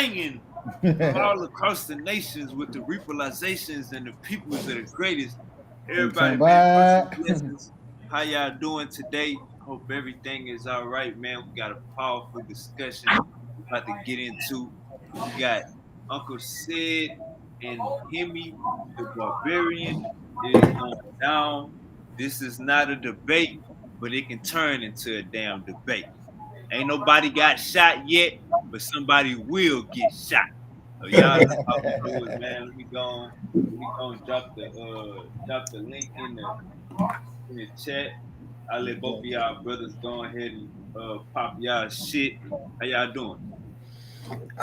banging from all across the nations with the realizations and the peoples that are greatest. Everybody, man, first and blessings. How y'all doing today? Hope everything is all right, man. We got a powerful discussion about to get into. We got Uncle Sid and Himmy, the Barbarian. It is going down. This is not a debate, but it can turn into a damn debate. Ain't nobody got shot yet, but somebody will get shot. So y'all know how we do it, man. Let me go and drop the link in the chat. I'll let both of y'all brothers go ahead and pop y'all shit. How y'all doing?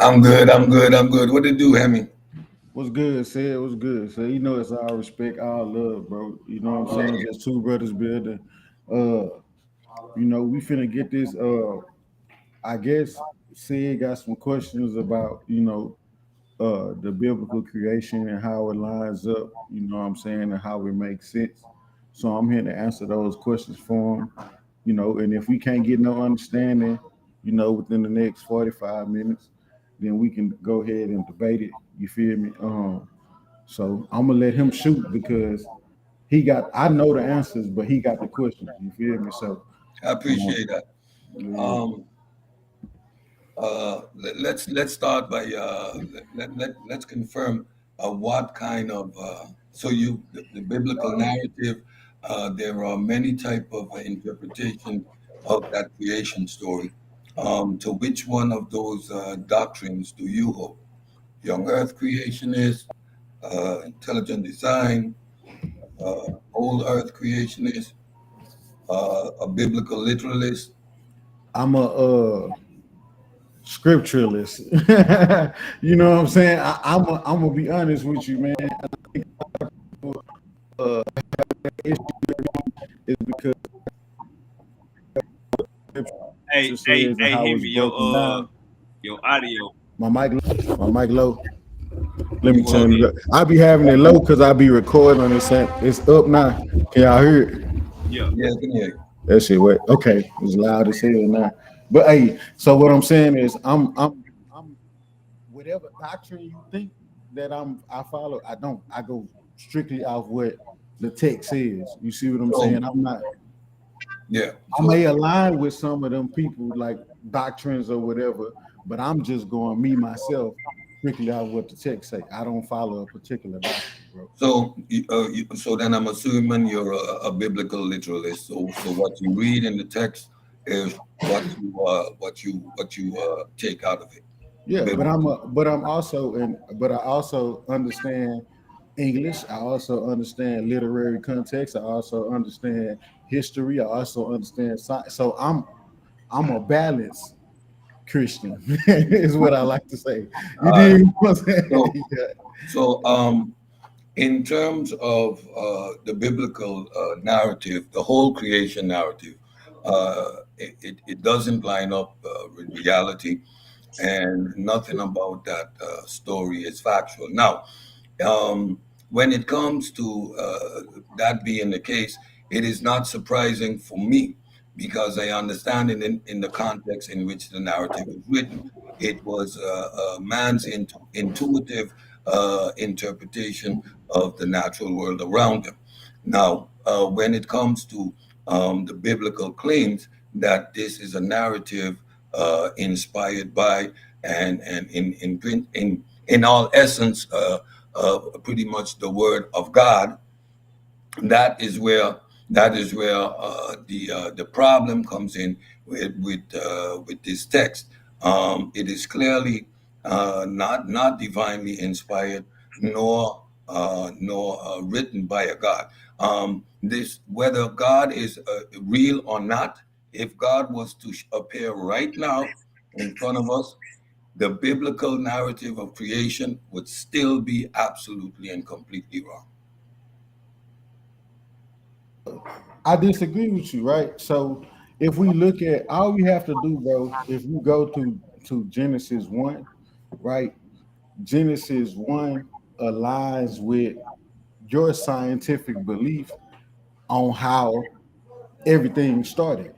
I'm good. I'm good. I'm good. What to do, Hemmy? What's good, Sid? What's good? So you know it's all respect, all love, bro. You know what I'm Yeah. saying? Just two brothers building. We finna get this. I guess Sid got some questions about, the biblical creation and how it lines up, you know what I'm saying, and how it makes sense. So I'm here to answer those questions for him, and if we can't get no understanding, within the next 45 minutes, then we can go ahead and debate it. You feel me? So I'm gonna let him shoot because I know the answers, but he got the questions. You feel me? So I um, appreciate that. yeah. Um, let's start by let's confirm what kind of so you the biblical narrative. There are many type of interpretation of that creation story. To which one of those doctrines do you hold? Young Earth creationist, intelligent design, old Earth creationist, a biblical literalist. I'm a scripturalist. You know what I'm saying? I'm gonna be honest with you, man. Uh, it's because Hey, scripture hey, says and hey, how hear it's me, broken down. your audio. My mic low. Let me You Go turn it ahead. up. I be having it low because I be recording on this. It's up now. Can y'all hear it? Yeah. Yeah, I can hear you. That shit wait. Okay, it's loud as hell now. But hey, so what I'm saying is I'm whatever doctrine you think that I follow, I don't. I go strictly off what the text says. You see what I'm So saying? I'm not. yeah, I so may align with some of them people like doctrines or whatever, but I'm just going me myself strictly out what the text say. I don't follow a particular doctrine, bro. so then I'm assuming you're a biblical literalist. So what you read in the text is what you take out of it. Yeah, but Biblical. I also understand English. I also understand literary context. I also understand history. I also understand science. So I'm a balanced Christian, is what I like to say. You All right. dig what I'm saying? So Yeah. so in terms of the biblical narrative, the whole creation narrative, it doesn't line up with reality, and nothing about that story is factual. Now, when it comes to that being the case, it is not surprising for me because I understand in the context in which the narrative was written. It was man's intuitive interpretation of the natural world around him. Now, when it comes to the biblical claims that this is a narrative inspired by and in all essence pretty much the word of God, that is where the problem comes in with this text. It is clearly not divinely inspired, nor written by a God. This whether God is real or not. If God was to appear right now in front of us, the biblical narrative of creation would still be absolutely and completely wrong. I disagree with you, right? So if we look at all we have to do, bro, if you go to Genesis 1, right? Genesis 1 aligns with your scientific belief on how everything started,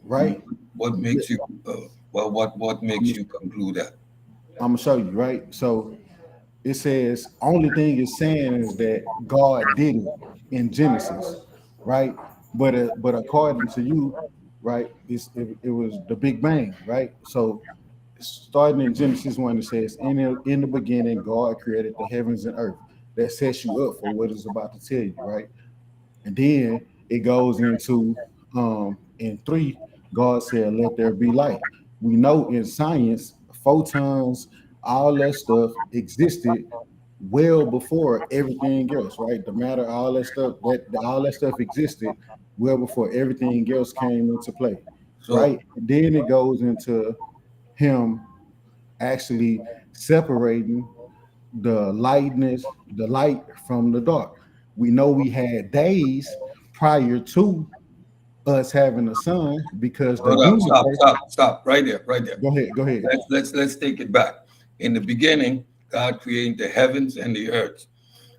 right? What makes you what makes you conclude that? I'm gonna show you, right? So it says only thing it's saying is that God did it in Genesis, right? But according to you, right, it was the Big Bang, right? So starting in Genesis 1, it says, in the beginning, God created the heavens and earth. That sets you up for what it's about to tell you, right? And then it goes into in 3, God said, let there be light. We know in science, photons, all that stuff existed well before everything else, right? The matter, all that stuff existed well before everything else came into play, So right? And then it goes into him actually separating the light from the dark. We know we had days prior to us having a sun because the hold up, stop, universe. stop, stop, right there, right there. Go ahead, go ahead. Let's take it back. In the beginning, God created the heavens and the earth.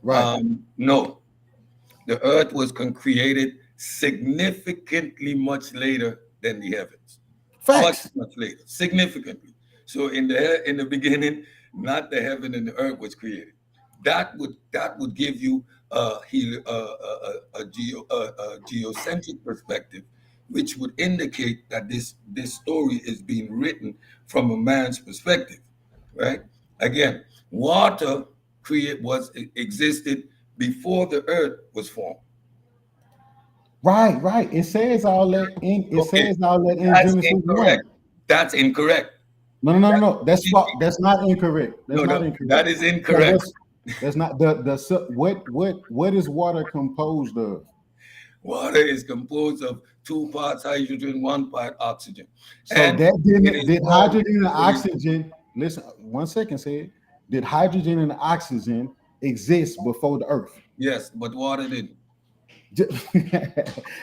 Right. No, the earth was created significantly much later than the heavens. Much, Facts. much later, significantly. So in the beginning, not the heaven and the earth was created. That would give you a geocentric perspective, which would indicate that this story is being written from a man's perspective, right? Again, water create was existed before the earth was formed. Right, right. It Okay, says all that in that's Genesis 1. incorrect. That's incorrect. No, no, no, no, That's no. That's not incorrect. That's no, not no, that incorrect. is So incorrect. that's not what is water composed of? Water is composed of two parts hydrogen, one part oxygen, So and that it didn't is did formed. hydrogen and oxygen. Listen, 1 second, said did hydrogen and oxygen exist before the earth? Yes, but water didn't.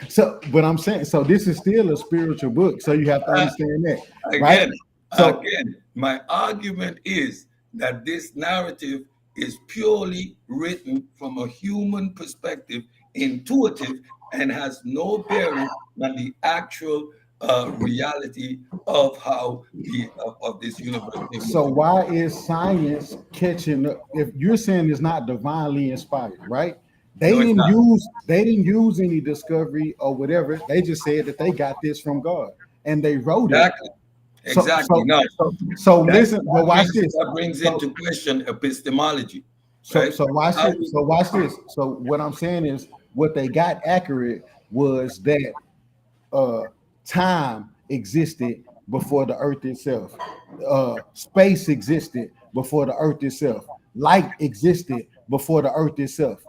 So, but I'm saying, so this is still a spiritual book, so you have to Uh, understand that, right? again, So, my argument is that this narrative is purely written from a human perspective, intuitive, and has no bearing on the actual reality of how of this universe came so into being. why is science catching up? If you're saying it's not divinely inspired, right? No, it's not. They didn't use any discovery or whatever. They just said that they got this from God and they wrote it. Exactly. So, Exactly. so, Now, so listen, but watch this. that brings So, into question epistemology, so, right? so watch How this. So watch this. So what I'm saying is what they got accurate was that uh time existed before the earth itself. Space existed before the earth itself. Light existed before the earth itself.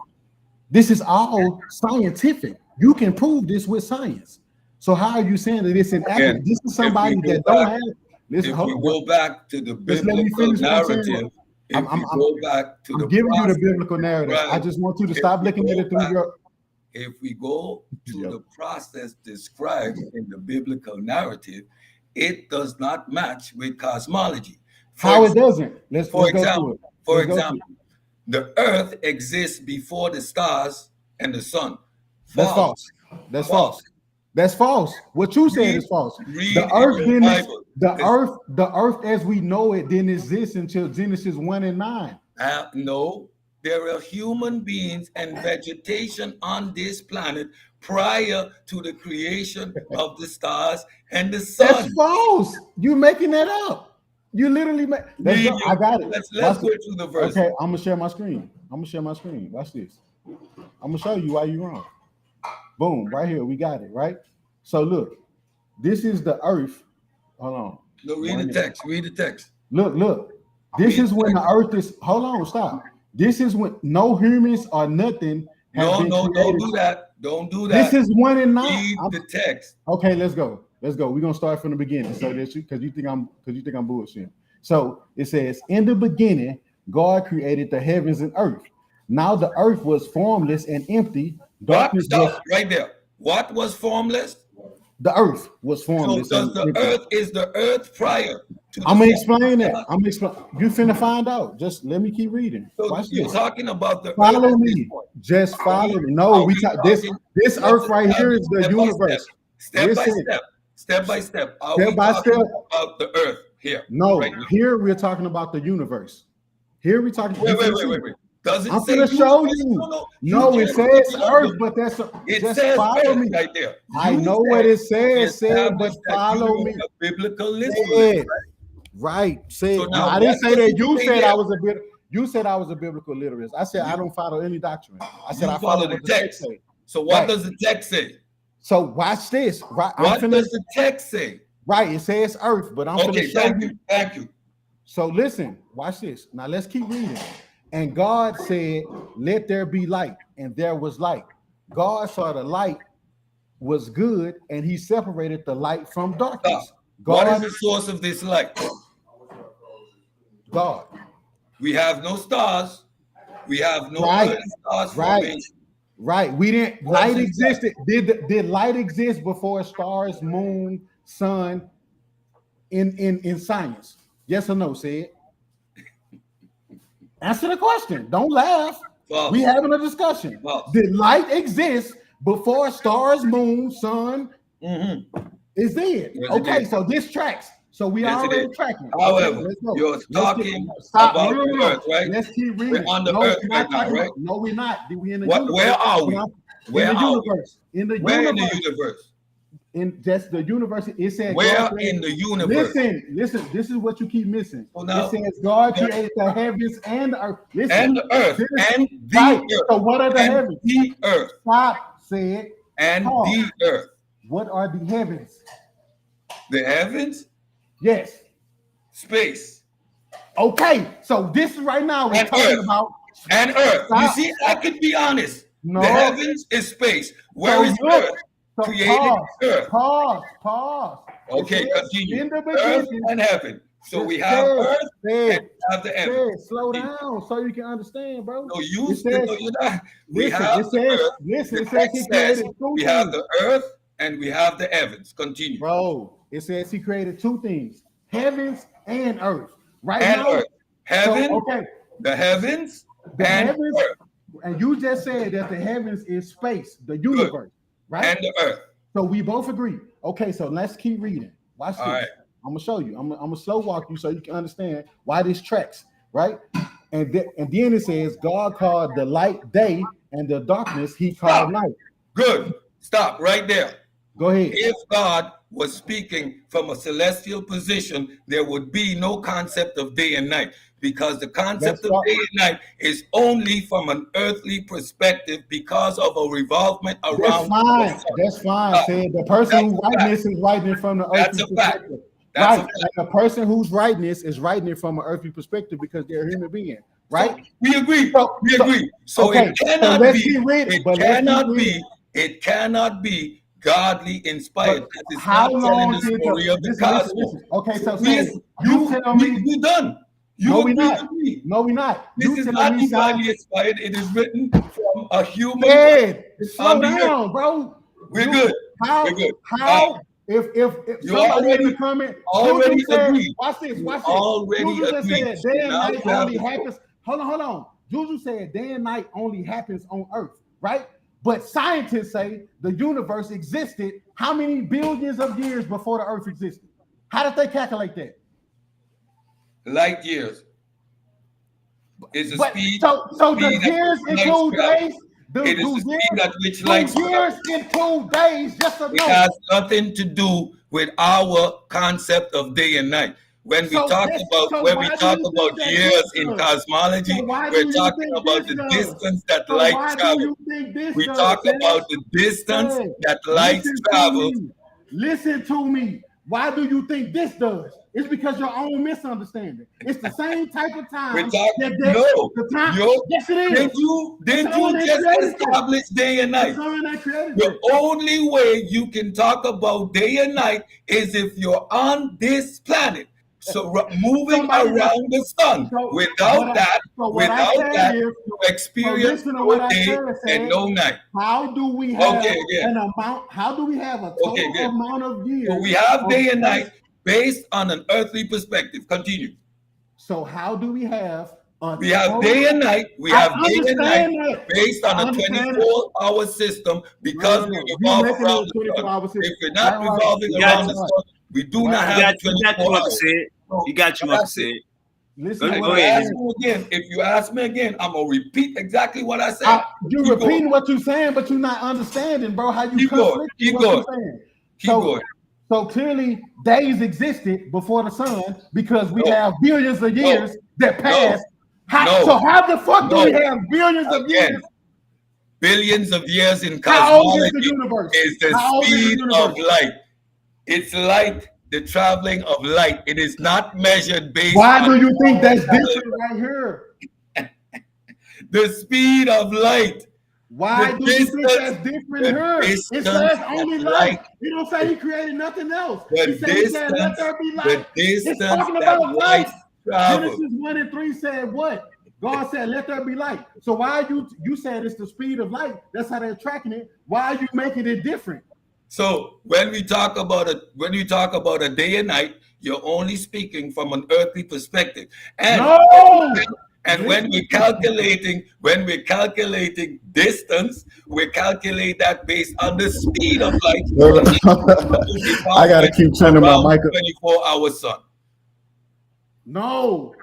This is all scientific. You can prove this with science. So how are you saying that it's inaccurate? again, This is if we somebody go that don't back, have. Listen, if hold we on. go back to the Just let me biblical finish what I'm saying. narrative, I'm, if I'm, we I'm, go back to I'm the giving you the process biblical narrative. I described, just want you to if stop we looking at go it through back, your. if we go to Yep. the process described in the biblical narrative, it does not match with cosmology. For How it example, doesn't? for Let's go through example, it. for Let's go through example, it. the earth exists before the stars and the sun. That's False. false. That's False. false. That's false. What you said Read, is false. The read in earth your didn't. Bible. The earth as we know it didn't exist until Genesis 1 and 9. No, there are human beings and vegetation on this planet prior to the creation of the stars and the That's sun. false. You making that up. You literally make. Let's Read go. I your. got it. Let's Watch go it. through the Okay, verses. I'm gonna share my screen. I'm gonna share my screen. Watch this. I'm gonna show you why you wrong. Boom, right here. We got it, right? So look, this is the earth. Hold on. No, read the One. text. Read the text. Look. This Read is the when text. the earth is. Hold on, stop. This is when no humans or nothing have No, been no, don't created. do that. Don't do This that. is 1 and 9. Read the text. Okay, let's go. Let's go. We're gonna start from the beginning. So that you because you think I'm bullshitting. So it says, in the beginning, God created the heavens and earth. Now the earth was formless and empty. What? Darkness was Stop right there. What was formless? the earth was So formless does and the empty. earth is the earth prior to the I'm gonna forming explain of that. God? I'm gonna explain. You finna find out. Just let me keep reading. So Watch you're this. talking about the earth Follow at this me. point. Just Are follow we, me. No, are we we talk this. talking? This Let's earth right here establish is the step by step, universe. step by Listen, step, step by step. Are step we by talking step. about the earth Here. No, Right now. here we're talking about the universe. Here we're talking. Wait. Does it I'm say gonna show universe? you. No, No, it says Earth, but that's it just says follow Earth me. right there. I You know what it says, but established that follow you me. were a biblical literalist, Yeah. right? Right. Say So no, now I didn't what say does that. it You say said there? I was a bit. You said I was a biblical literalist. I said I don't follow any doctrine. I said I follow what the text says. So what Right. does the text say? So watch this. Right. What does the text say? Right. It says Earth, but I'm Okay, gonna show thank you. you. Thank you. So listen. Watch this. Now let's keep reading. And God said, "Let there be light," and there was light. God saw the light was good, and He separated the light from darkness. What is God, the source of this light? God. We have no stars. We have no Right. early stars Right. formation. Right. We didn't. What Light is that? existed. Did light exist before stars, moon, sun? In science, yes or no? Say it. Answer the question. Don't laugh. False. We having a discussion. False. Did light exist before stars, moon, sun? Mm-hmm. Is there? Yes, okay, it so this tracks. So we Yes, it already is. tracking. However, Okay, let's go. you're Let's talking stop. about No, the earth, right? Let's keep reading. We're on the no, earth we're not right now, talking right? about- No, we're not. We in the What, universe. where are we? Where in the are universe. In the Where universe. in the universe? In just the universe. It said Where God in created- the universe? Listen. This is what you keep missing. So now- it says God created the heavens and the earth. Listen, And the earth. And the right. earth. So what are the and heavens? the earth. Stop. Say it. And Pause. the earth. What are the heavens? The heavens, Yes. space, Okay. So this is right now we're And talking earth. about. and earth. Stop. You see, I can be honest. No. The heavens is space. Where So is look, earth? so Created earth. Pause. Okay, It says, continue. In the Earth beginning. and heaven. So it we have says- earth says- and we have the heavens. says, slow down so you can understand, bro. So you It says- no, you're not. We Listen, have it the says, earth. listen, The it says text he says created two we things. have the earth and we have the heavens. Continue. Bro, it says he created two things, heavens and earth. Right And now, earth. Heaven, so, okay, the heavens, the and heavens, earth. and you just said that the heavens is space, the universe, right? And the earth. So we both agree. Okay, so let's keep reading. Watch this. All right. I'm gonna show you. I'm gonna slow walk you so you can understand why this tracks, right? And then it says God called the light day and the darkness He called night. Good. Stop right there. Go ahead. If God was speaking from a celestial position, there would be no concept of day and night, because the concept That's of right. day and night is only from an earthly perspective because of a revolvement That's around fine. the sun. That's fine. Said the person who's That's a writing this is writing it from the That's earthly a fact. perspective. That's Right. a fact. And the person who's writing this is writing it from an earthly perspective because they're a human being. Right. So we agree. So- We agree. So okay, it so cannot let's be. keep reading, It but let's keep cannot be. reading. It cannot be godly inspired. But Because it's how not telling long the did story of the listen. cosmos. Okay, so We, say, you tell me. we done. You No, we agree not. with me. No, we not. This You is telling not me divinely inspired. It is written from a human. Ed, slow on the earth. down, bro. We're good. How? We're good. How? If You somebody already- in the comment, already Juju said, agreed. watch this. You already Juju just agreed. said day and Now night you have only to- happens. Hold on. Juju said day and night only happens on Earth, right? But scientists say the universe existed how many billions of years before the Earth existed? How did they calculate that? Light years. Is the But speed. so the speed at years which in light 2 travels. days. It is the speed at which Do light years travels. in 2 days, yes or It no? has nothing to do with our concept of day and night. When we So talk this- about so when why we do talk you about think that years this in does? cosmology, So why do we're you talking think about this the does? distance that So light why do travels. you think this We does, talk Ed? about the distance Ed, that light listen to travels. me. Listen to me. Why do you think this does? It's because your own misunderstanding. It's the same type of time. We're talking. the time. No, Yes, it is. did you all that just created it. establish day and The night? sun that created The it. only way you can talk about day and night is if you're on this planet. So moving Somebody around the sun. So Without that, you experience listen to no what I day said, and no night. How do we have Okay, yeah. an amount? How do we have a total Okay, good. amount of years? So we have of day and space? night based on an earthly perspective. Continue. So how do we have? We have day and night. We I have day and night understand that. based on I a understand 24-hour system because No. we You revolve making it around a the 24-hour sun. system. If we're not Right. revolving You around got the you. sun, we do not Right. have You got 24 what hours. said. He got you, Uncle Said. Listen Go to what ahead. I'm saying. If you ask me again, I'm gonna repeat exactly what I said. You're repeating what you're saying, but you're not understanding, bro. How you Keep going. conflict Keep what going. you're saying. Keep going. So clearly, days existed before the sun because we have billions of years that passed. So how the fuck do we have billions of years? Billions of years in How old is cosmology the universe? is the speed of light. It's light, the traveling of light. It is not measured based Why on do you think that's different right here? the speed of light. Why do you think that's different here? It says only light. He don't say he created nothing else. He said, let there be light. It's talking about light. Genesis 1 and 3 said what? God said, let there be light. So why you said it's the speed of light? That's how they're tracking it. Why are you making it different? So when we talk about a day and night, you're only speaking from an earthly perspective. And when we're calculating distance, we calculate that based on the speed of light. I gotta keep turning my mic up. 24-hour sun. No,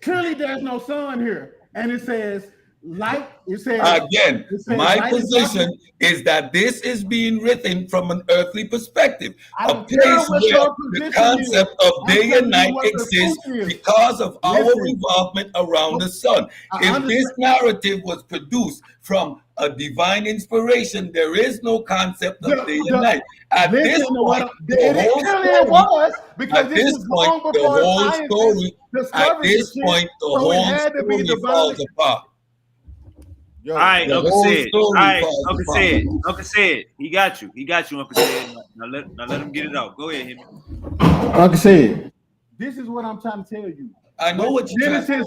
clearly there's no sun here, and it says light. It says again. My position is that this is being written from an earthly perspective, a place where the concept of day and night exists because of our revolvement around the sun. If this narrative was produced from a divine inspiration, there is no concept of day and night. At this point, the whole story falls apart. All right, Uncle Said, he got you, Uncle Said. Now let him get it out. Go ahead, Himmy. Uncle Said, this is what I'm trying to tell you. I know what Genesis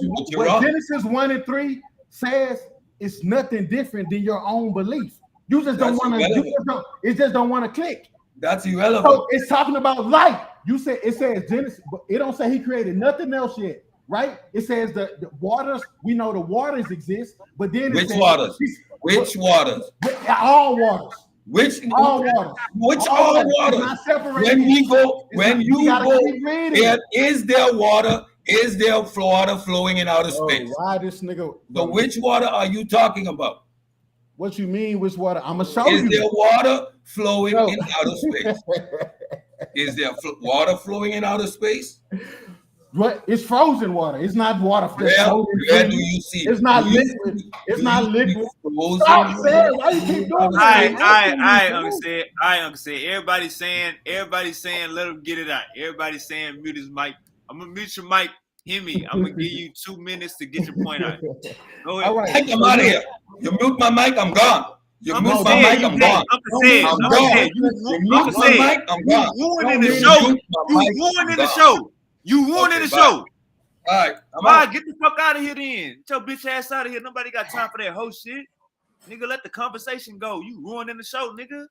1 and 3 says it's nothing different than your own belief. You just don't want to. It just don't want to click. That's irrelevant. So it's talking about light. You said it says Genesis, but it don't say he created nothing else yet. Right? It says the waters, we know the waters exist, but then Which waters? Which waters? All waters. All waters? When you go, is there water? Is there water flowing in outer space? Why this nigga? So which water are you talking about? What you mean, which water? I'm gonna show you. Is there water flowing in outer space? Is there water flowing in outer space? What? It's frozen water. It's not water. Where do you see? It's not liquid. It's not liquid. Stop saying. Why you keep doing that? Uncle Said. Everybody's saying, let him get it out. Everybody's saying, mute his mic. I'm gonna mute your mic, Himmy. I'm gonna give you 2 minutes to get your point out. Go ahead. All right. I'm out of here. You mute my mic, I'm gone. You mute my mic, I'm gone. I'm gone. You mute my mic, I'm gone. You ruining the show. You ruining the show. All right. I'm out. Get the fuck out of here then. Get your bitch ass out of here. Nobody got time for that whole shit. Nigga, let the conversation go. You ruining the show, nigga.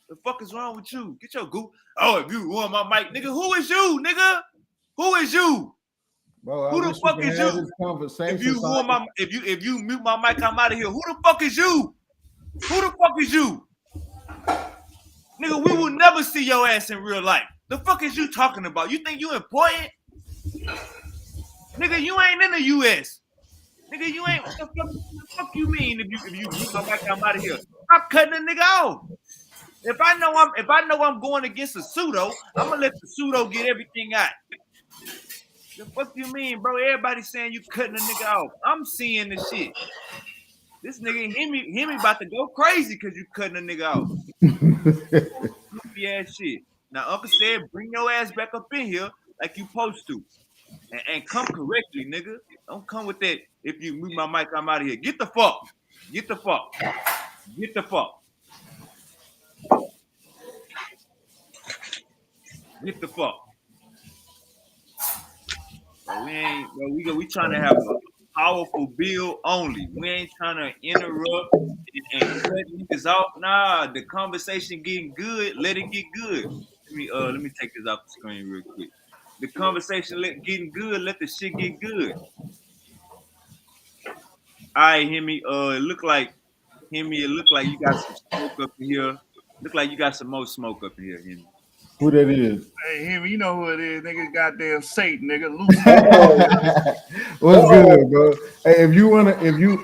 The fuck is wrong with you? Get your goop. Oh, if you ruin my mic, nigga, who is you, nigga? Who is you? Bro, who the fuck is you? If you ruin my, if you mute my mic, I'm out of here. Who the fuck is you? Who the fuck is you? Nigga, we will never see your ass in real life. The fuck is you talking about? You think you important? Nigga, you ain't in the US. Nigga, you ain't. What the fuck you mean if you mute my mic, I'm out of here? Stop cutting a nigga off. If I know I'm going against a pseudo, I'm gonna let the pseudo get everything out. The fuck you mean, bro? Everybody's saying you cutting a nigga off. I'm seeing the shit. This nigga Himmy about to go crazy because you cutting a nigga off. Yeah, shit. Now Uncle Said, bring your ass back up in here like you supposed to, and come correctly, nigga. Don't come with that. If you mute my mic, I'm out of here. Get the fuck. Get the fuck. Get the fuck. Get the fuck. Bro, we trying to have a powerful bill only. We ain't trying to interrupt and cut niggas off. Nah, the conversation getting good. Let it get good. Let me take this off the screen real quick. The conversation getting good. Let the shit get good. All right, Himmy. It look like you got some smoke up in here. Look like you got some more smoke up in here, Himmy. Who that is? Hey, Himmy, you know who it is, nigga. Goddamn Satan, nigga. Lucifer. What's good, bro? Hey,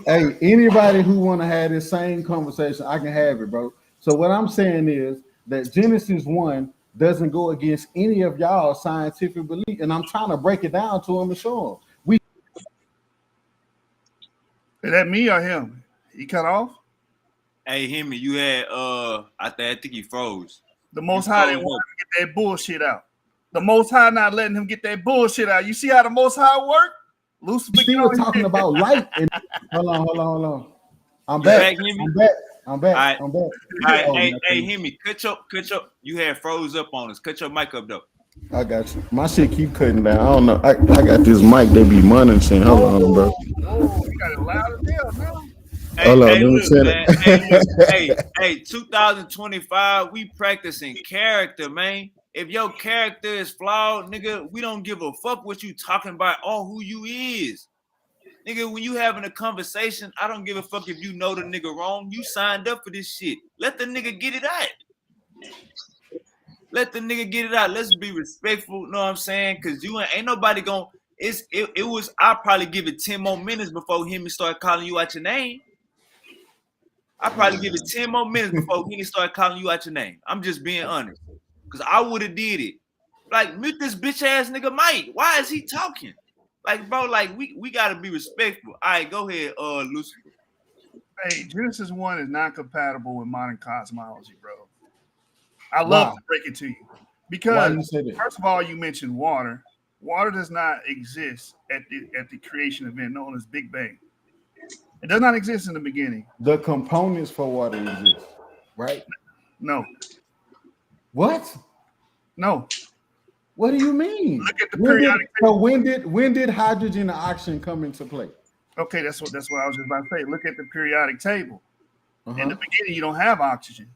hey, anybody who wanna have this same conversation, I can have it, bro. So what I'm saying is that Genesis 1 doesn't go against any of y'all scientific belief, and I'm trying to break it down to them and show them. Is that me or him? He cut off? Hey, Himmy, you had I think he froze. The Most High didn't want him to get that bullshit out. The Most High not letting him get that bullshit out. You see how the Most High work? Lucifer still talking about light. And hold on. I'm back. I'm back. All right, hey, Himmy, cut your. You had froze up on us. Cut your mic up though. I got you. My shit keep cutting down. I don't know. I got this mic they be monitoring. Hold on, bro. Oh, you got it loud as hell now. Hey, 2025, we practicing character, man. If your character is flawed, nigga, we don't give a fuck what you talking about or who you is. Nigga, when you having a conversation, I don't give a fuck if you know the nigga wrong. You signed up for this shit. Let the nigga get it out. Let's be respectful, know what I'm saying? Cause you ain't nobody gonna I'll probably give it 10 more minutes before him start calling you out your name. I probably give it 10 more minutes before he start calling you out your name. I'm just being honest. Because I would have did it. Like, mute this bitch ass nigga Mike. Why is he talking? Like, bro, like, we gotta be respectful. All right, go ahead, Lucifer. Hey, Genesis 1 is not compatible with modern cosmology, bro. I love to break it to you. Because, first of all, you mentioned water. Water does not exist at the creation event known as Big Bang. It does not exist in the beginning. The components for water exist, right? No. What? No. What do you mean? Look at the periodic table. So when did hydrogen and oxygen come into play? Okay, that's what I was just about to say. Look at the periodic table. In the beginning, you don't have oxygen.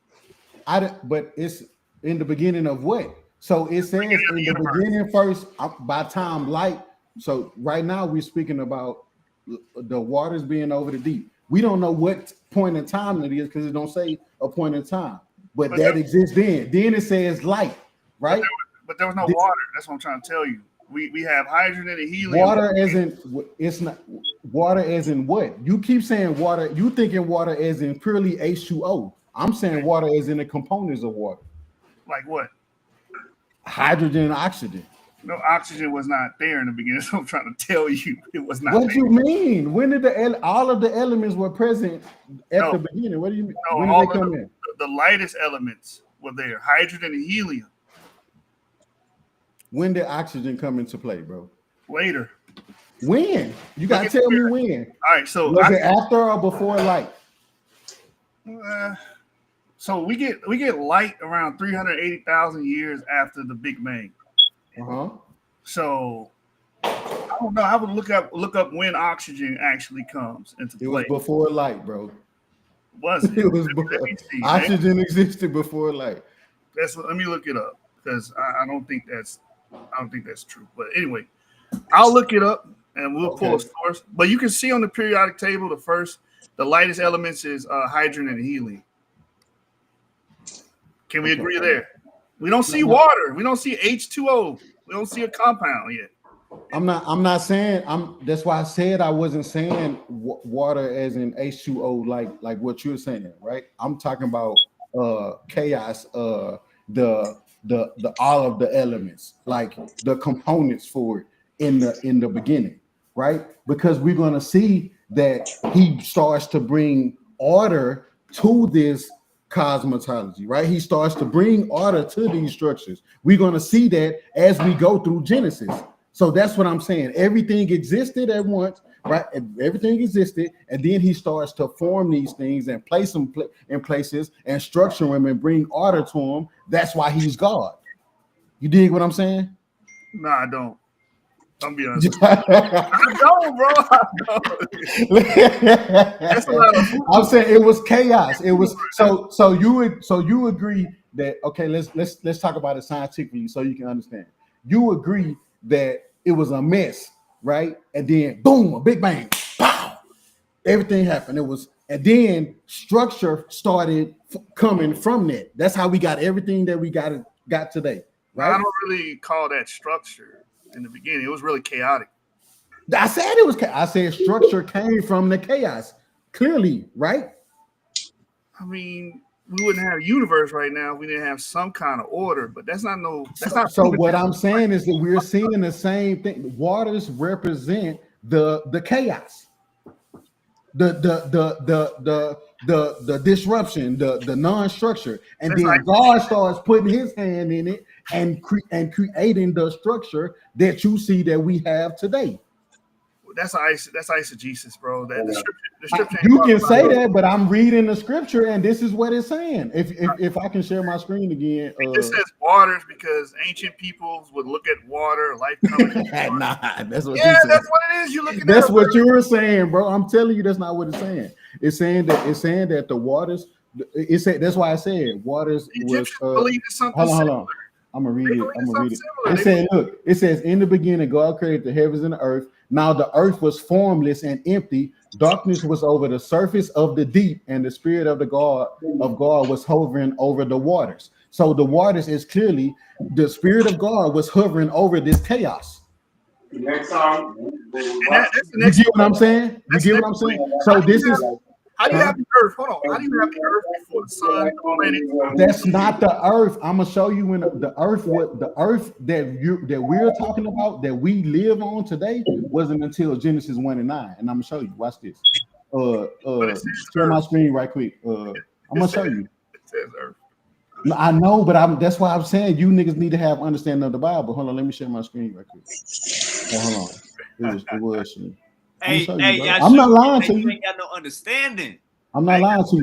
But it's in the beginning of what? So it says in the beginning first by time light. So right now we're speaking about the waters being over the deep. We don't know what point in time it is because it don't say a point in time, but that exists then. Then it says light, right? But there was no water. That's what I'm trying to tell you. We have hydrogen and helium. Water it's not water as in what? You keep saying water. You thinking water as in purely H2O. I'm saying water as in the components of water. Like what? Hydrogen and oxygen. No, oxygen was not there in the beginning. So I'm trying to tell you, it was not. What there. You mean? When did all of the elements were present at the beginning? What do you mean? No, when did they come in? The lightest elements were there: hydrogen and helium. When did oxygen come into play, bro? Later. When? You gotta tell me when. All right. So was it after or before light? So we get light around 380,000 years after the Big Bang. So I don't know. I would look up when oxygen actually comes into play. It was before light, bro. Was it? It was oxygen existed before light. Let me look it up because I don't think that's true. But anyway, I'll look it up and we'll pull a source. But you can see on the periodic table the lightest elements is hydrogen and helium. Can we agree there? We don't see water. We don't see H2O. We don't see a compound yet. I'm not saying that's why I said I wasn't saying water as in H2O like what you're saying, right? I'm talking about chaos, the all of the elements, like the components for it in the beginning, right? Because we're gonna see that he starts to bring order to this cosmology, right? He starts to bring order to these structures. We're going to see that as we go through Genesis. So that's what I'm saying. Everything existed at once, right? Everything existed, and then he starts to form these things and place them in places and structure them and bring order to them. That's why he's God. You dig what I'm saying? No, I don't. I'm being honest. I don't, bro. I don't. That's a lot of I'm saying it was chaos. It was so you agree that let's talk about it scientifically so you can understand. You agree that it was a mess, right? And then boom, a big bang, pow, everything happened. And then structure started coming from that. That's how we got everything that we got today. right? I don't really call that structure in the beginning. It was really chaotic. I said it was. I said structure came from the chaos, clearly, right? I mean, we wouldn't have a universe right now if we didn't have some kind of order. But that's not no. That's not. So what I'm saying is that we're seeing the same thing. Waters represent the chaos, the disruption, the non-structure, and That's then God starts putting His hand in it and creating the structure that you see that we have today. That's eisegesis, bro. That the scripture you can say that, but I'm reading the scripture, and this is what it's saying. If I can share my screen again, it says waters because ancient peoples would look at water, life coming. Nah, that's what. Yeah, that's what it is. You looking. That's what you were saying, bro. I'm telling you, that's not what it's saying. It's saying that the waters. It said that's why I said waters was. Hold on. I'm gonna read it. It said, look, it says, in the beginning, God created the heavens and the earth. Now the earth was formless and empty. Darkness was over the surface of the deep, and the spirit of God was hovering over the waters. So the waters is clearly the spirit of God was hovering over this chaos. Next time. You get what I'm saying? You get what I'm saying? So this is. How do you have the earth? Hold on. How do you have the earth before the sun, the planet? That's not the earth. I'm gonna show you when the earth. What the earth that we're talking about that we live on today wasn't until Genesis 1 and 9. And I'm gonna show you. Watch this. Share my screen right quick. I'm gonna show you. It says earth. I know, but that's why I'm saying you niggas need to have understanding of the Bible. Hold on, let me share my screen right quick. Hold on. It was. I'm not lying to you. You ain't got no understanding. I'm not lying to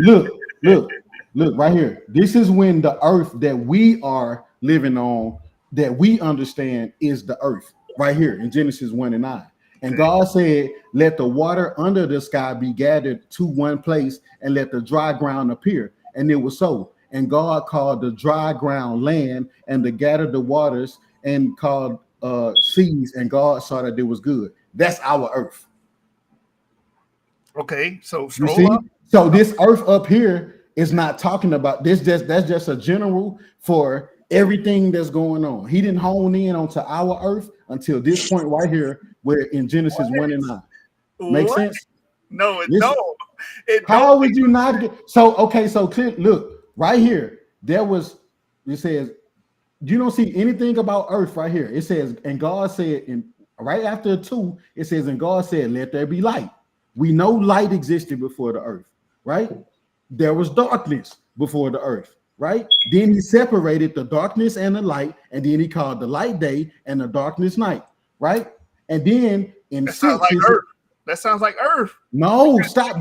you. Look right here. This is when the earth that we are living on, that we understand is the earth, right here in Genesis 1 and 9. And God said, let the water under the sky be gathered to one place, and let the dry ground appear. And it was so. And God called the dry ground land, and the gathered the waters and called seas, and God saw that it was good. That's our earth. Okay, so scroll up. So this earth up here is not talking about this. That's just a general for everything that's going on. He didn't hone in onto our earth until this point right here, where in Genesis 1 and 9. Make sense? No, How would you not get so? Okay, so look right here. It says you don't see anything about earth right here. It says, and God said, in right after 2, it says, and God said, let there be light. We know light existed before the earth, right? There was darkness before the earth, right? Then He separated the darkness and the light, and then He called the light day and the darkness night, right? And then in 6, that sounds like earth. No, stop.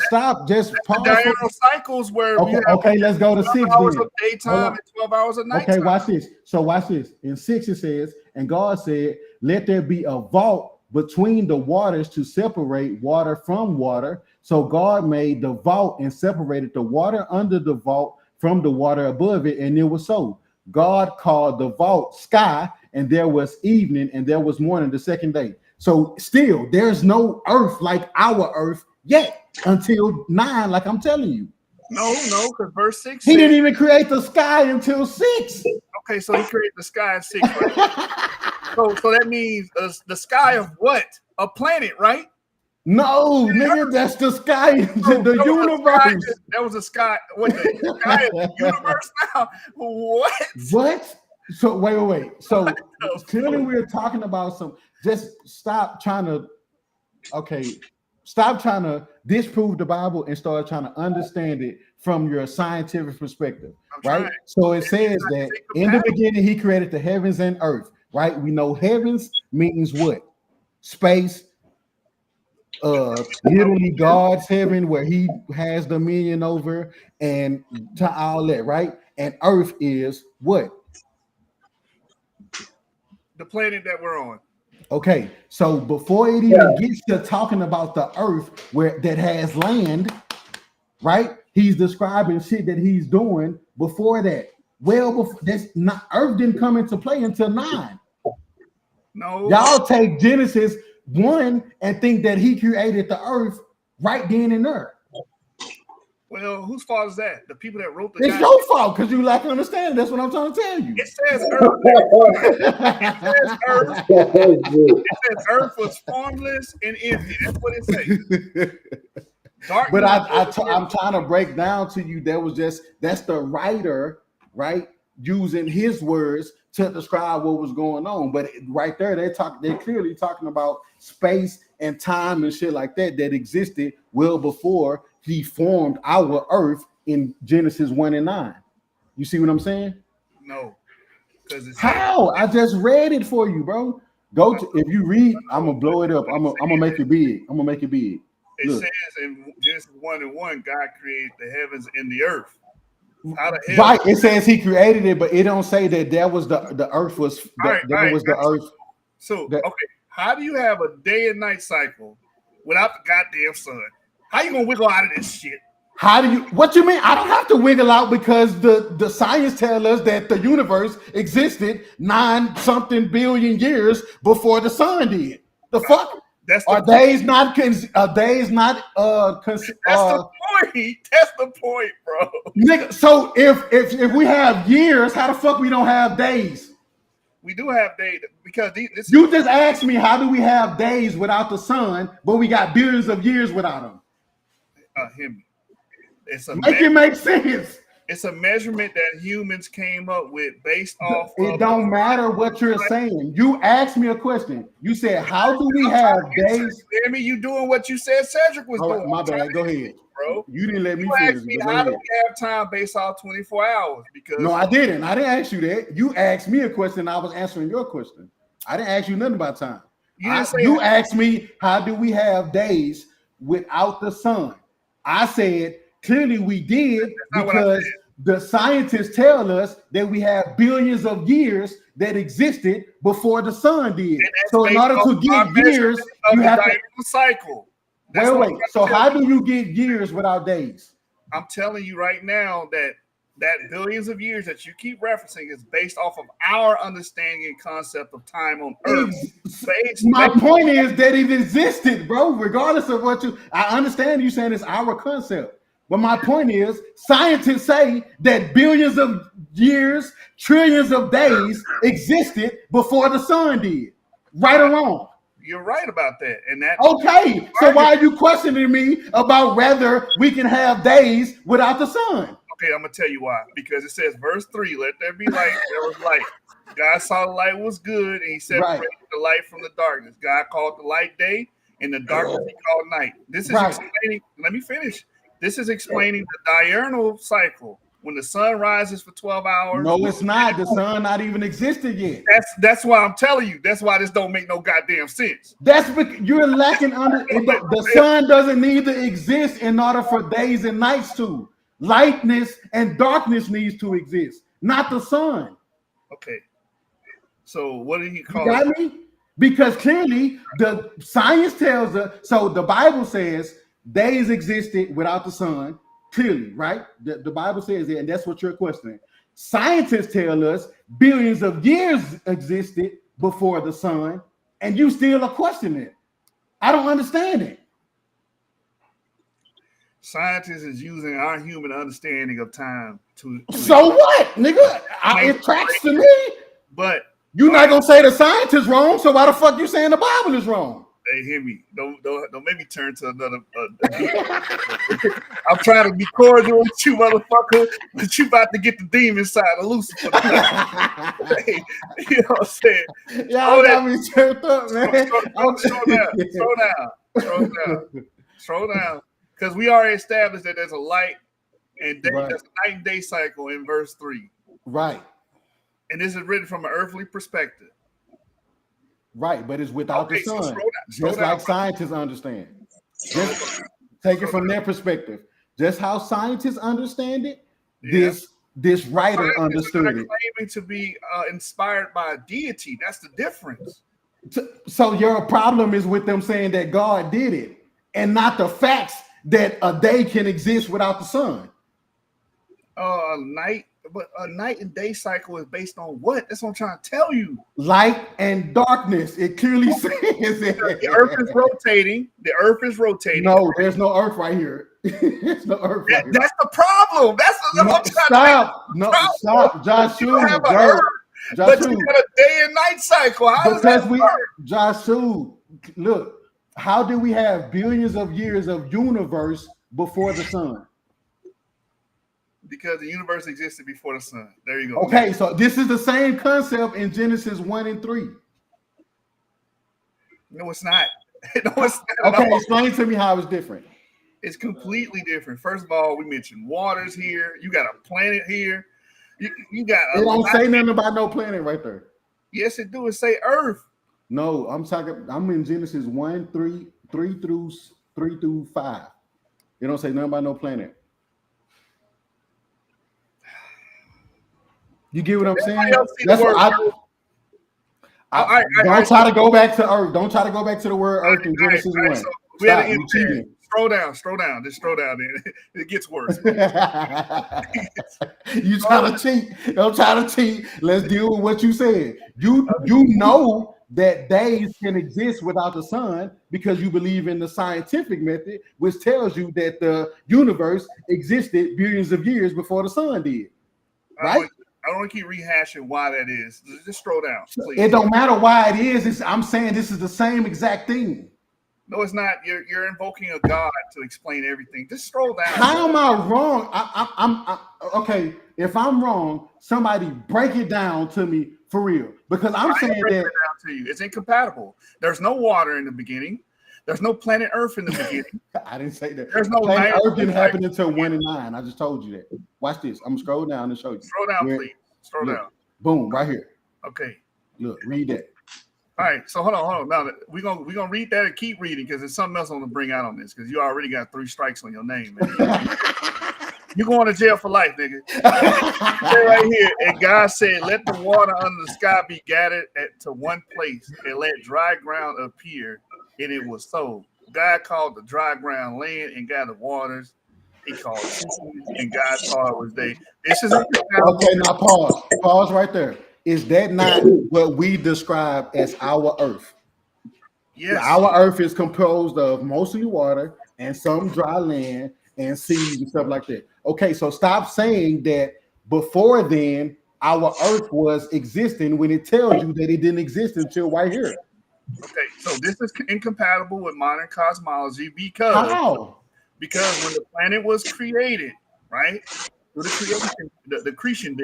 Stop. Just pause. Diurnal cycles where okay, let's go to 6 hours of daytime and 12 hours of nighttime. Okay, watch this. So watch this. In 6 it says, and God said, let there be a vault between the waters to separate water from water. So God made the vault and separated the water under the vault from the water above it, and it was so. God called the vault sky, and there was evening, and there was morning the second day. So still, there's no earth like our earth yet until 9, like I'm telling you. No, because verse 6 He didn't even create the sky until 6. Okay, so He created the sky at 6, right? So that means the sky of what? A planet, right? No, nigga, that's the sky, the universe. That was a sky. What the sky of the universe now? What? So wait. So clearly we're talking about some. Just stop trying to. Okay, stop trying to disprove the Bible and start trying to understand it from your scientific perspective, right? So it says that in the beginning He created the heavens and earth, right? We know heavens means what? Space. Literally God's heaven where He has dominion over and to all that, right? And earth is what? The planet that we're on. Okay, so before it even gets to talking about the earth where that has land, right? He's describing shit that He's doing before that. Well, before that's not earth didn't come into play until 9. No, y'all take Genesis 1 and think that He created the earth right then and there. Well, whose fault is that? The people that wrote the. It's your fault because you lack understanding. That's what I'm trying to tell you. It says Earth. It says Earth. It says Earth was formless and empty. That's what it says. But I'm trying to break down to you. That's the writer, right? Using his words to describe what was going on. But right there, they're clearly talking about space and time and shit like that existed well before he formed our Earth in Genesis 1 and 9. You see what I'm saying? No. How? I just read it for you, bro. If you read, I'm gonna blow it up. I'm gonna make it big. I'm gonna make it big. It says in Genesis 1 and 1, God created the heavens and the earth. How the hell? Right. It says he created it, but it don't say that was the earth was the earth. So okay, how do you have a day and night cycle without the goddamn sun? How you gonna wiggle out of this shit? What you mean? I don't have to wiggle out because the science tells us that the universe existed 9-something billion years before the sun did. The fuck? Are days not the point. That's the point, bro. Nigga, so if we have years, how the fuck we don't have days? We do have days because you just asked me how do we have days without the sun, but we got billions of years without them. Himmy. It make sense. It's a measurement that humans came up with based off. It don't matter what you're saying. You asked me a question. You said, "How do we have days?" Himmy, you doing what you said Cedric was doing. My bad. Go ahead, bro. You didn't let me finish. Asked me how do we have time based off 24 hours? Because no, I didn't. I didn't ask you that. You asked me a question. I was answering your question. I didn't ask you nothing about time. You asked me, "How do we have days without the sun?" I said, "Clearly, we did because." The scientists tell us that we have billions of years that existed before the sun did. So in order to get years, you have to cycle. Wait. So how do you get years without days? I'm telling you right now that billions of years that you keep referencing is based off of our understanding and concept of time on Earth. My point is that it existed, bro. Regardless of I understand you saying it's our concept. But my point is, scientists say that billions of years, trillions of days existed before the sun did. Right or wrong? You're right about that. And that okay. So why are you questioning me about whether we can have days without the sun? Okay, I'm gonna tell you why. Because it says, verse 3, let there be light. There was light. God saw the light was good, and he separated the light from the darkness. God called the light day, and the darkness he called night. This is explaining. Let me finish. This is explaining the diurnal cycle. When the sun rises for 12 hours. No, it's not. The sun not even existed yet. That's why I'm telling you. That's why this don't make no goddamn sense. That's because you're lacking the sun doesn't need to exist in order for days and nights to. Lightness and darkness needs to exist, not the sun. Okay. So what did he call it? Got me? Because clearly the science tells us, so the Bible says days existed without the sun, clearly, right? The Bible says it, and that's what you're questioning. Scientists tell us billions of years existed before the sun, and you still are questioning it. I don't understand it. Scientists is using our human understanding of time to so what, nigga? It tracks to me. But you're not gonna say the science is wrong, so why the fuck you saying the Bible is wrong? Hey, Himmy, don't make me turn to another. I'm trying to be cordial with you, motherfucker, but you about to get the demon side of Lucifer. Hey, you know what I'm saying? Y'all got me turned up, man. Slow down. Because we already established that there's a light and day, there's a night and day cycle in verse 3. Right. And this is written from an earthly perspective. Right, but it's without the sun. So just like scientists understand. Just take it from their perspective. Just how scientists understand it, this writer understood it. Claiming to be inspired by a deity. That's the difference. So your problem is with them saying that God did it and not the facts that a day can exist without the sun. Night. But a night and day cycle is based on what? That's what I'm trying to tell you. Light and darkness. It clearly says it. The Earth is rotating. The Earth is rotating. No, there's no Earth right here. There's no Earth right here. That's the problem. That's what I'm trying stop. to No, stop. Josh, you have an Earth, but you got a day and night cycle. How does that work? Josh, look, how do we have billions of years of universe before the sun? Because the universe existed before the sun. There you go. Okay, so this is the same concept in Genesis 1 and 3. No, it's not. No, it's not. Okay, explain to me how it's different. It's completely different. First of all, we mentioned waters here. You got a planet here. You got. It don't say nothing about no planet right there. Yes, it do. It say Earth. No, I'm in Genesis 1, 3 through 5. It don't say nothing about no planet. You get what I'm saying? That's what don't try to go back to Earth. Don't try to go back to the word Earth in Genesis 1. So we had to cheating. Scroll down. Just scroll down. It gets worse. You try to cheat. Don't try to cheat. Let's deal with what you said. You know that days can exist without the sun because you believe in the scientific method, which tells you that the universe existed billions of years before the sun did. Right? I don't want to keep rehashing why that is. Just scroll down, please. It don't matter why it is. I'm saying this is the same exact thing. No, it's not. You're invoking a god to explain everything. Just scroll down. How am I wrong? I'm okay. If I'm wrong, somebody break it down to me for real. Because I'm saying that it down to you. It's incompatible. There's no water in the beginning. There's no planet Earth in the beginning. I didn't say that. There's no planet Earth didn't happen until 1 and 9. I just told you that. Watch this. I'm gonna scroll down and show you. Scroll down, please. Scroll down. Boom, right here. Okay. Look, read that. All right. So hold on. Now we're gonna read that and keep reading because there's something else I want to bring out on this because you already got 3 strikes on your name, man. You're going to jail for life, nigga. Right here. And God said, let the water under the sky be gathered to one place and let dry ground appear. And it was so. God called the dry ground land and gathered waters. He called Ceation, and God saw it was day. This is okay. Now pause. Pause right there. Is that not what we describe as our Earth? Yes. Our Earth is composed of mostly water and some dry land and seas and stuff like that. Okay, so stop saying that before then our Earth was existing when it tells you that it didn't exist until right here. Okay, so this is incompatible with modern cosmology because when the planet was created, right? Through the creation, the creation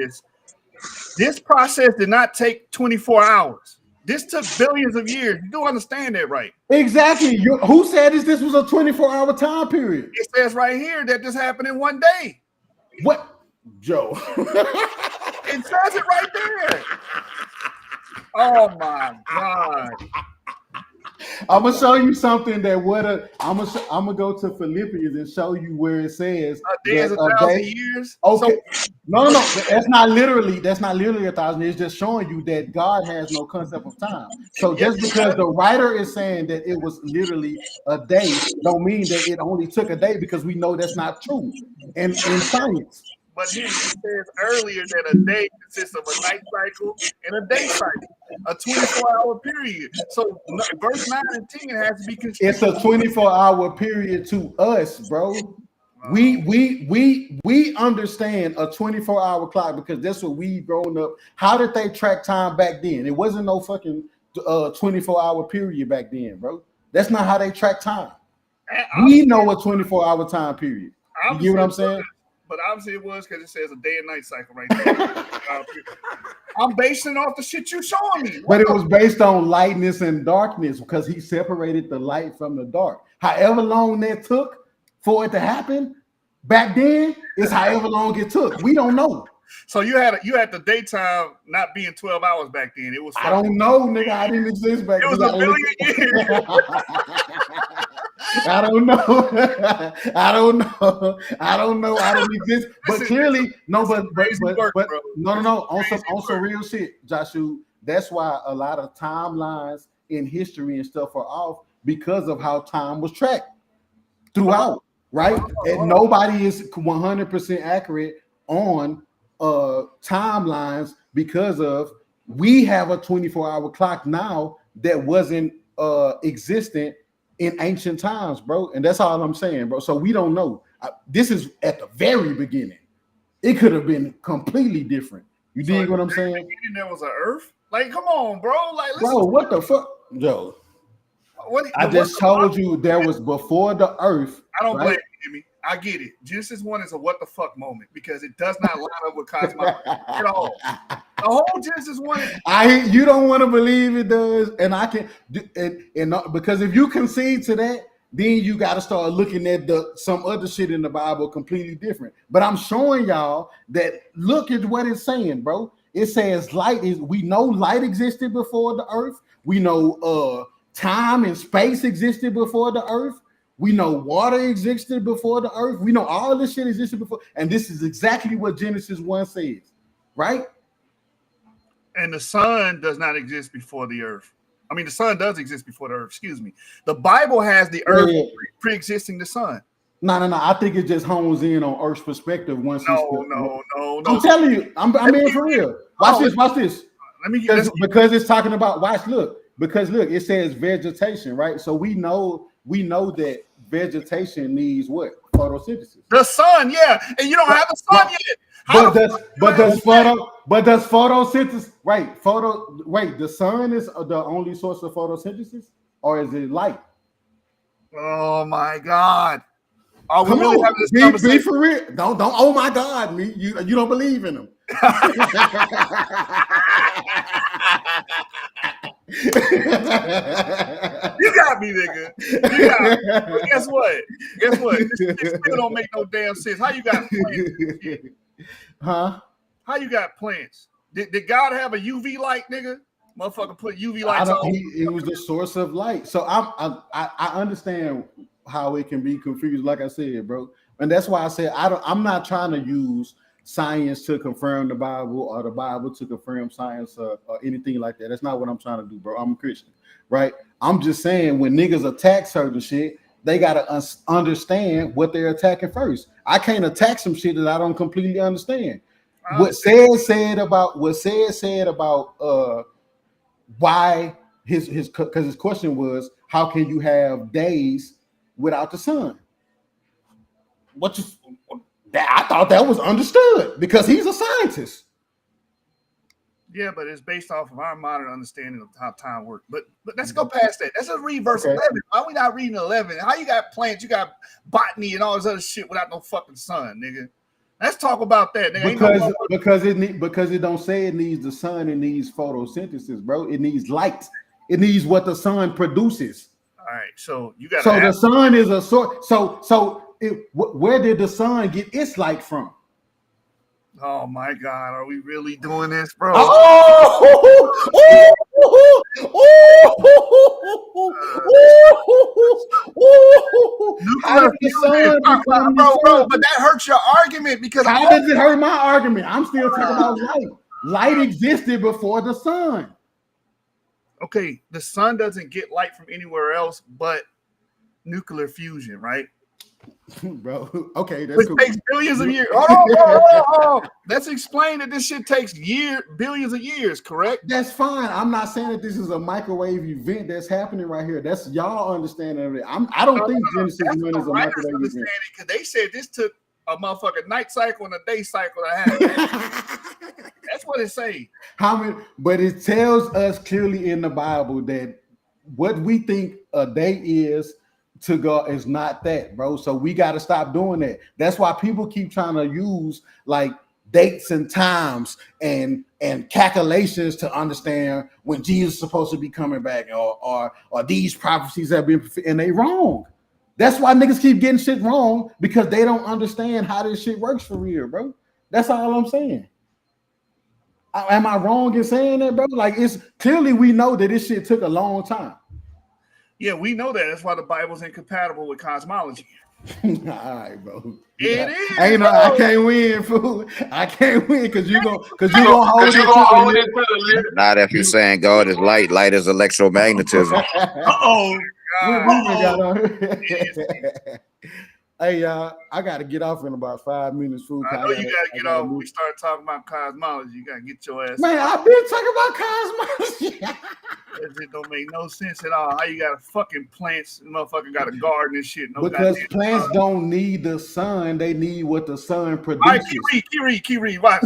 this process did not take 24 hours. This took billions of years. You do understand that, right? Exactly. Who said this was a 24-hour time period? It says right here that this happened in one day. What, Joe? It says it right there. Oh my God. I'm gonna show you something that I'm gonna go to Philippians and show you where it says a day is 1,000 years. Okay, so, no, that's not literally 1,000. It's just showing you that God has no concept of time. So just because the writer is saying that it was literally a day, don't mean that it only took a day because we know that's not true in science. But here it says earlier that a day consists of a night cycle and a day cycle, a 24-hour period. So verse 9 and 10 has to be construed. It's a 24-hour period to us, bro. We understand a 24-hour clock because that's what we've grown up. How did they track time back then? It wasn't no fucking 24-hour period back then, bro. That's not how they track time. We know a 24-hour time period. You get what I'm saying? But obviously it was because it says a day and night cycle right there. I'm basing it off the shit you showing me. But it was based on lightness and darkness because he separated the light from the dark. However long that took for it to happen back then is however long it took. We don't know. So you had the daytime not being 12 hours back then. It was. I don't know, nigga. I didn't exist back then. It was a billion years. I don't know. I don't know. I don't exist. But clearly, no. But no. On some real shit, Joshua. That's why a lot of timelines in history and stuff are off because of how time was tracked throughout, right? And nobody is 100% accurate on timelines because of we have a 24-hour clock now that wasn't existent in ancient times, bro. And that's all I'm saying, bro. So we don't know. This is at the very beginning. It could have been completely different. You dig what I'm saying? There was an Earth. Like, come on, bro. Like, listen, bro, what the fuck, yo? I just told you there was before the Earth. I don't blame you, Himmy. I get it. Genesis 1 is a what the fuck moment because it does not line up with cosmology at all. The whole Genesis 1 is you don't want to believe it does, and I can and because if you concede to that, then you got to start looking at some other shit in the Bible completely different. But I'm showing y'all that look at what it's saying, bro. It says we know light existed before the Earth. We know time and space existed before the Earth. We know water existed before the Earth. We know all this shit existed before. And this is exactly what Genesis 1 says, right? And the sun does not exist before the Earth. I mean, the sun does exist before the Earth. Excuse me. The Bible has the Earth pre-existing the sun. No. I think it just hones in on Earth's perspective. No. I'm telling you. I'm being for real. Watch this. Because it's talking about, because look, it says vegetation, right? So we know that vegetation needs what? Photosynthesis. The sun, yeah. And you don't have the sun yet. But does photosynthesis, the sun is the only source of photosynthesis, or is it light? Oh my God. Are we Come really on, having this conversation? Be for real. Don't oh my God, me. You don't believe in them. You got me, nigga. You got me. But guess what? This still don't make no damn sense. How you got plants? Huh? How you got plants? Did God have a UV light, nigga? Motherfucker put UV lights on. It was the source of light. So I understand how it can be confused, like I said, bro. And that's why I said I'm not trying to use science to confirm the Bible or the Bible to confirm science or anything like that. That's not what I'm trying to do, bro. I'm a Christian, right? I'm just saying when niggas attack certain shit, they gotta understand what they're attacking first. I can't attack some shit that I don't completely understand. What said about why his question was, how can you have days without the sun? I thought that was understood because he's a scientist. Yeah, but it's based off of our modern understanding of how time works. But let's go past that. Let's just read verse 11. Why are we not reading 11? How you got plants, you got botany and all this other shit without no fucking sun, nigga? Let's talk about that, nigga. Because it don't say it needs the sun, it needs photosynthesis, bro. It needs light. It needs what the sun produces. All right, so you got. So the sun is a source. Where did the sun get its light from? Oh my God, are we really doing this, bro? How did the sun become bro? But that hurts your argument because how does it hurt my argument? I'm still talking about light. Light existed before the sun. Okay, the sun doesn't get light from anywhere else but nuclear fusion, right? Bro, okay, that's which cool. Takes billions of years. Hold on. Let's explain that this shit takes billions of years, correct? That's fine. I'm not saying that this is a microwave event that's happening right here. That's y'all understanding of it. I don't think Genesis 1 is a microwave event. Because they said this took a motherfucking night cycle and a day cycle to happen. That's what it say. But it tells us clearly in the Bible that what we think a day is to God is not that, bro. So we got to stop doing that. That's why people keep trying to use like dates and times and calculations to understand when Jesus is supposed to be coming back or these prophecies have been, and they wrong. That's why niggas keep getting shit wrong because they don't understand how this shit works for real, bro. That's all I'm saying. Am I wrong in saying that, bro? Like, it's clearly we know that this shit took a long time. Yeah, we know that. That's why the Bible's incompatible with cosmology. All right, bro. It is. I can't win, fool. I can't win because you gonna hold it to the limit. Not if you're saying God is light. Light is electromagnetism. Hey, Hey, y'all, I got to get off in about 5 minutes. Food. I know you got to get off. We start talking about cosmology. You got to get your ass. Man, I've been talking about cosmology. It don't make no sense at all. How you got a fucking plants, motherfucker got a garden and shit. No because plants don't need the sun; they need what the sun produces. All right, keep read. Watch.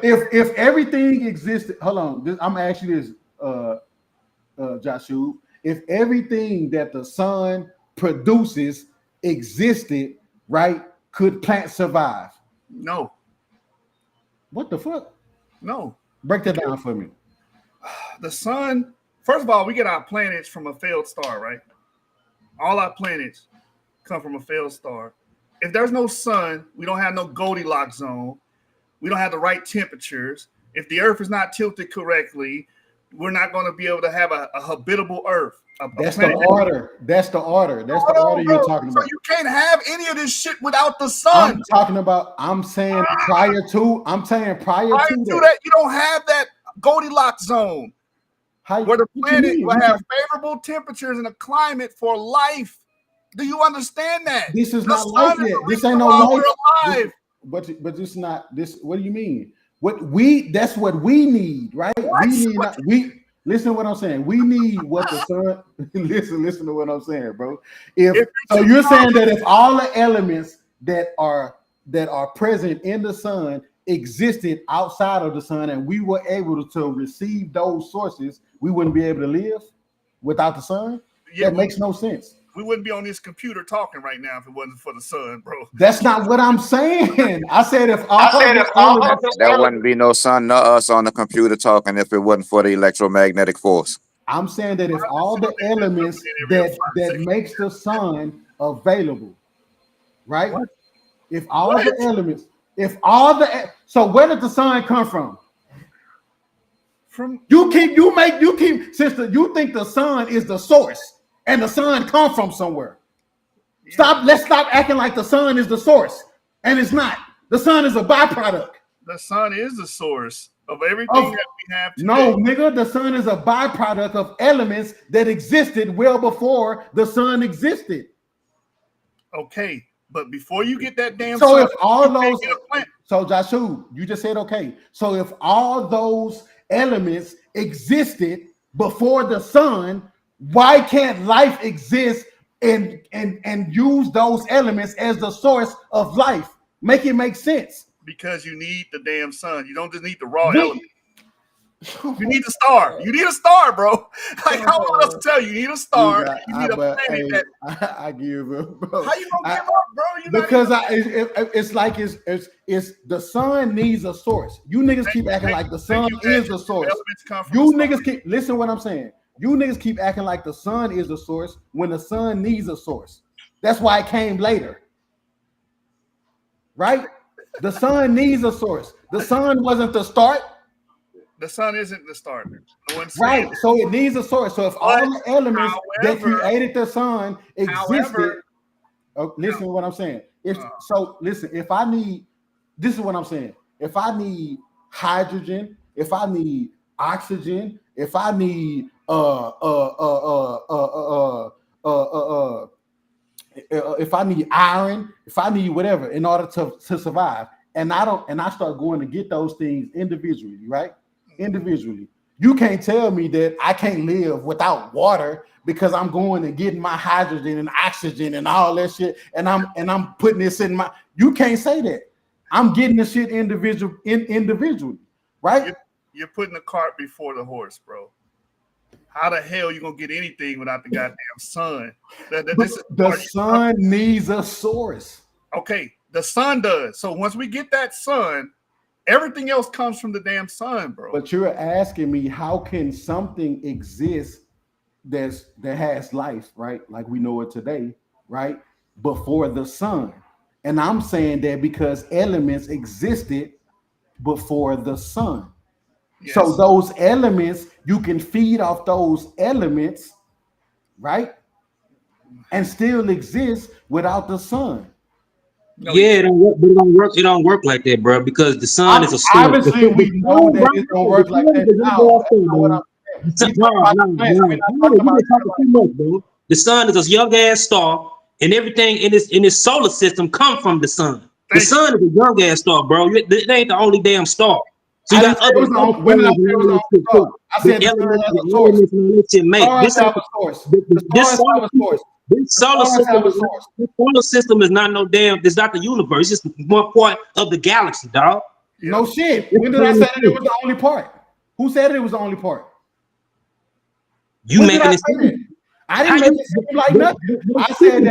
if everything existed, hold on. I'm gonna ask you this, Joshua. If everything that the sun produces existed, right? Could plants survive? No. What the fuck? No. Break that down for me. The sun, first of all, we get our planets from a failed star, right? All our planets come from a failed star. If there's no sun, we don't have no Goldilocks zone. We don't have the right temperatures. If the earth is not tilted correctly, we're not going to be able to have a habitable earth. That's the order. That's the order you're talking about. So you can't have any of this shit without the sun. I'm saying prior to that, you don't have that Goldilocks zone. Where the planet will have favorable temperatures and a climate for life. Do you understand that? This is not life yet. This ain't no life. But this is not this. What do you mean? That's what we need, right? Listen to what I'm saying. We need what the sun. listen to what I'm saying, bro. So you're saying that if all the elements that are present in the sun existed outside of the sun, and we were able to receive those sources, we wouldn't be able to live without the sun? That makes no sense. We wouldn't be on this computer talking right now if it wasn't for the sun, bro. That's not what I'm saying. I said if there wouldn't be no sun nor us on the computer talking if it wasn't for the electromagnetic force. I'm saying that if all the elements that makes the sun available, right? What? If all the elements, so where did the sun come from? You think the sun is the source and the sun come from somewhere. Yeah. Let's stop acting like the sun is the source, and it's not. The sun is a byproduct. The sun is the source of everything that we have today. No, nigga, the sun is a byproduct of elements that existed well before the sun existed. Okay, but before you get that damn sun, so Joshua, you just said okay. So if all those elements existed before the sun, why can't life exist and use those elements as the source of life? Make it make sense. Because you need the damn sun. You don't just need the raw element. You need the star. You need a star, bro. Like, how else to tell you? You need a star. You need a planet I give up, bro. How you gonna give up, bro? It's the sun needs a source. You niggas keep acting like the sun is the source. You niggas keep listen what I'm saying. You niggas keep acting like the sun is the source when the sun needs a source. That's why it came later. Right? The sun needs a source. The sun wasn't the start. The sun isn't the start. Right. So it needs a source. So if all the elements that created the sun existed, listen to what I'm saying. If I need, this is what I'm saying. If I need hydrogen, if I need oxygen, if I need if I need iron, if I need whatever in order to survive, and I start going to get those things individually, right? Individually. You can't tell me that I can't live without water because I'm going and getting my hydrogen and oxygen and all that shit, and I'm putting this in my. You can't say that. I'm getting the shit individually, right? You're putting the cart before the horse, bro. How the hell you gonna get anything without the goddamn sun? The sun needs a source. Okay, the sun does. So once we get that sun, everything else comes from the damn sun, bro. But you're asking me how can something exist that has life, right? Like we know it today, right? Before the sun. And I'm saying that because elements existed before the sun. Yes. So those elements, you can feed off those elements, right? And still exist without the sun. No, yeah, it don't work. It don't work like that, bro. Because the sun is a source. Obviously, we know that it don't work like that. The sun is a young ass star and everything in this solar system come from the sun. The sun is a young ass star, bro. It ain't the only damn star. So you got other when did I say it was the only star? I said the sun has a source. Stars have a source. The stars have a source. This solar system is not no damn. It's not the universe. It's just one part of the galaxy, dog. No shit. When did I say that it was the only part? Who said it was the only part? You making it seem. I didn't make it seem like nothing. I said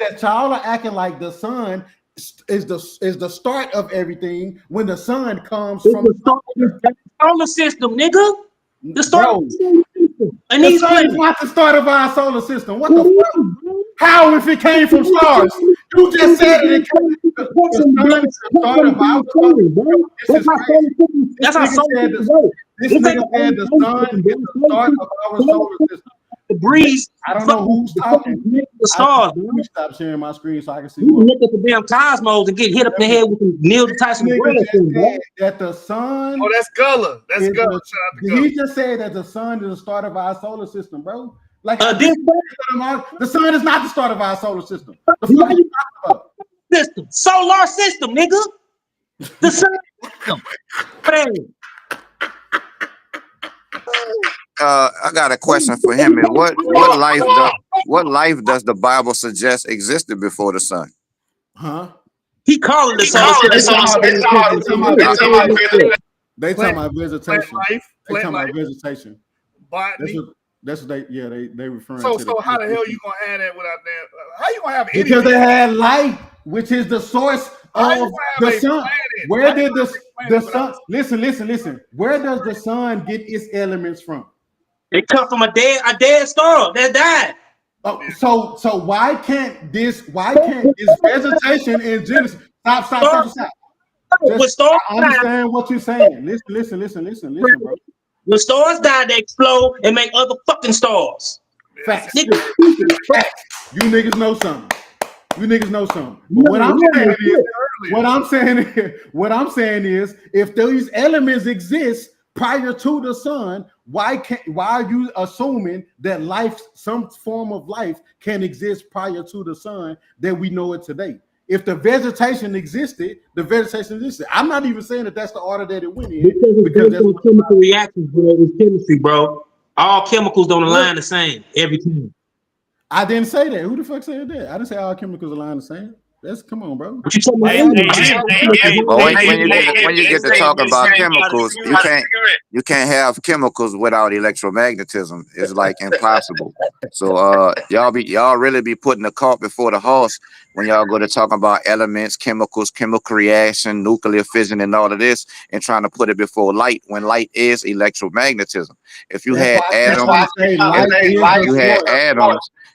that y'all are acting like the sun is the start of everything when the sun comes from the solar system, nigga. The start of the solar system. And the sun is not the start of our solar system. What the fuck? How if it came from stars? You just said it. The sun is the start of our solar system. That's how solar system works. This nigga said the sun is the start of our solar system. The breeze. I don't know who's talking. The stars, Let me stop sharing my screen so I can see. You look at the damn cosmos and get hit up in the head with some Neil deGrasse Tyson. That the sun. Oh, that's Gullah. That's Gullah. He just said that the sun is the start of our solar system, bro. Like the sun is not the start of our solar system. The fuck are you talking about? System, solar system, nigga. The sun system. I got a question for him. What life does the Bible suggest existed before the sun? Huh? He calling the solar system. They talking about vegetation. They talking about vegetation. Botany. That's what they referring to. So how the hell you gonna add that without that? How you gonna have because they had light, which is the source of the sun. Where did the sun? Listen. Where does the sun get its elements from? It come from a dead star that died. Oh, so why can't this vegetation in Genesis? Stop. Just, I understand what you're saying. Listen, bro. When stars die, they explode and make other fucking stars. Facts. You niggas know something. But what I'm saying is, if these elements exist prior to the sun, why are you assuming that life, some form of life, can exist prior to the sun that we know it today? If the vegetation existed, I'm not even saying that that's the order that it went in. Because that's chemical reactions, bro. It's chemistry, bro. All chemicals don't align the same every time. I didn't say that. Who the fuck said that? I didn't say all chemicals align the same. Come on, bro. When you get to talking about chemicals, you can't have chemicals without electromagnetism. It's like impossible. So y'all really be putting the cart before the horse when y'all go to talk about elements, chemicals, chemical reaction, nuclear fission, and all of this, and trying to put it before light when light is electromagnetism. If you had atoms,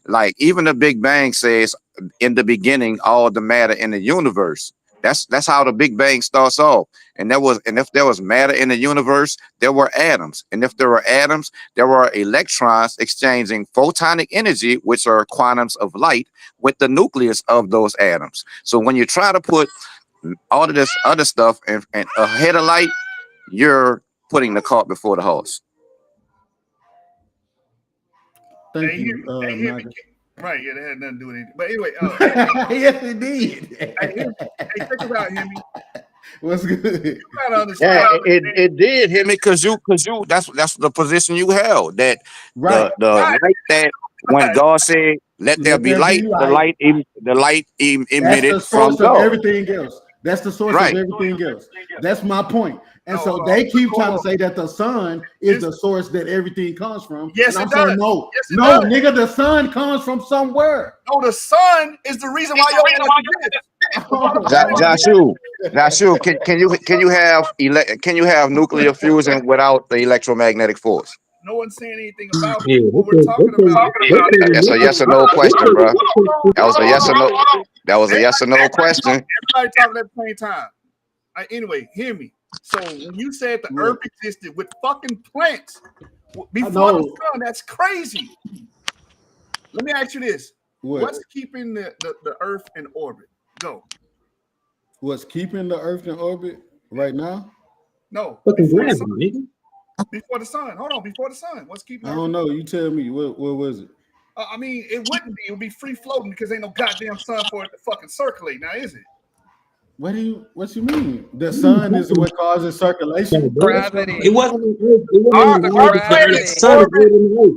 like even the Big Bang says, in the beginning, all the matter in the universe. That's how the Big Bang starts off. And if there was matter in the universe, there were atoms. And if there were atoms, there were electrons exchanging photonic energy, which are quantums of light, with the nucleus of those atoms. So when you try to put all of this other stuff and ahead of light, you're putting the cart before the horse. Thank you. Right, yeah, that had nothing to do with anything. But anyway, yes, it did. Hey, check this out, Himmy. What's good? You gotta understand. Yeah, it did, Himmy, because you that's the position you held. That the light that when God said, "Let there be light," the light emitted from God. Everything else. That's the source of everything else. That's my point. And so they keep trying to say that the sun is the source that everything comes from. Yes, and it does. No, nigga, the sun comes from somewhere. No, the sun is the reason why Joshua, can you have nuclear fusion without the electromagnetic force? No one's saying anything about what we're talking about. That's a yes or no question, bro. That was a yes or no. That was a yes or no question. Everybody talking at the same time. Anyway, hear me. So when you said the earth existed with fucking plants before the sun, that's crazy. Let me ask you this. What's keeping the earth in orbit? Go. What's keeping the earth in orbit right now? No. Before the sun. Hold on, before the sun. What's keeping I don't know. You tell me. What was it? I mean, it wouldn't be. It would be free floating because ain't no goddamn sun for it to fucking circulate. Now, is it? What you mean? The sun is what causes circulation? Gravity. It wasn't on Earth. It wasn't on Our Earth. planet The sun is orbit. older than Earth.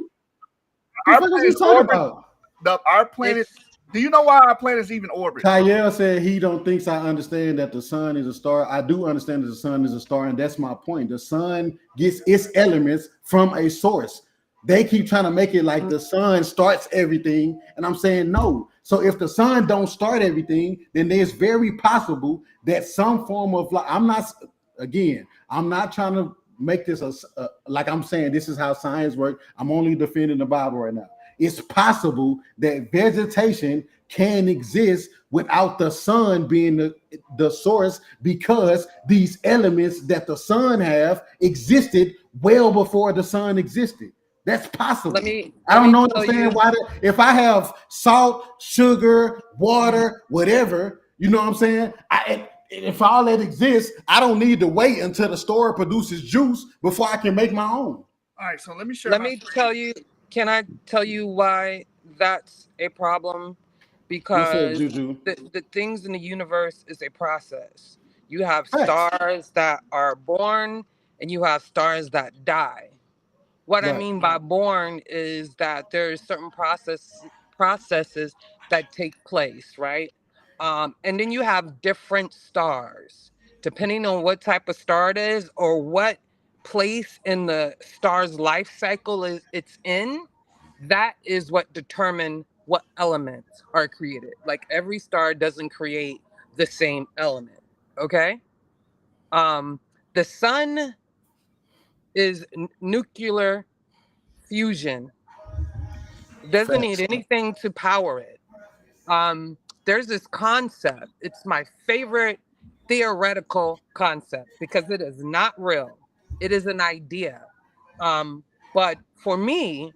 What the fuck is he talking about? Our planet. Do you know why our planet is even orbit? Kyle said he don't think I understand that the sun is a star. I do understand that the sun is a star, and that's my point. The sun gets its elements from a source. They keep trying to make it like the sun starts everything, and I'm saying no. So if the sun don't start everything, then there's very possible that some form of like I'm not trying to make this like I'm saying this is how science works. I'm only defending the Bible right now. It's possible that vegetation can exist without the sun being the source because these elements that the sun have existed well before the sun existed. That's possible. I don't know understand why if I have salt, sugar, water, whatever, you know what I'm saying? If all that exists, I don't need to wait until the store produces juice before I can make my own. All right, so let me share. Let me tell you. Can I tell you why that's a problem? Because the things in the universe is a process. You have stars that are born and you have stars that die. What I mean by born is that there's certain processes that take place, right? And then you have different stars, depending on what type of star it is or what place in the star's life cycle it's in. That is what determine what elements are created. Like every star doesn't create the same element. Okay. The sun is nuclear fusion. It doesn't need anything to power it. There's this concept. It's my favorite theoretical concept because it is not real. It is an idea. But for me,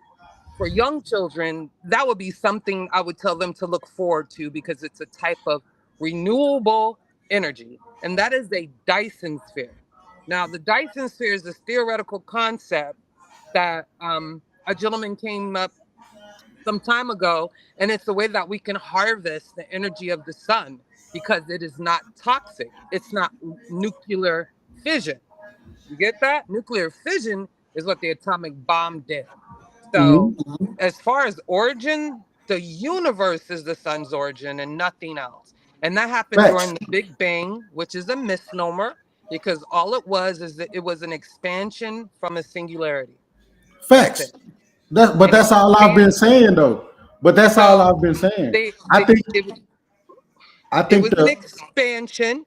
for young children, that would be something I would tell them to look forward to because it's a type of renewable energy, and that is a Dyson sphere. Now, the Dyson sphere is this theoretical concept that a gentleman came up some time ago, and it's the way that we can harvest the energy of the sun because it is not toxic. It's not nuclear fission. You get that? Nuclear fission is what the atomic bomb did. So, as far as origin, the universe is the sun's origin and nothing else. And that happened during the Big Bang, which is a misnomer because all it was is that it was an expansion from a singularity. Facts. That's all I've been saying, though. But that's all I've been saying. I think it was an expansion,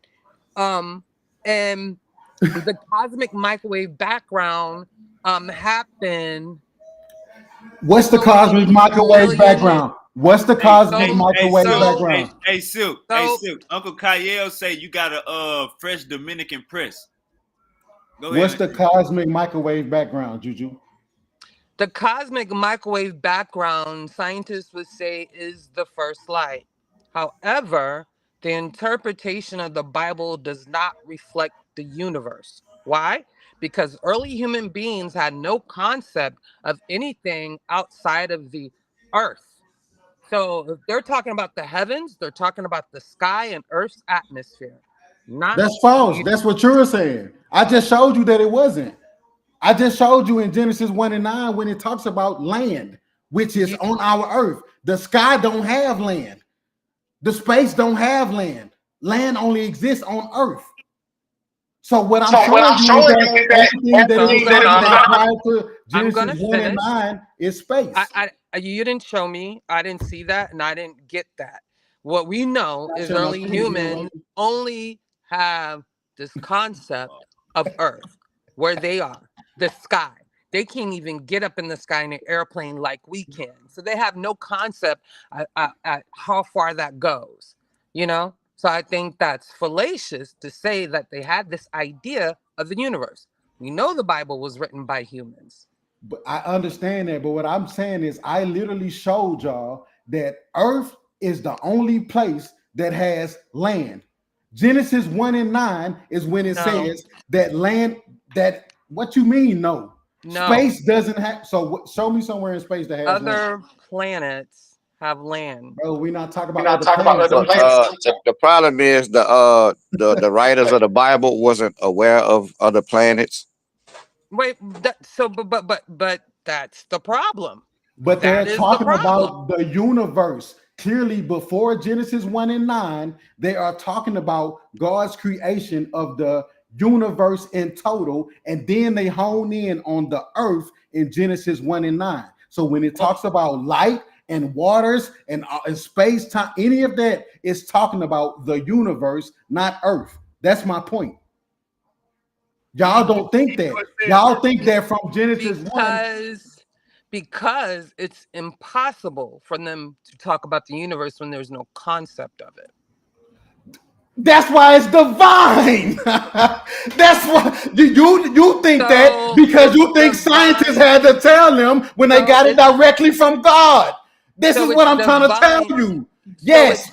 and the cosmic microwave background happened. What's the cosmic microwave background? What's the cosmic microwave background? Hey, Silk. Uncle Kyle say you got a fresh Dominican press. Go ahead. What's the cosmic microwave background, Juju? The cosmic microwave background, scientists would say, is the first light. However, the interpretation of the Bible does not reflect the universe. Why? Because early human beings had no concept of anything outside of the earth. So if they're talking about the heavens, they're talking about the sky and Earth's atmosphere. That's false. That's what you're saying. I just showed you that it wasn't. I just showed you in Genesis 1:9 when it talks about land, which is on our earth. The sky don't have land. The space don't have land. Land only exists on earth. So what I'm showing you is that everything that is prior to Genesis 1:9 is space. You didn't show me. I didn't see that, and I didn't get that. What we know is early humans only have this concept of Earth, where they are. The sky. They can't even get up in the sky in an airplane like we can. So they have no concept at how far that goes, you know? So I think that's fallacious to say that they had this idea of the universe. We know the Bible was written by humans. But I understand that. But what I'm saying is I literally showed y'all that Earth is the only place that has land. Genesis 1:9 is when it says that land, that what you mean, no? No. Space doesn't have. So show me somewhere in space that has other land. planets have land. Bro, we're not talking about other planets. The problem is the writers of the Bible wasn't aware of other planets. Wait, but that's the problem. But they're talking about the universe. Clearly, before Genesis 1 and 9, they are talking about God's creation of the universe in total, and then they hone in on the earth in Genesis 1 and 9. So when it talks about light and waters and space, time, any of that is talking about the universe, not earth. That's my point. Y'all don't think that. Y'all think that from Genesis 1. Because it's impossible for them to talk about the universe when there's no concept of it. That's why it's divine. That's why you think that because you think scientists had to tell them when they got it directly from God. This is what I'm trying to tell you. Yes.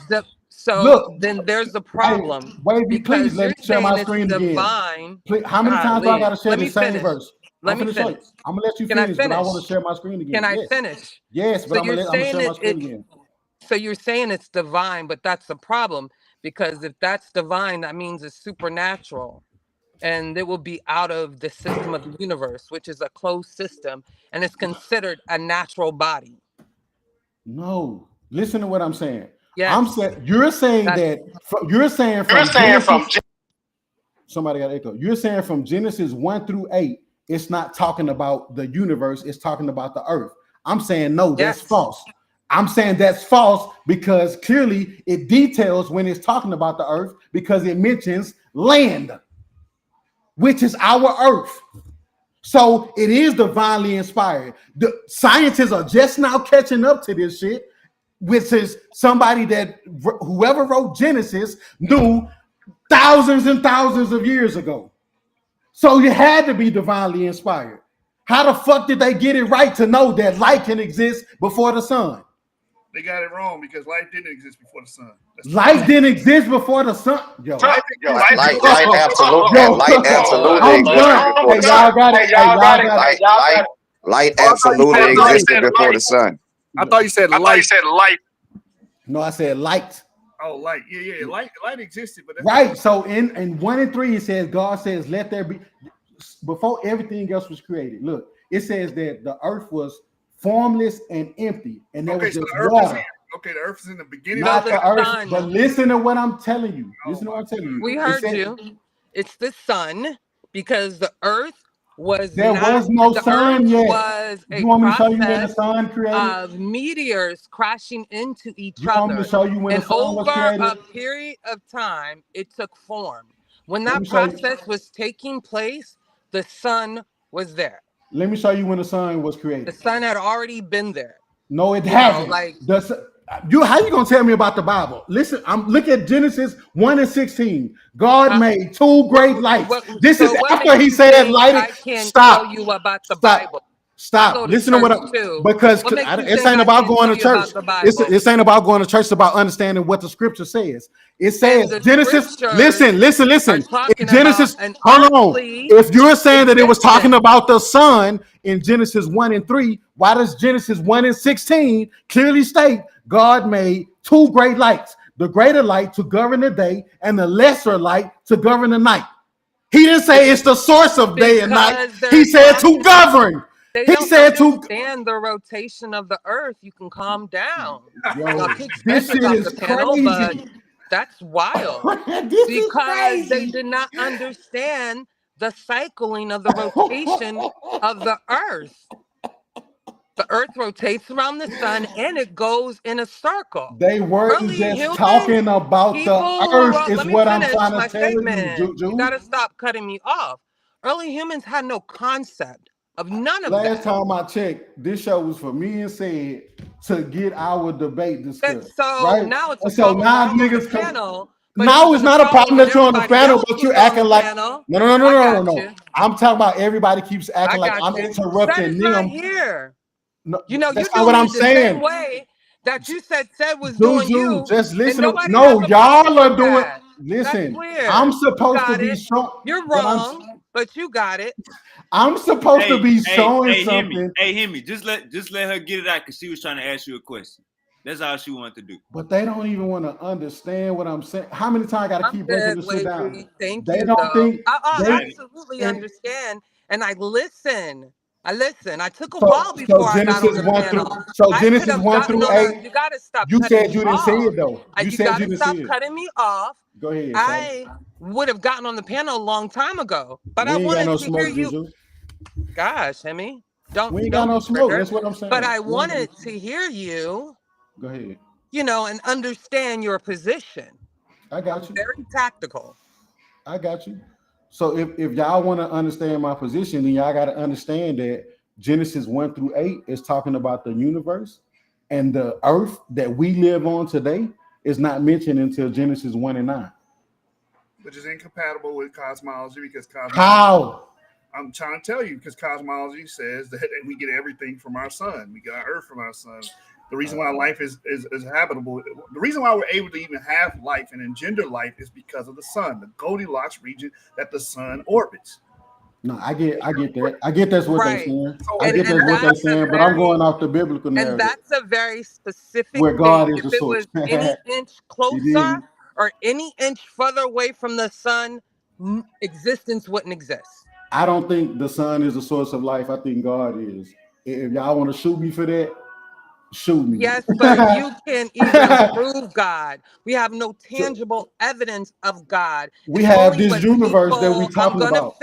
Look, then there's the problem. Hey, wait, please let me share my screen again. Please, how many times do I got to share the same verse? Let me finish. I'm gonna let you finish, but I want to share my screen again. Can I finish? Yes, but I'm gonna share my screen again. So you're saying it's divine, but that's the problem, because if that's divine, that means it's supernatural, and it will be out of the system of the universe, which is a closed system, and it's considered a natural body. No, listen to what I'm saying. Yes. I'm saying you're saying from somebody got echo. You're saying from Genesis 1 through 8, it's not talking about the universe, it's talking about the earth. I'm saying no, that's false. I'm saying that's false because clearly it details when it's talking about the earth because it mentions land, which is our earth. So it is divinely inspired. The scientists are just now catching up to this shit, which is somebody that whoever wrote Genesis knew thousands and thousands of years ago. So you had to be divinely inspired. How the fuck did they get it right to know that light can exist before the sun? They got it wrong because light didn't exist before the sun. Light didn't exist before the sun. Light absolutely existed before the sun. I thought you said light. No, I said light. Oh, light. Yeah. Light existed, but right. So in 1 and 3, it says God says, "Let there be." Before everything else was created, look, it says that the earth was formless and empty, and there was just water. Okay, the earth is in the beginning. Not the earth, but listen to what I'm telling you. Listen to what I'm telling you. We heard you. It's the sun because the earth was there was no sun yet. Was you want me to show you when the sun created? Of meteors crashing into each you other. Want me to show you when the sun was created? Over a period of time, it took form. When that process was taking place, the sun was there. Let me show you when the sun was created. The sun had already been there. No, it hasn't. How you gonna tell me about the Bible? Listen, look at Genesis 1 and 16. God made two great lights. This is after he said light. I can't tell you about the Bible. Stop. Listen to what because it ain't about going to church. This ain't about going to church. It's about understanding what the scripture says. It says Genesis. Listen. Genesis. Hold on. If you're saying that it was talking about the sun in Genesis 1 and 3, why does Genesis 1 and 16 clearly state God made two great lights, the greater light to govern the day and the lesser light to govern the night? He didn't say it's the source of day and night. He said to govern. They don't understand the rotation of the earth. You can calm down. This shit is crazy. That's wild. Because they did not understand the cycling of the rotation of the earth. The earth rotates around the sun and it goes in a circle. They weren't just talking about the earth, is what I'm trying to tell you, Juju. You gotta stop cutting me off. Early humans had no concept of none of that. Last time I checked, this show was for me and Sid to get our debate discussed. So right? now it's so now niggas panel. Now it's not a problem that you're on the panel, but you're acting like no. I'm talking about everybody keeps acting like I'm interrupting them. Here. No, you know, that's not what I'm saying. Same way that you said was doing you. Just listen. No, y'all are doing. Listen, I'm supposed to be showing. You're wrong. but you got it. I'm supposed to be showing something. Himmy, just let her get it out because she was trying to ask you a question. That's all she wanted to do. But they don't even want to understand what I'm saying. How many times I got to keep breaking this shit down? Thank they you, don't though. think I absolutely understand, and I listen. I took a while before I got on the panel. Genesis 1 through 8. You got to stop. You cutting said me you didn't off. see it though. You said got you to didn't stop see it. cutting me off. Go ahead. I would have gotten on the panel a long time ago, but we I ain't wanted got no to smoke, hear you. Juju. Gosh, Himmy, We ain't got no smoke. That's what I'm saying. But I wanted to hear you. Go ahead. And understand your position. I got you. Very tactical. I got you. So if y'all want to understand my position, then y'all got to understand that Genesis 1 through 8 is talking about the universe, and the earth that we live on today is not mentioned until Genesis 1 and 9. Which is incompatible with cosmology because cosmology. How? I'm trying to tell you because cosmology says that we get everything from our sun. We get our earth from our sun. The reason why life is habitable, the reason why we're able to even have life and engender life is because of the sun, the Goldilocks region that the sun orbits. No, I get that. I get that's what they're saying. I get and that's what they're saying, but I'm going off the biblical narrative. And that's a very specific where God thing. is If the it source. was any inch closer or any inch further away from the sun, existence wouldn't exist. I don't think the sun is the source of life. I think God is. If y'all want to shoot me for that, shoot me. Yes, but you can't even prove God. We have no tangible evidence of God. We have this universe that we're talking about.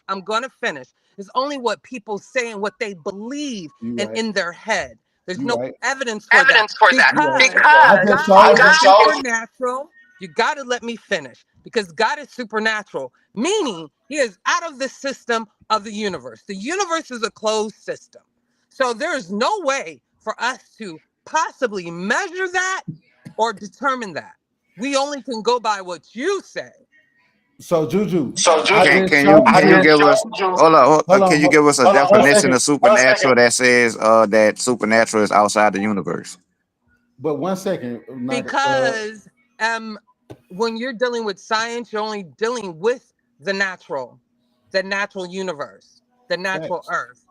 I'm gonna finish. It's only what people say and what they believe in their head. There's no evidence for that. Because God is supernatural. You got to let me finish. Because God is supernatural, meaning he is out of the system of the universe. The universe is a closed system. So there is no way for us to possibly measure that or determine that. We only can go by what you say. So Juju, can you give us can you give us a definition of supernatural that says that supernatural is outside the universe? But 1 second, because when you're dealing with science, you're only dealing with the natural universe, the natural earth.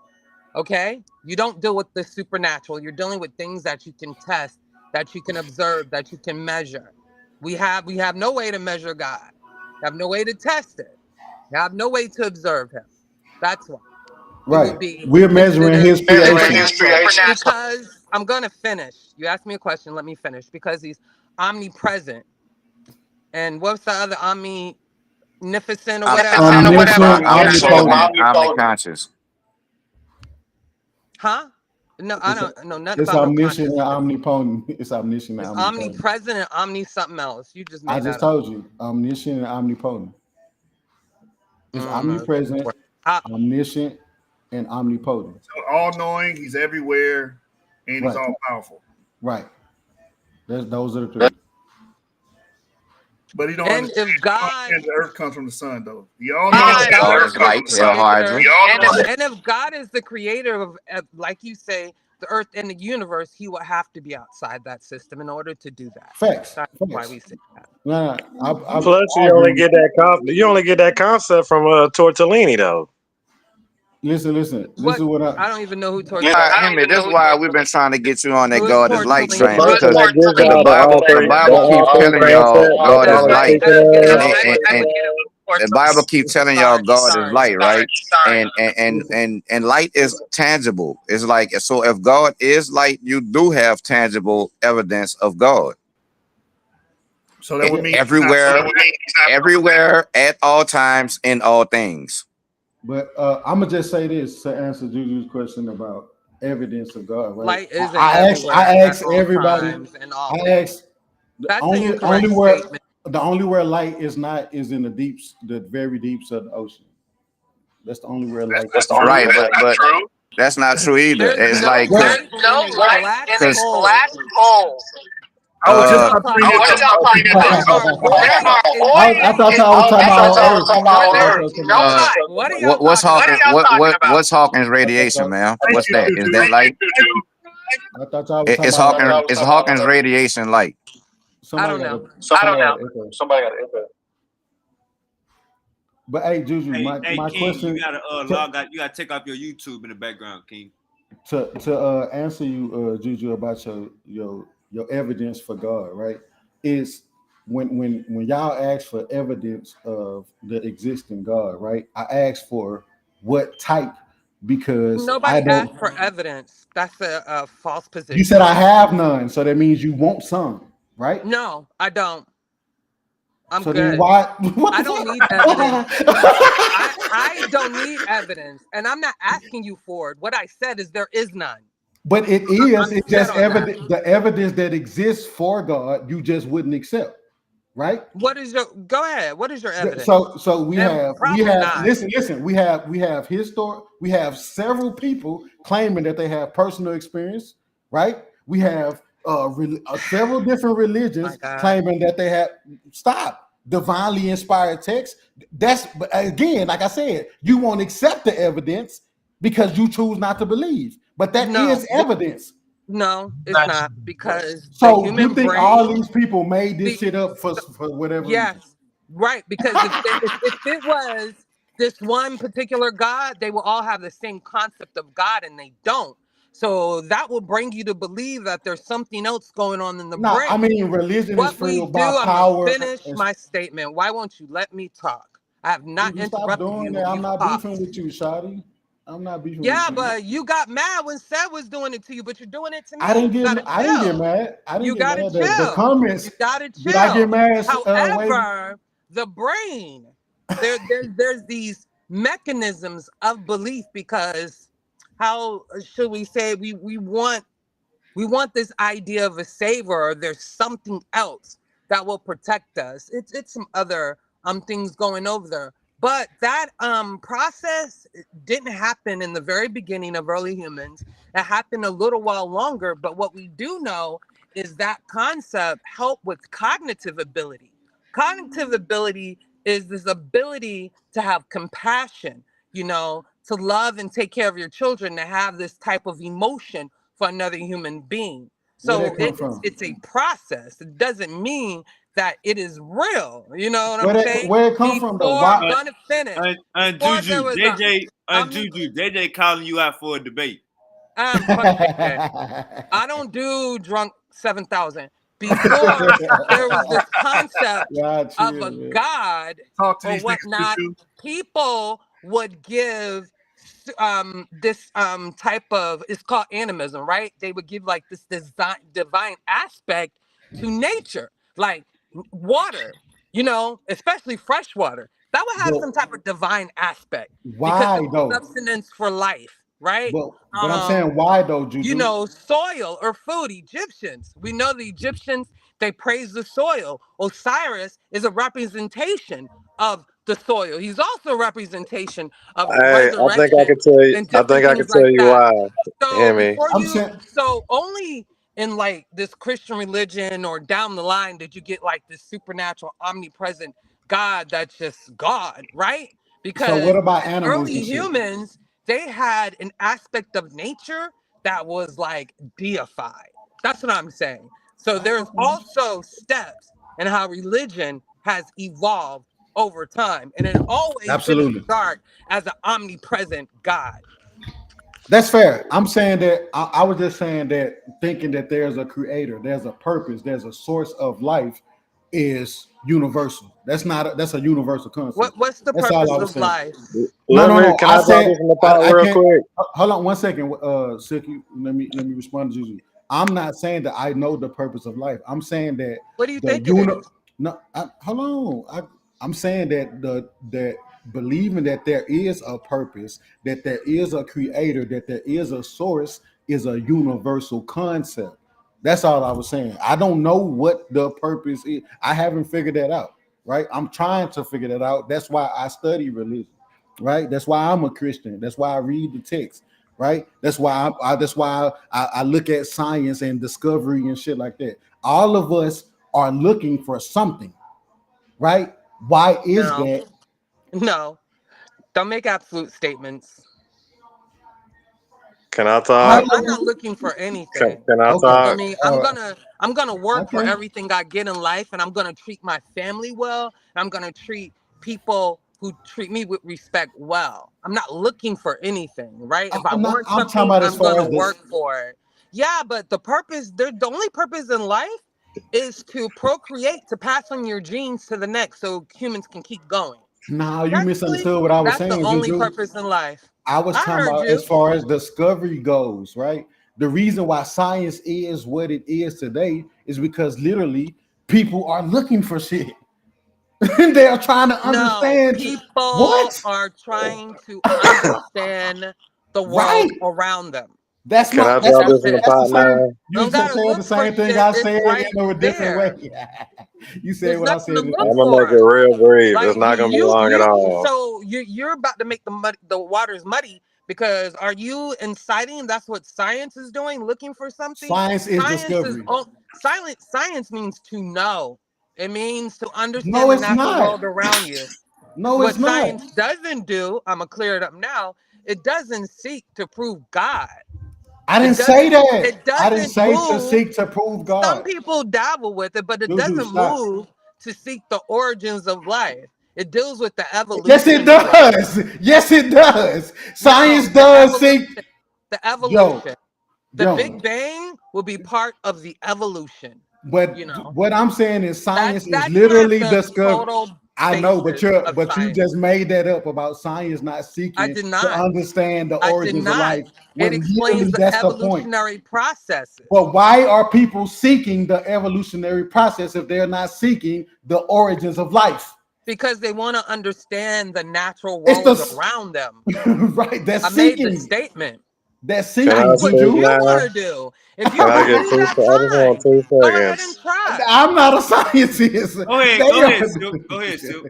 Okay, you don't deal with the supernatural. You're dealing with things that you can test, that you can observe, that you can measure. We have no way to measure God. We have no way to test it. We have no way to observe him. That's why. Right. We're measuring his creation. Because I'm gonna finish. You asked me a question. Let me finish. Because he's omnipresent. And what's the other omnificent or whatever? Omniconscious. Huh? No, I don't know nothing about. It's omniscient and omnipotent. It's omniscient and omnipotent. Omnipresent and omni something else. You just made that up. I just told you, omniscient and omnipotent. It's omnipresent, omniscient, and omnipotent. So all-knowing, he's everywhere, and he's all-powerful. Right. Those are the three. But he don't understand the earth comes from the sun, though. And if God is the creator of, like you say, the earth and the universe, he will have to be outside that system in order to do that. Facts. That's why we say that. Plus, you only get that concept from Tortellini, though. Listen. This is what I don't even know who Tortellini. This is why we've been trying to get you on that God is light train, because the Bible keeps telling y'all God is light, and the Bible keeps telling y'all God is light, right? And light is tangible. It's like, so if God is light, you do have tangible evidence of God. So that would mean everywhere, at all times, in all things. But I'm gonna just say this to answer Juju's question about evidence of God. Right? Light isn't I asked everybody. I asked the only where light is not is in the very deeps of the ocean. That's the only where light. That's right, but that's not true either. It's like light in a black hole. I was just what's Hawkins radiation, man? What's that? Is that light? It's Hawkins radiation light. I don't know. Somebody got an info. But hey, Juju, Hey, my King, you question gotta log out. You gotta take off your YouTube in the background, King. to answer you, Juju, about your evidence for God, right? Is when y'all ask for evidence of the existing God, right? I ask for what type because I Nobody don't. asked for evidence. That's a false You said position. I have none, so that means you want some, right? No, I don't. I'm So then good. why? What I the don't need evidence. fuck? I don't need evidence, and I'm not asking you for it. What I said is there is none. But it is. I'm It's set just on that. evident. The evidence that exists for God, you just wouldn't accept, right? What is your? Go ahead. What is your evidence? So we And have probably not. listen. We have history. We have several people claiming that they have personal experience, right? We have several different My religions God. claiming that they have divinely inspired text. That's but again, like I said, you won't accept the evidence because you choose not to believe. But that No, is evidence. no, it's not because the So you human think all brain. these people made this The shit up for whatever reason? Yes, right. Because if it was this one particular God, they will all have the same concept of God, and they don't. So that will bring you to believe that there's something else going on in the No, I brain. mean religion is What we fueled by do, I'm gonna power. finish my statement. Why won't you let me talk? I have not You stop interrupted doing you that. when I'm you've not beefing talked. with you, Shotty. I'm not beefing with Yeah, you. but you got mad when Seth was doing it to you, but you're doing it to I me. didn't You get. gotta I didn't get chill. mad. I didn't You get gotta mad. The chill. comments. You gotta Did I get chill. mad? Wait. However, the brain, there's these mechanisms of belief because how should we say we want this idea of a savior or there's something else that will protect us. It's some other things going over there. But that process didn't happen in the very beginning of early humans. It happened a little while longer. But what we do know is that concept helped with cognitive ability. Cognitive ability is this ability to have compassion, to love and take care of your children, to have this type of emotion for another human being. Where So that come from? it's a process. It doesn't mean that it is real. You know what I'm saying? Where it come from though? Before Why? I'm gonna finish. Before there Juju, was a JJ calling you out for a debate. fuck JJ. I don't do drunk 7,000. Before there was this concept of a god Talk to or these niggas, whatnot, Juju. people would give this type of, it's called animism, right? They would give like this divine aspect to nature, like water, especially fresh water. That would have But some type of divine aspect because why of though? sustenance for life, right? But I'm saying why though, Juju? Soil or food. Egyptians, we know the Egyptians, they praise the soil. Osiris is a representation of the soil. He's also a representation of Hey, I think I resurrection can tell you. and I different think I can things tell like you that. why, So Himmy. so only in like this Christian religion or down the line did you get like this supernatural omnipresent God that's just God, right? So Because what about the animals early and shit? humans, they had an aspect of nature that was like deified. That's what I'm saying. So there's also steps in how religion has evolved over time. And it always didn't Absolutely. start as an omnipresent God. That's fair. I'm saying that I was just saying that thinking that there's a creator, there's a purpose, there's a source of life is universal. That's a universal concept. What's the That's all I purpose was of saying. life? No, Let no, me. no. Can I I drop said this in the pot I real can't. quick? Hold on 1 second, Silky. Let me respond to you. I'm not saying that I know the purpose of life. I'm saying that What do you the think it is? no. Hold on. I'm saying that that believing that there is a purpose, that there is a creator, that there is a source is a universal concept. That's all I was saying. I don't know what the purpose is. I haven't figured that out. Right? I'm trying to figure that out. That's why I study religion. Right? That's why I'm a Christian. That's why I read the text. Right? That's why I look at science and discovery and shit like that. All of us are looking for something. Right? Why is No, that? no. Don't make absolute statements. Can I talk? I'm not looking for anything. Can I Okay. You feel talk? me? All right. I'm gonna work for Okay. everything I get in life, and I'm gonna treat my family well. And I'm gonna treat people who treat me with respect well. I'm not looking for anything, right? If I I'm not. want I'm talking something, about as I'm far gonna as this. work for it. Yeah, but the only purpose in life is to procreate, to pass on your genes to the next so humans can keep going. Nah, you Actually, misunderstood what I was that's the saying, only Juju. purpose in life. I was I talking heard about as you. far as discovery goes, right? The reason why science is what it is today is because literally people are looking for shit. They are trying to No, understand people what, are trying to understand the right? world around them. That's Can my I that's drop That's this in the it. that's the pot same. now? You You don't just gotta said the look for same thing shit. I It's said right in a different way. there. You said There's what I nothing to said. look I'm gonna make it for. real brief. It's Like not gonna be long at all. so you're about to make the waters muddy because are you inciting? That's what science is doing, looking for something. Science is Science is discovery. silent. Science means to know. It means to understand No, the it's natural not. world around you. No, it's What not. science doesn't do, I'm gonna clear it up now. It doesn't seek to prove God. I didn't It say doesn't. that. It I didn't doesn't say to move. seek to prove Some God. people dabble with it, but it Juju, doesn't stop. move to seek the origins of life. It deals with the Yes, it evolution of life. does. Yes, it does. Science No, the does evolution. seek. The Yo, evolution. The yo. Big Bang will be part of the evolution. But You know, what I'm saying is science is that's not literally the discovered. total I know, but basis you of but you science. just made that up about science not I seeking did to not. understand the I did origins of not. life. It When explains literally the that's the point. evolutionary processes. But why are people seeking the evolutionary process if they're not seeking the origins of life? Because they want to understand the natural It's world the around them. right. That's I made the seeking. statement. That's Can I seeking, That's what speak Juju. you want now? to do. If you Can I want to get do two? that, I just want fine. 2 Go ahead and seconds. try. I'm not a scientist. Go They ahead, are. Silk. Go ahead, Silk.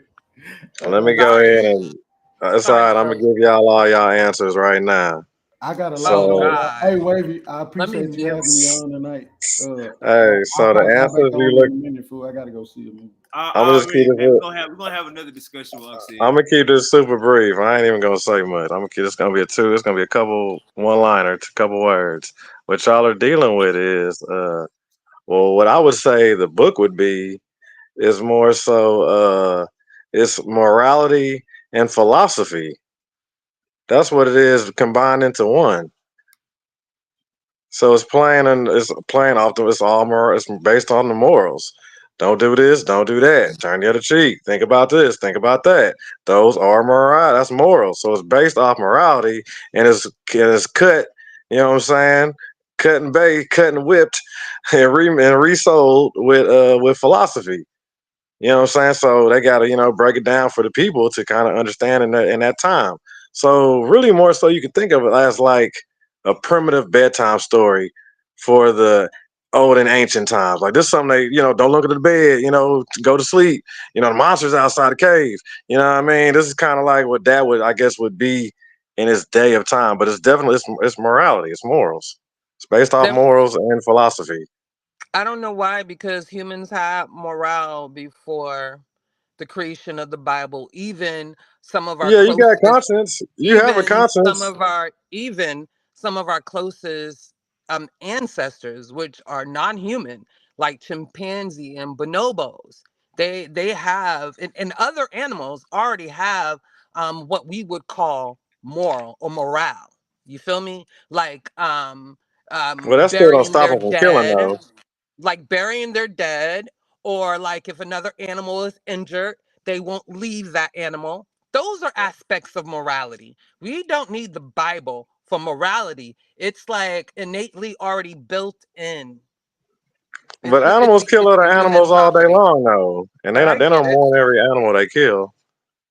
Let me go Sorry. ahead and it's all Sorry, right. I'm gonna Silk. give y'all all y'all answers right now. I got a lot Oh, more, So, y'all. Hey, God. Wavy, I Let me appreciate you mute. having me on tonight. hey, I'll so the probably pop back answers you on look. in a minute, fool. I gotta go see a movie. I'm gonna just keep Man, this. we're gonna have another discussion with Uncle. I'm gonna keep this super brief. I ain't even gonna say much. I'm gonna keep. It's gonna be a two. It's gonna be a couple one-liner, a couple words. What y'all are dealing with is, well, what I would say the book would be is more so, it's morality and philosophy. That's what it is combined into one. So it's playing off the it's all moral, it's based on the morals. Don't do this, don't do that. Turn the other cheek. Think about this, think about that. Those are moral. That's moral. So it's based off morality and it's cut, you know what I'm saying? Cut and baked, cut and whipped and resold with philosophy. You know what I'm saying? So they got to, break it down for the people to kind of understand in that time. So really more so you can think of it as like a primitive bedtime story for the old and ancient times. Like this is something they, don't look at the bed, go to sleep. The monster's outside the cave. You know what I mean? This is kind of like what that would, I guess, would be in its day of time. But it's definitely, it's morality, it's morals. It's based off There, morals and philosophy. I don't know why, because humans had morale before the creation of the Bible. Even some of our Yeah, you got closest, conscience. You have a even some conscience. of our, even some of our closest ancestors, which are non-human, like chimpanzee and bonobos, they have, and other animals already have what we would call moral or morale. You feel me? Like Well, that still don't burying stop their them from killing, dead, though. like burying their dead, or like if another animal is injured, they won't leave that animal. Those are aspects of morality. We don't need the Bible for morality. It's like innately already built in. But It's it's animals kill it's other a human animals all day property. long, though, and Oh, I they get don't it. mourn every animal they kill.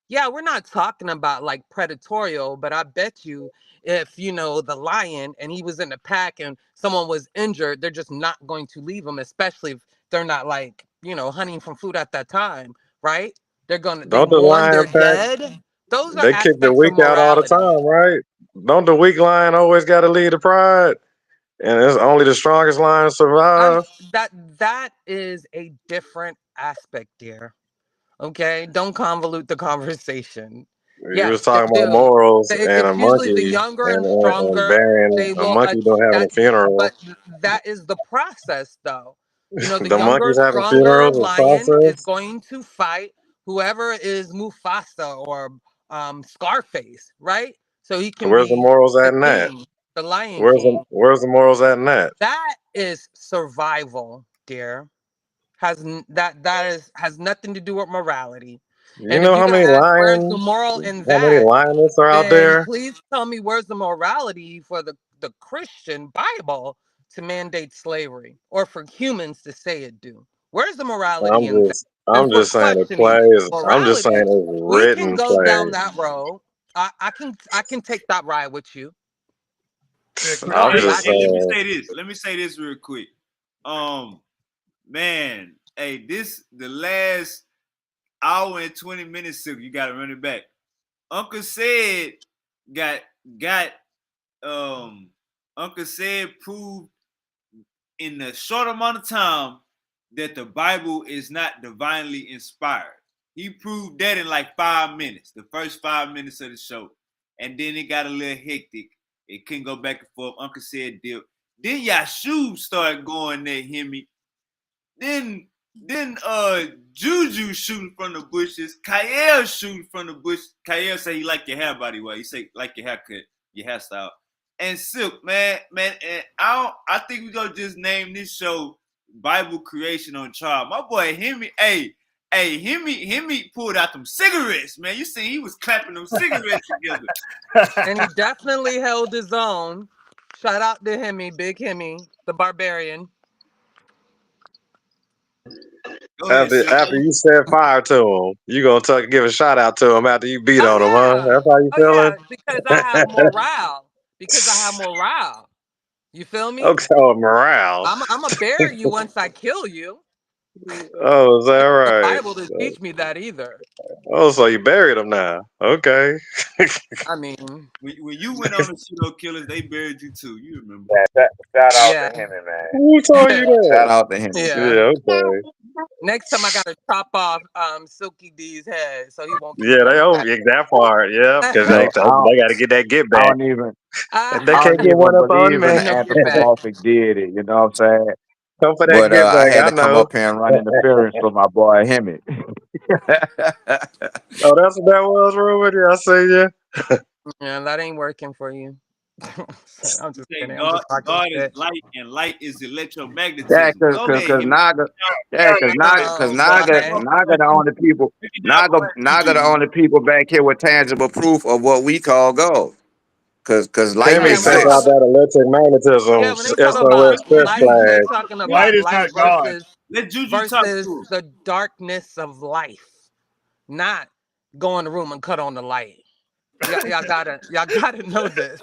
Yeah, we're not talking about like predatorial, but I bet you if the lion and he was in a pack and someone was injured, they're just not going to leave him, especially if they're not like, hunting from food at that time, right? They Don't the mourn lion their pack? dead. Those are They kick the aspects of weak out all the morality. time, right? Don't the weak lion always got to lead the pride? And it's only the strongest lion Um survive. that is a different aspect, dear. Okay, don't convolute the conversation. You was Yes, they talking about do. morals and a It's usually the monkey younger and, and and, and stronger. burying They a will monkey doing having that, a funeral. but that is the process, though. The The younger, monkeys having stronger funerals is lion is process. going to fight whoever is Mufasa or Scarface, right? So he can Where's the be morals the at in that? king, the Lion King. Where's the morals at in that? That is survival, dear. Has nothing to do with morality. You And if know you're how gonna many ask where's the lions, moral in how many that, lionists are out then there? please tell me where's the morality for the Christian Bible to mandate slavery or for humans to say it do. Where's the morality in that? I'm Since we're just saying it questioning plays. I'm just saying morality, it's we can written go down plays. that road. I can take that ride with you. No, I'm I hey, just got hey, you. let me saying. say this. Let me say this real quick. Man, hey, the last hour and 20 minutes, you gotta run it back. Uncle said got Uncle said proved in a short amount of time that the Bible is not divinely inspired. He proved that in like 5 minutes, the first 5 minutes of the show. And then it got a little hectic. It couldn't go back and forth. Uncle said dip. Then Yashub started going there, Himmy. Then Juju shooting from the bushes. Kyle shooting from the bush. Kyle say he like your hair, by the way. He say like your haircut, your hairstyle. And Silk, man, and I think we gonna just name this show Bible Creation on Trial. My boy Himmy, Himmy pulled out them cigarettes, man. You see, he was clapping them cigarettes together. And he definitely held his own. Shout out to Himmy, Big Himmy, the Barbarian. After you set fire to him, you gonna give a shout out to him after you beat Oh on him, huh? yeah. That's how you Oh yeah, feeling? because I have morale. Because I have morale. You feel me? Okay, oh, morale. I'm gonna bury you once I kill you. Oh, is that Ain't no right? Bible to teach me that either. Oh, so you buried him now? Okay. I mean, when you went on the pseudo killers, they buried you too. You remember? Shout out yeah. to Himmy, man. Who told you Shout that? out to Himmy. Yeah. Yeah, okay. Next time I gotta chop off Silky D's head so he won't keep Yeah, they coming owe back. me that part. Yeah, because Yo, they got to get that get I back. don't even If they I can't don't get one even up on believe in me, the Ain't no get back. anthropomorphic deity, you know what I'm saying? come for that But get I back. had I to come know. up here and run interference for my boy Himmy. Oh, that's what that was, Ruben. Yeah, I see you. Yeah, that ain't working for you. I'm just Say kidding. I'm God, just talking God is shit. light, and light is Yeah, electromagnetism. cause Go cause, ahead, cause Himmy. Naga, cause Oh boy. Naga the only people, Naga the only people back here with tangible proof of what we call God. Cause light Himmy Yeah, can when they sends say, out talk that electric yeah, magnetism when they talk SOS about push light, they're flag. talking Light about is light not God. Let Juju talk to him. versus the darkness of life, not go in the room and cut on the light. Y'all gotta know this.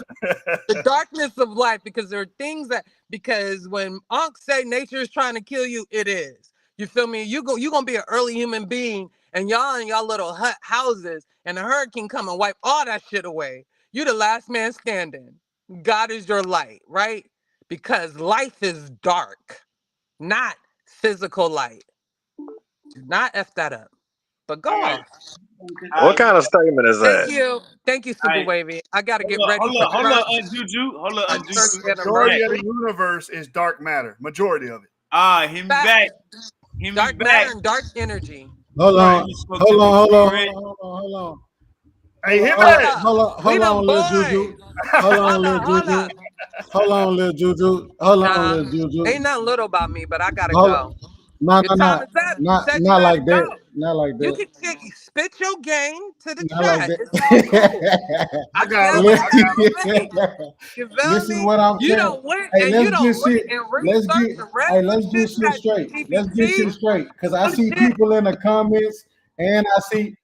The darkness of life, because there are things because when Unc say nature is trying to kill you, it is. You feel me? You gonna be an early human being, and y'all in y'all little hut houses, and a hurricane come and wipe all that shit away. You the last man standing. God is your light, right? Because life is dark, not physical light. Do not F that up. But go All right. off. What kind of statement is Thank that? you. Thank you, Super All right. Wavy. I gotta get Hold on, ready hold for on, hold on, church. Juju. Hold on, My church Juju. Majority of anniversary. the universe is dark matter. Majority of it. Him me Fact. back. Him me Dark back. matter and dark energy. Hold You on, already spoke to hold me on, hold before on, already. hold on, hold on, Hey, hold on, Hold Himmy! up. We hold them on, little boys. Juju. Hold on, Hold little up. Hold Juju. up. Hold on, little Juju. Hold on, Nah. little Juju. Ain't nothing little about me, but I gotta Hold go. on. No, Your no, time no, is up. You said you not gotta like go. that. Not like You that. can spit your game to the Not like chat. It's all cool. that. I I got said him. what I I got him. gotta say. You feel Listen, me? what I'm You saying. don't went Hey, and you let's get don't went shit. and Let's get. researched and read Hey, some let's get shit shit chat straight. Let's get GPT. shit straight. Cause I Oh see shit. people in the comments, and I see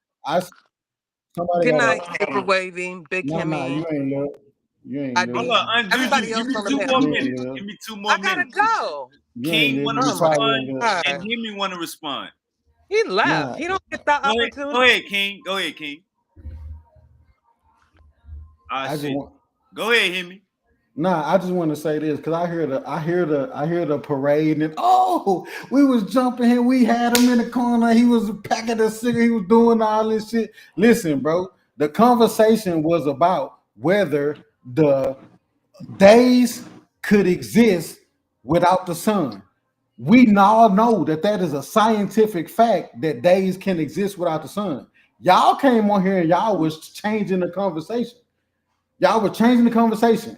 somebody Good got night, a. Super Wavy, Big Nah, Himmy. you ain't look. You I ain't Hold look. D. on, Juju. Everybody Give else me on the 2 more You panel. ain't minutes. look. Give me two I more gotta minutes. go. You ain't King want living. to You Oh my probably respond, ain't look. and god. Himmy want to respond. He left. Nah, He don't get that Go opportunity. ahead, King. Go ahead, King. Ah, I just shit. want. Go ahead, Himmy. Nah, I just want to say this because I hear the parade and we was jumping him. We had him in the corner. He was packing a cigarette. He was doing all this shit. Listen, bro, the conversation was about whether the days could exist without the sun. We all know that is a scientific fact that days can exist without the sun. Y'all came on here and y'all was changing the conversation. Y'all were changing the conversation.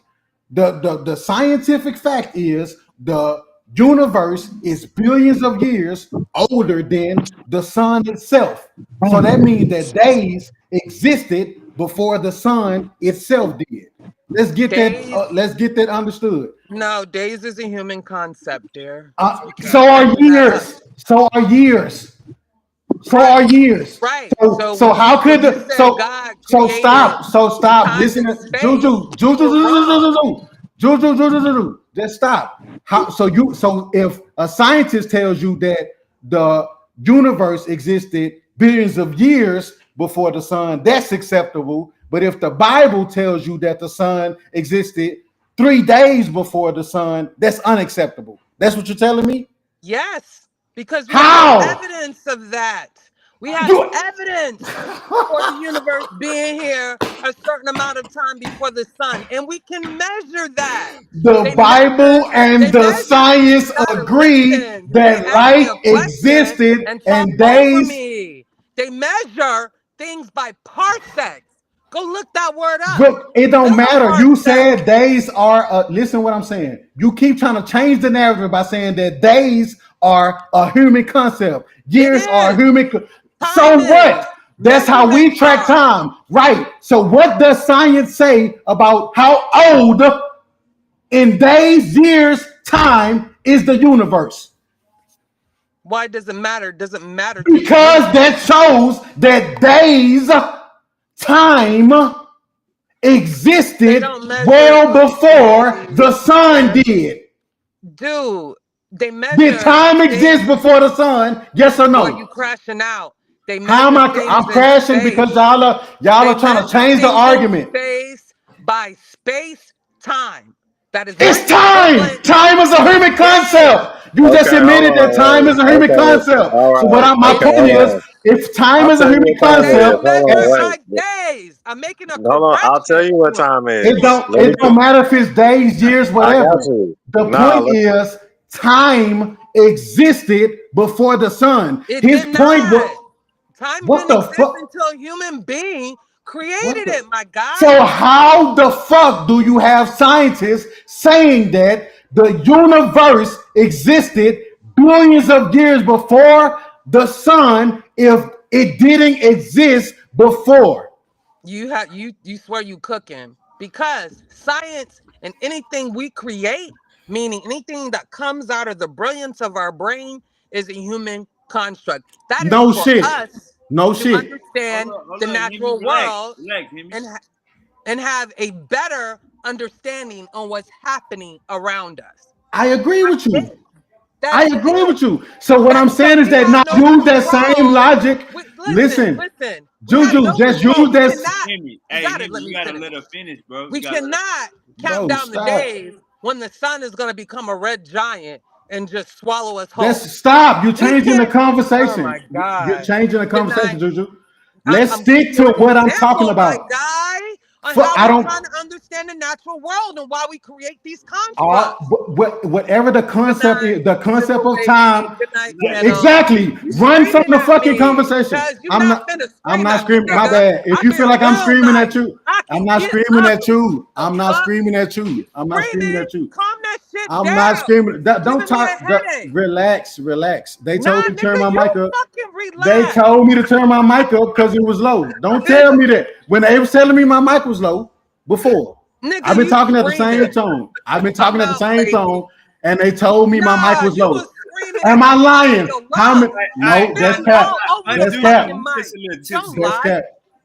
The scientific fact is the universe is billions of years older than the sun itself. So that means that days existed before the sun itself did. Let's get that understood. No, days is a human concept, dear. So are years. So are years. So right. Are years. Right. So how could the God stop. Listen to Juju. Just stop. So if a scientist tells you that the universe existed billions of years before the sun, that's acceptable. But if the Bible tells you that the sun existed 3 days before the sun, that's unacceptable. That's what you're telling me? Yes, because we have evidence of that. We have evidence for the universe being here a certain amount of time before the sun, and we can measure that. The Bible and the science agree that light existed and days. They measure things by parsecs. Go look that word up. But it don't matter. You said days are, listen what I'm saying. You keep trying to change the narrative by saying that days are a human concept. Years are human. So what? That's how we track time. Right. So what does science say about how old in days, years, time is the universe? Why does it matter? Does it matter? Because that shows that days, time existed well before the sun did. Dude, they measure. Did time exist before the sun? Yes or no? Are you crashing out? How am I'm crashing because y'all are trying to change the argument. Space by space time. That is it's time. Time is a human concept. You just admitted that time is a human concept. So what my point is, if time is a human concept, days. I'm making a I'll tell you what time is. It don't matter if it's days, years, whatever. The point is, time existed before the sun. His point was time didn't exist until a human being created it, my guy. So how the fuck do you have scientists saying that the universe existed billions of years before the sun if it didn't exist before? You swear you cooking, because science and anything we create, meaning anything that comes out of the brilliance of our brain, is a human construct. That is no for shit. Us no to shit. Understand the natural world and have a better understanding on what's happening around us. I agree with you. I agree with you. So what I'm saying is that not use that same logic. Listen. Juju, just use that. Himmy, you gotta let her finish, bro. We cannot count down the days when the sun is going to become a red giant and just swallow us whole. Let's stop. You're changing the conversation. Oh my God. You're changing the conversation, Juju. Let's stick to what I'm talking about. On how we're trying to understand the natural world and why we create these constructs. Whatever the concept is, the concept of time. Exactly. Run from the fucking conversation. I'm not screaming. My bad. If you feel like I'm screaming at you, I'm not screaming at you. I'm not screaming at you. I'm not screaming at you. Calm that shit I'm down. not screaming. Don't talk. Relax. They told me to turn my mic up. They told me to turn my mic up because it was low. Don't tell me that. When they were telling me my mic was low before, I've been talking at the same tone. And they told me my mic was low. Am I lying? No, that's cap. That's cap. That's cap.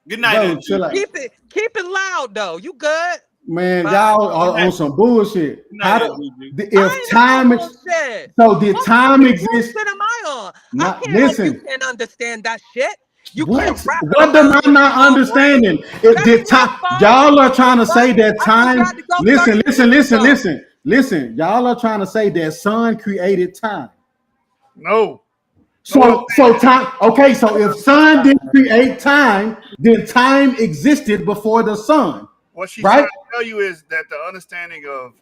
Good night. Keep it loud though. You good? Man, y'all are on some bullshit. If time is so, did time exist? What am I on? I can't help you can't understand that shit. What am I not understanding? Did time? Y'all are trying to say that time. Listen. Y'all are trying to say that sun created time. No. So time. Okay. So if sun didn't create time, then time existed before the sun. What she's trying to tell you is that the understanding of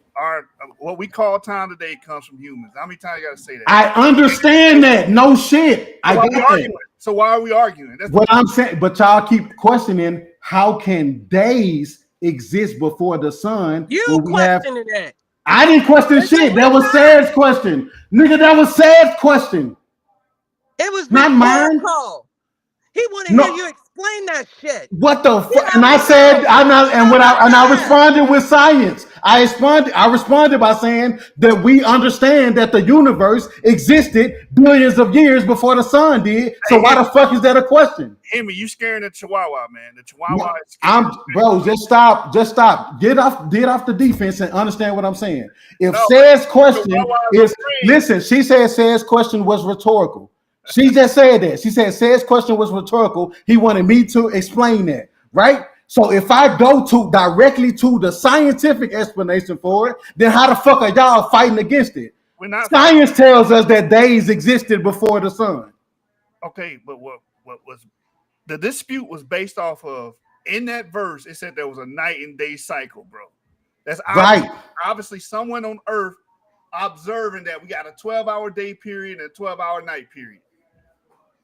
what we call time today comes from humans. How many times you got to say that? I understand that. No shit. I get that. So why are we arguing? That's what I'm saying. But y'all keep questioning how can days exist before the sun? You questioning that? I didn't question shit. That was Sad's question, nigga. That was Sad's question. It was not mine. He want to hear you explain that shit. What the fuck? And I said, I responded with science. I responded by saying that we understand that the universe existed billions of years before the sun did. So why the fuck is that a question? Himmy, you scaring the Chihuahua, man. The Chihuahua is scared. Bro, just stop. Get off the defense and understand what I'm saying. If Sad's question is, listen, she said Sad's question was rhetorical. She just said that. She said Sad's question was rhetorical. He wanted me to explain that, right? So if I go directly to the scientific explanation for it, then how the fuck are y'all fighting against it? Science tells us that days existed before the sun. Okay, but what was the dispute was based off of, in that verse, it said there was a night and day cycle, bro. That's obviously someone on Earth observing that we got a 12-hour day period and a 12-hour night period.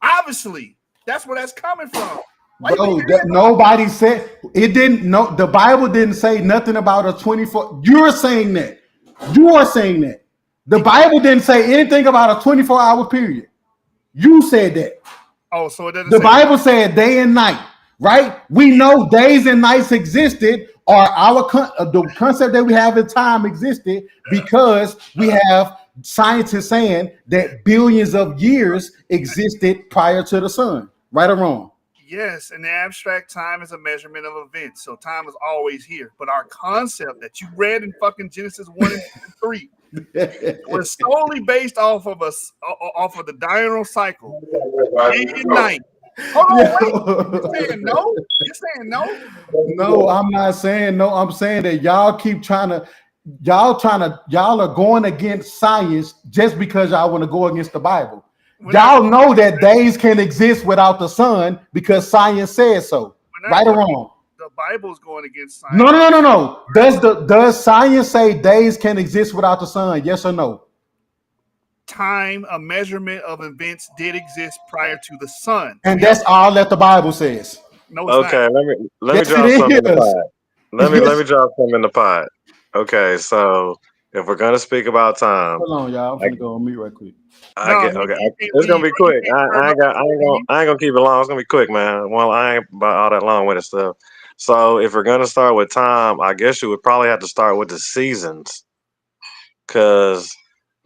Obviously, that's where that's coming from. Bro, nobody said it didn't. No, the Bible didn't say nothing about a 24. You're saying that. You are saying that. The Bible didn't say anything about a 24-hour period. You said that. Oh, so it doesn't. The Bible said day and night, right? We know days and nights existed, or the concept that we have in time existed because we have scientists saying that billions of years existed prior to the sun, right or wrong? Yes, in the abstract, time is a measurement of events, so time is always here. But our concept that you read in fucking Genesis 1 and 3 was solely based off of the diurnal cycle, day and night. Hold on, wait. You're saying no? You're saying no? No, I'm not saying no. I'm saying that y'all keep y'all are going against science just because y'all want to go against the Bible. Y'all know that days can exist without the sun because science says so. Right or wrong? The Bible's going against science. No. Does science say days can exist without the sun? Yes or no? Time, a measurement of events, did exist prior to the sun. And that's all that the Bible says. No, it's not. Let me drop something in the pot. Let me drop something in the pot. Okay, so if we're gonna speak about time, hold on, y'all. I'm gonna go on mute right quick. It's gonna be quick. I ain't gonna keep it long. It's gonna be quick, man. Well, I ain't about all that long with it stuff. So if we're gonna start with time, I guess you would probably have to start with the seasons, because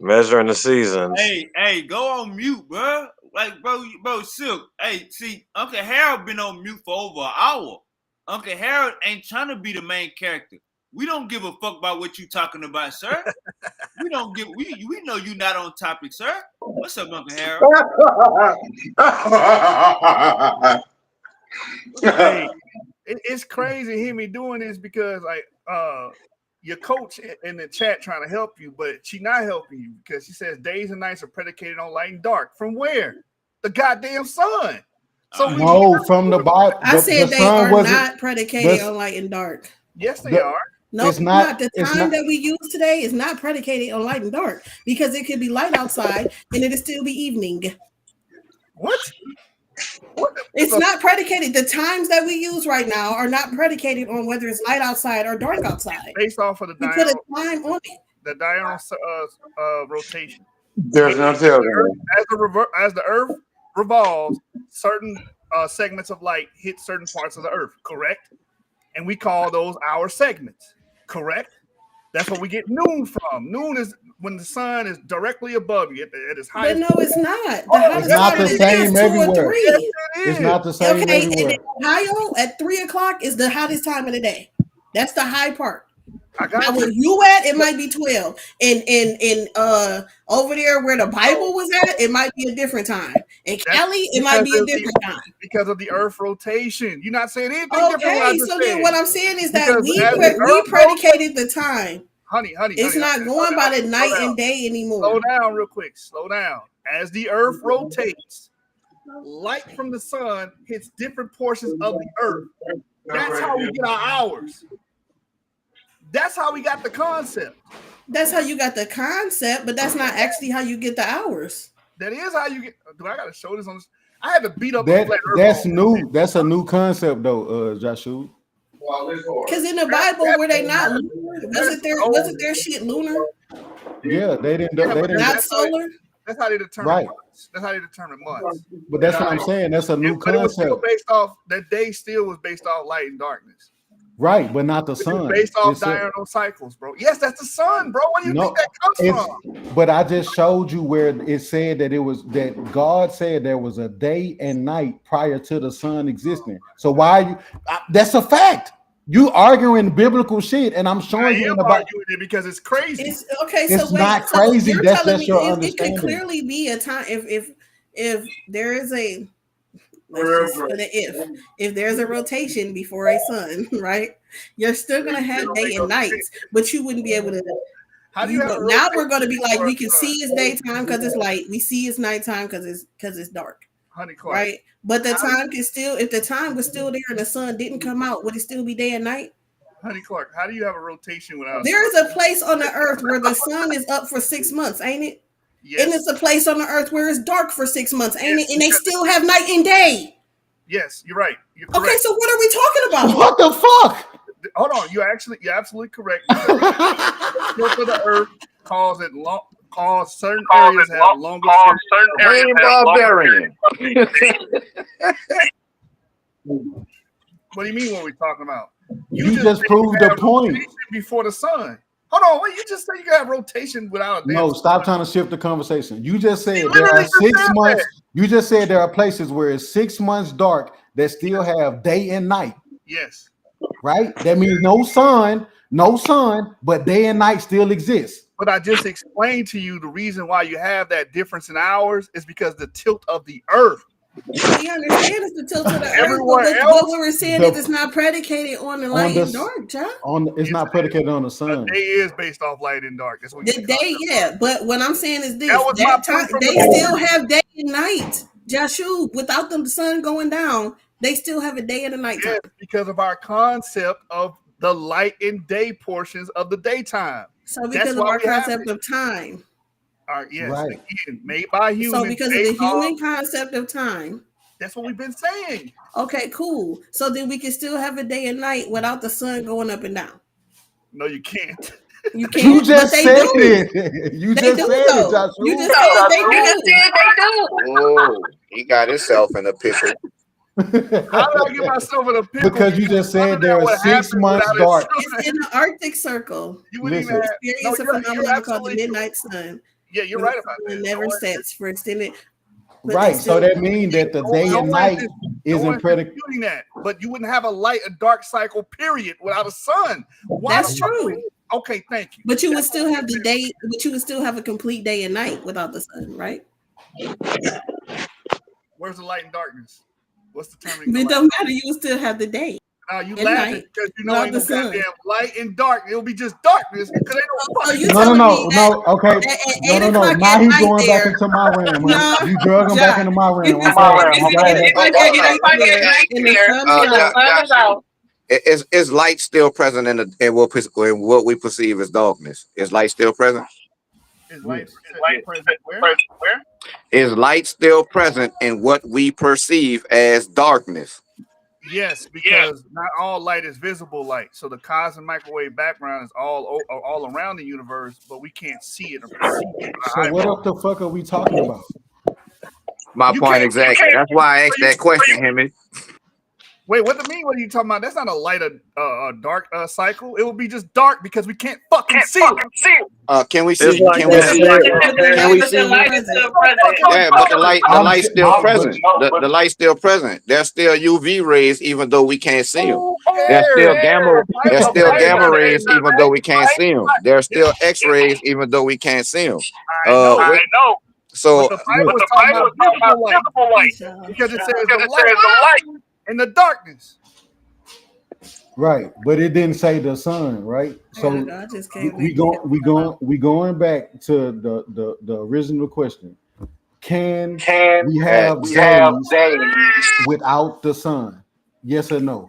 measuring the seasons. Hey, go on mute, bro. Like, bro, Silk. Hey, see, Uncle Harold been on mute for over an hour. Uncle Harold ain't trying to be the main character. We don't give a fuck about what you talking about, sir. We know you not on topic, sir. What's up, Uncle Harold? Hey, it's crazy Himmy doing this because your coach in the chat trying to help you, but she not helping you because she says days and nights are predicated on light and dark. From where? The goddamn sun. So no, from the Bible. I said they are not predicated on light and dark. Yes, they are. No, it's not. The time that we use today is not predicated on light and dark because it could be light outside and it'll still be evening. What? It's not predicated. The times that we use right now are not predicated on whether it's light outside or dark outside. Based off of the put a time on it. The diurnal rotation. There's no telling. As the Earth revolves, certain segments of light hit certain parts of the Earth. Correct, and we call those our segments. Correct. That's what we get noon from. Noon is when the sun is directly above you at its highest. But no, it's not. It's not the same everywhere. It's not the same everywhere. In Ohio, at 3:00 is the hottest time of the day. That's the high part. Now, where you at, it might be 12. And over there where the Bible was at, it might be a different time. In Cali, it might be a different time. Because of the Earth rotation. You're not saying anything different. Okay, so then what I'm saying is that we predicated the time. Honey. It's not going by the night and day anymore. Slow down real quick. Slow down. As the Earth rotates, light from the sun hits different portions of the Earth. That's how we get our hours. That's how we got the concept. That's how you got the concept, but that's not actually how you get the hours. That is how you get. Do I gotta show this on this? I had to beat up that. That's new. That's a new concept, though, Joshua. Because in the Bible, were they not lunar? Wasn't their shit lunar? Yeah, they didn't. They didn't. Not solar. That's how they determine months. That's how they determine months. But that's what I'm saying. That's a new concept. It was still based off that day. Still was based off light and darkness. Right, but not the sun. Based off diurnal cycles, bro. Yes, that's the sun, bro. Where do you think that comes from? But I just showed you where it said that God said there was a day and night prior to the sun existing. So why are you? That's a fact. You arguing biblical shit, and I'm showing you about arguing it because it's crazy. It's not crazy. That's just your understanding. It could clearly be a time if there is a. If there's a rotation before a sun, right? You're still gonna have day and nights, but you wouldn't be able to. Now we're gonna be like, we can see it's daytime because it's light. We see it's nighttime because it's dark. Right? But the time can still, if the time was still there and the sun didn't come out, would it still be day and night? Honey Clark, how do you have a rotation without? There is a place on the earth where the sun is up for 6 months, ain't it? Yes. And it's a place on the earth where it's dark for 6 months, ain't it? And they still have night and day. Yes, you're right. You're correct. Okay, so what are we talking about? What the fuck? Hold on, you're absolutely correct. Tilt of the earth cause certain areas have longer. Barbarian. What do you mean? What we talking about? You just proved the point. Before the sun. Hold on, what you just said? You got rotation without a damn. No, stop trying to shift the conversation. You just said there are 6 months. You just said there are places where it's 6 months dark that still have day and night. Yes. Right? That means no sun, but day and night still exists. But I just explained to you the reason why you have that difference in hours is because the tilt of the earth. We understand it's the tilt of the earth, but what we're saying is it's not predicated on the light and dark, John. It's not predicated on the sun. The day is based off light and dark. That's what the day, yeah. But what I'm saying is this: they still have day and night, Joshua. Without the sun going down, they still have a day and a night time. Yes, because of our concept of the light and day portions of the daytime. So because of our concept of time. Yes, right. Again, made by humans. So because of the human concept of time. That's what we've been saying. Okay, cool. So then we can still have a day and night without the sun going up and down. No, you can't. You can't. You just said it. You just said it, Joshua. You just said they do. Oh, he got himself in a pickle. How did I get myself in a pickle? Because you just said there are 6 months dark. It's in the Arctic Circle. You wouldn't even experience a phenomenon called the midnight sun. Yeah, you're right about that. It never sets for extended. Right, so that means that the day and night isn't predicated. That, but you wouldn't have a light and dark cycle period without a sun. That's true. Okay, thank you. But you would still have the day. But you would still have a complete day and night without the sun, right? Where's the light and darkness? What's the term? It don't matter. You would still have the day. You laughing because you know ain't no goddamn light and dark. It'll be just darkness because they don't. No. Okay. No. Now he's going back into my realm. You drug him back into my realm. Is light still present in what we perceive as darkness? Is light still present? Is light present where? Is light still present in what we perceive as darkness? Yes, because not all light is visible light. So the cosmic microwave background is all around the universe, but we can't see it or perceive it. So what the fuck are we talking about? My point exactly. That's why I asked that question, Himmy. Wait, what do you mean? What are you talking about? That's not a light or dark cycle. It will be just dark because we can't fucking see it. Can we see? Can we see? Yeah, but the light's still present. The light's still present. There's still UV rays, even though we can't see them. There's still gamma rays, even though we can't see them. There's still X rays, even though we can't see them. I know. So the Bible was talking about visible light because it says the light in the darkness. Right, but it didn't say the sun, right? So we going back to the original question. Can we have days without the sun? Yes or no?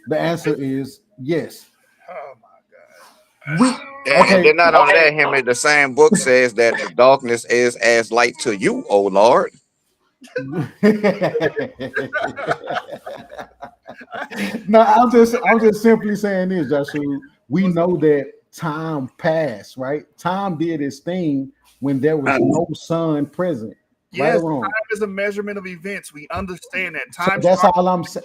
The answer is yes. Oh my God. And then not only that, Himmy, the same book says that the darkness is as light to you, oh Lord. No, I'm just simply saying this, Joshua. We know that time passed, right? Time did its thing when there was no sun present. Yes, right or wrong? Time is a measurement of events. We understand that So time. that's all I'm saying.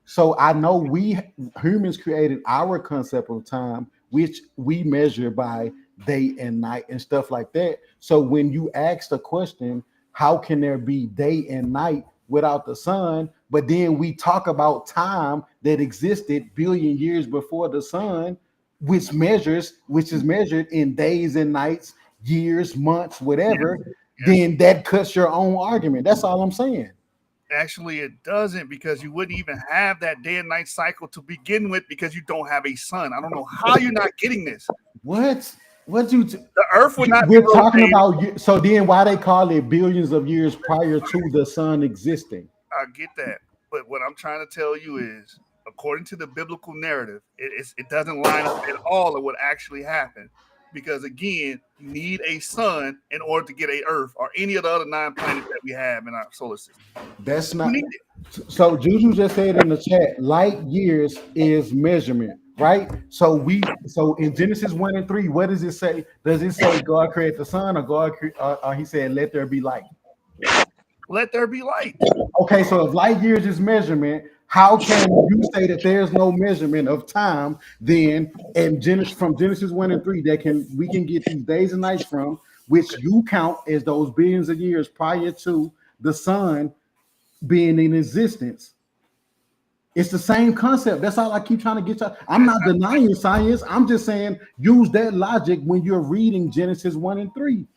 So I know we humans created our concept of time, which we measure by day and night and stuff like that. So when you ask the question, how can there be day and night without the sun? But then we talk about time that existed billion years before the sun, which is measured in days and nights, years, months, whatever. Then that cuts your own argument. That's all I'm saying. Actually, it doesn't, because you wouldn't even have that day and night cycle to begin with, because you don't have a sun. I don't know how you're not getting this. What the Earth would not we're be talking rotating. about? So then why they call it billions of years prior to the sun existing? I get that, but what I'm trying to tell you is, according to the biblical narrative, it doesn't line up at all of what actually happened. Because again, you need a sun in order to get a Earth or any of the other 9 planets that we have in our solar system. That's not. So Juju just said in the chat, light years is measurement, right? So in Genesis 1 and 3, what does it say? Does it say God created the sun, or he said, "Let there be light"? Let there be light. Okay, so if light years is measurement, how can you say that there's no measurement of time then from Genesis 1 and 3 we can get these days and nights from, which you count as those billions of years prior to the sun being in existence? It's the same concept. That's all I keep trying to get you. I'm not denying science. I'm just saying use that logic when you're reading Genesis 1 and 3.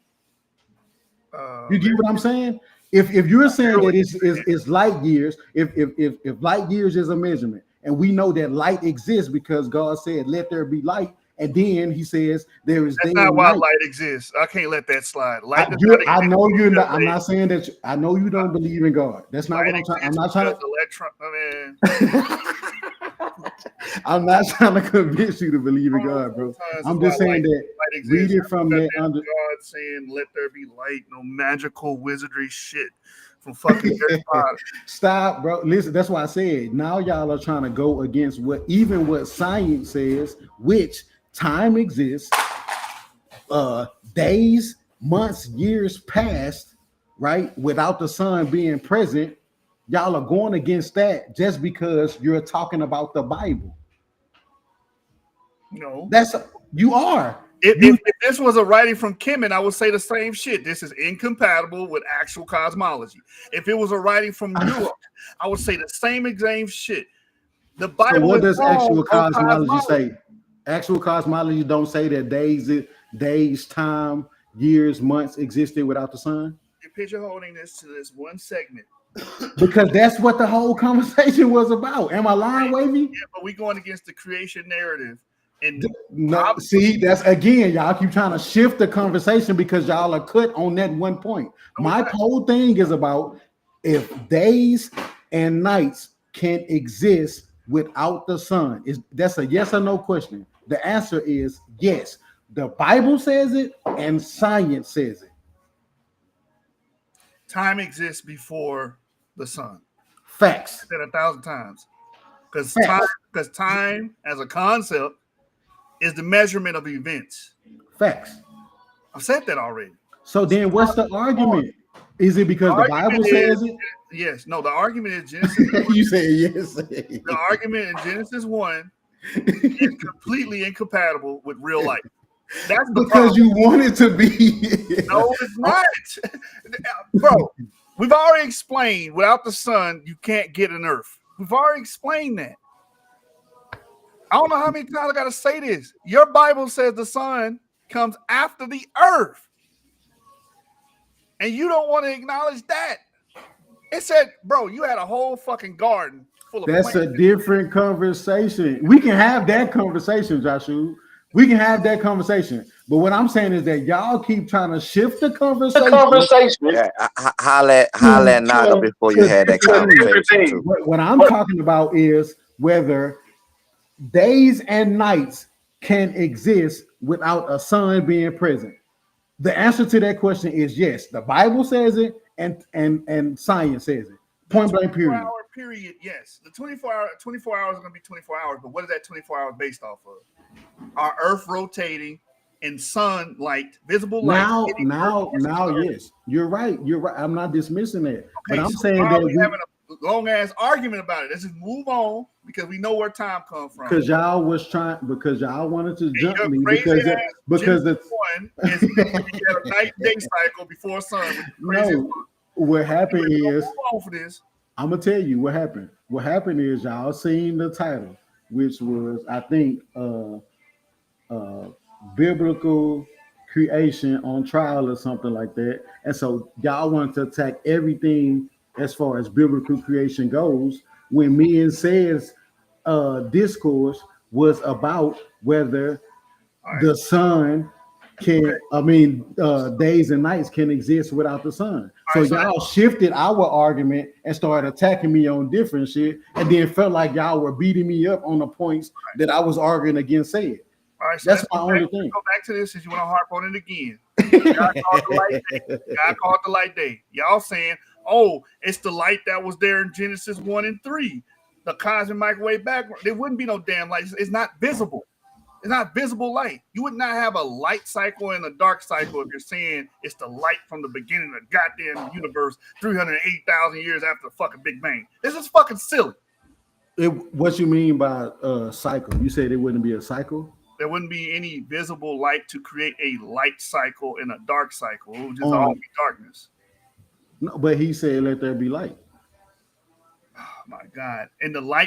You get what I'm saying? If you're saying that it's light years, if light years is a measurement, and we know that light exists because God said, "Let there be light," and then He says there is That's day not and why night. light exists. I can't let that slide. Light I know you're not. I'm not saying that. I know you don't believe in God. That's not what I'm trying. I'm not trying to. I'm not trying to convince you to believe in God, bro. I'm just saying that read it from that under God saying, "Let there be light." No magical wizardry shit from fucking Harry Potter. Stop, bro. Listen, that's why I said now y'all are trying to go against what science says, which time exists, days, months, years past, right, without the sun being present. Y'all are going against that just because you're talking about the Bible. No, you are. If this was a writing from Kemen, I would say the same shit. This is incompatible with actual cosmology. If it was a writing from Europe, I would say the same exact shit. The Bible. So what does actual cosmology say? Actual cosmology don't say that days, time, years, months existed without the sun. You're pigeonholing this to this one segment. Because that's what the whole conversation was about. Am I lying, Wavy? Yeah, but we're going against the creation narrative. And no, see, that's again, y'all keep trying to shift the conversation because y'all are cut on that one point. My whole thing is about if days and nights can exist without the sun. That's a yes or no question. The answer is yes. The Bible says it and science says it. Time exists before the sun. Facts. I said 1,000 times. Because time as a concept is the measurement of events. Facts. I've said that already. So then what's the argument? Is it because the Bible says it? Yes. No, the argument is Genesis 1. You say yes. The argument in Genesis 1 is completely incompatible with real life. That's because you want it to be. No, it's not. Bro, we've already explained without the sun, you can't get an Earth. We've already explained that. I don't know how many times I got to say this. Your Bible says the sun comes after the Earth. And you don't want to acknowledge that. It said, bro, you had a whole fucking garden full of plants. That's a different conversation. We can have that conversation, Joshua. We can have that conversation. But what I'm saying is that y'all keep trying to shift the conversation. Yeah, holla at Naga before you had that conversation. What I'm talking about is whether days and nights can exist without a sun being present? The answer to that question is yes. The Bible says it, and science says it. Point blank. Period. 24-hour period. Yes, the 24 hours are going to be 24 hours. But what is that 24 hours based off of? Our Earth rotating and sunlight, visible light. Now, yes, you're right. You're right. I'm not dismissing that, but I'm saying why that we having a long ass argument about it. Let's just move on because we know where time comes from. Because y'all wanted to jump me because the one is you had a night day cycle before sun. No, what happened is for this. I'm gonna tell you what happened. What happened is y'all seen the title, which was I think biblical creation on trial or something like that. And so y'all wanted to attack everything as far as biblical creation goes, when me and says discourse was about whether the sun can, days and nights can exist without the sun. So y'all shifted our argument and started attacking me on different shit, and then felt like y'all were beating me up on the points that I was arguing against saying. All right, so that's my only thing. Go back to this since you want to harp on it again. God called the light day. Y'all saying, oh, it's the light that was there in Genesis 1 and 3. The cosmic microwave background. There wouldn't be no damn light. It's not visible. It's not visible light. You would not have a light cycle and a dark cycle if you're saying it's the light from the beginning of the goddamn universe 308,000 years after the fucking Big Bang. This is fucking silly. What you mean by cycle? You said it wouldn't be a cycle? There wouldn't be any visible light to create a light cycle and a dark cycle. It would just all be darkness. No, but he said, "Let there be light." Oh my God! And the light,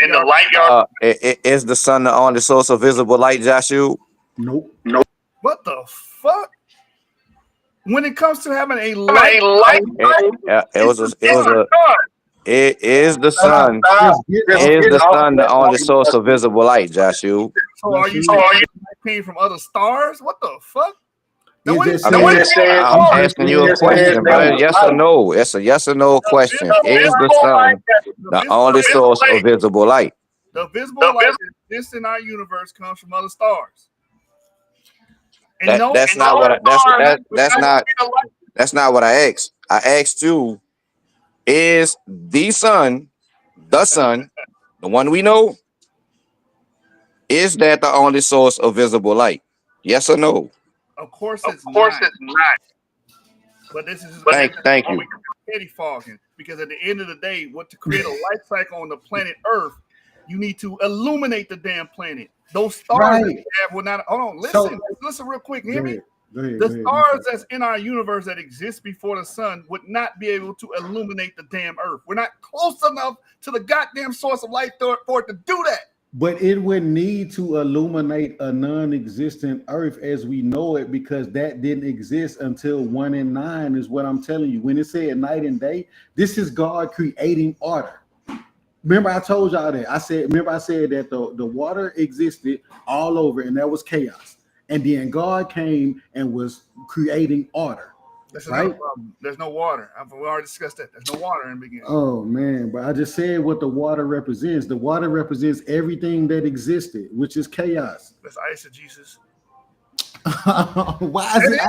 is the sun the only source of visible light, Joshua? Nope. What the fuck? When it comes to having a light, it is the sun. Is the sun the only source of visible light, Joshua? So are you saying it came from other stars? What the fuck? I'm asking you a question, brother. Yes or no? It's a yes or no question. Is the sun the only source of visible light? The visible light that exists in our universe comes from other stars. That's not what I asked. I asked you, is the sun, the one we know, is that the only source of visible light? Yes or no? Of course it's not. But this is thank you. Petty fogging, because at the end of the day, to create a life cycle on the planet Earth, you need to illuminate the damn planet. Those stars that we have will not. Hold on, listen real quick. Hear me. The stars that's in our universe that exist before the sun would not be able to illuminate the damn Earth. We're not close enough to the goddamn source of light for it to do that. But it would need to illuminate a non-existent Earth as we know it, because that didn't exist until 1 and 9 is what I'm telling you. When it said night and day, this is God creating order. Remember I told y'all that. I said that the water existed all over and that was chaos. And then God came and was creating order. Right? There's no water. We already discussed that. There's no water in the beginning. Oh man, but I just said what the water represents. The water represents everything that existed, which is chaos. That's eisegesis. Why is it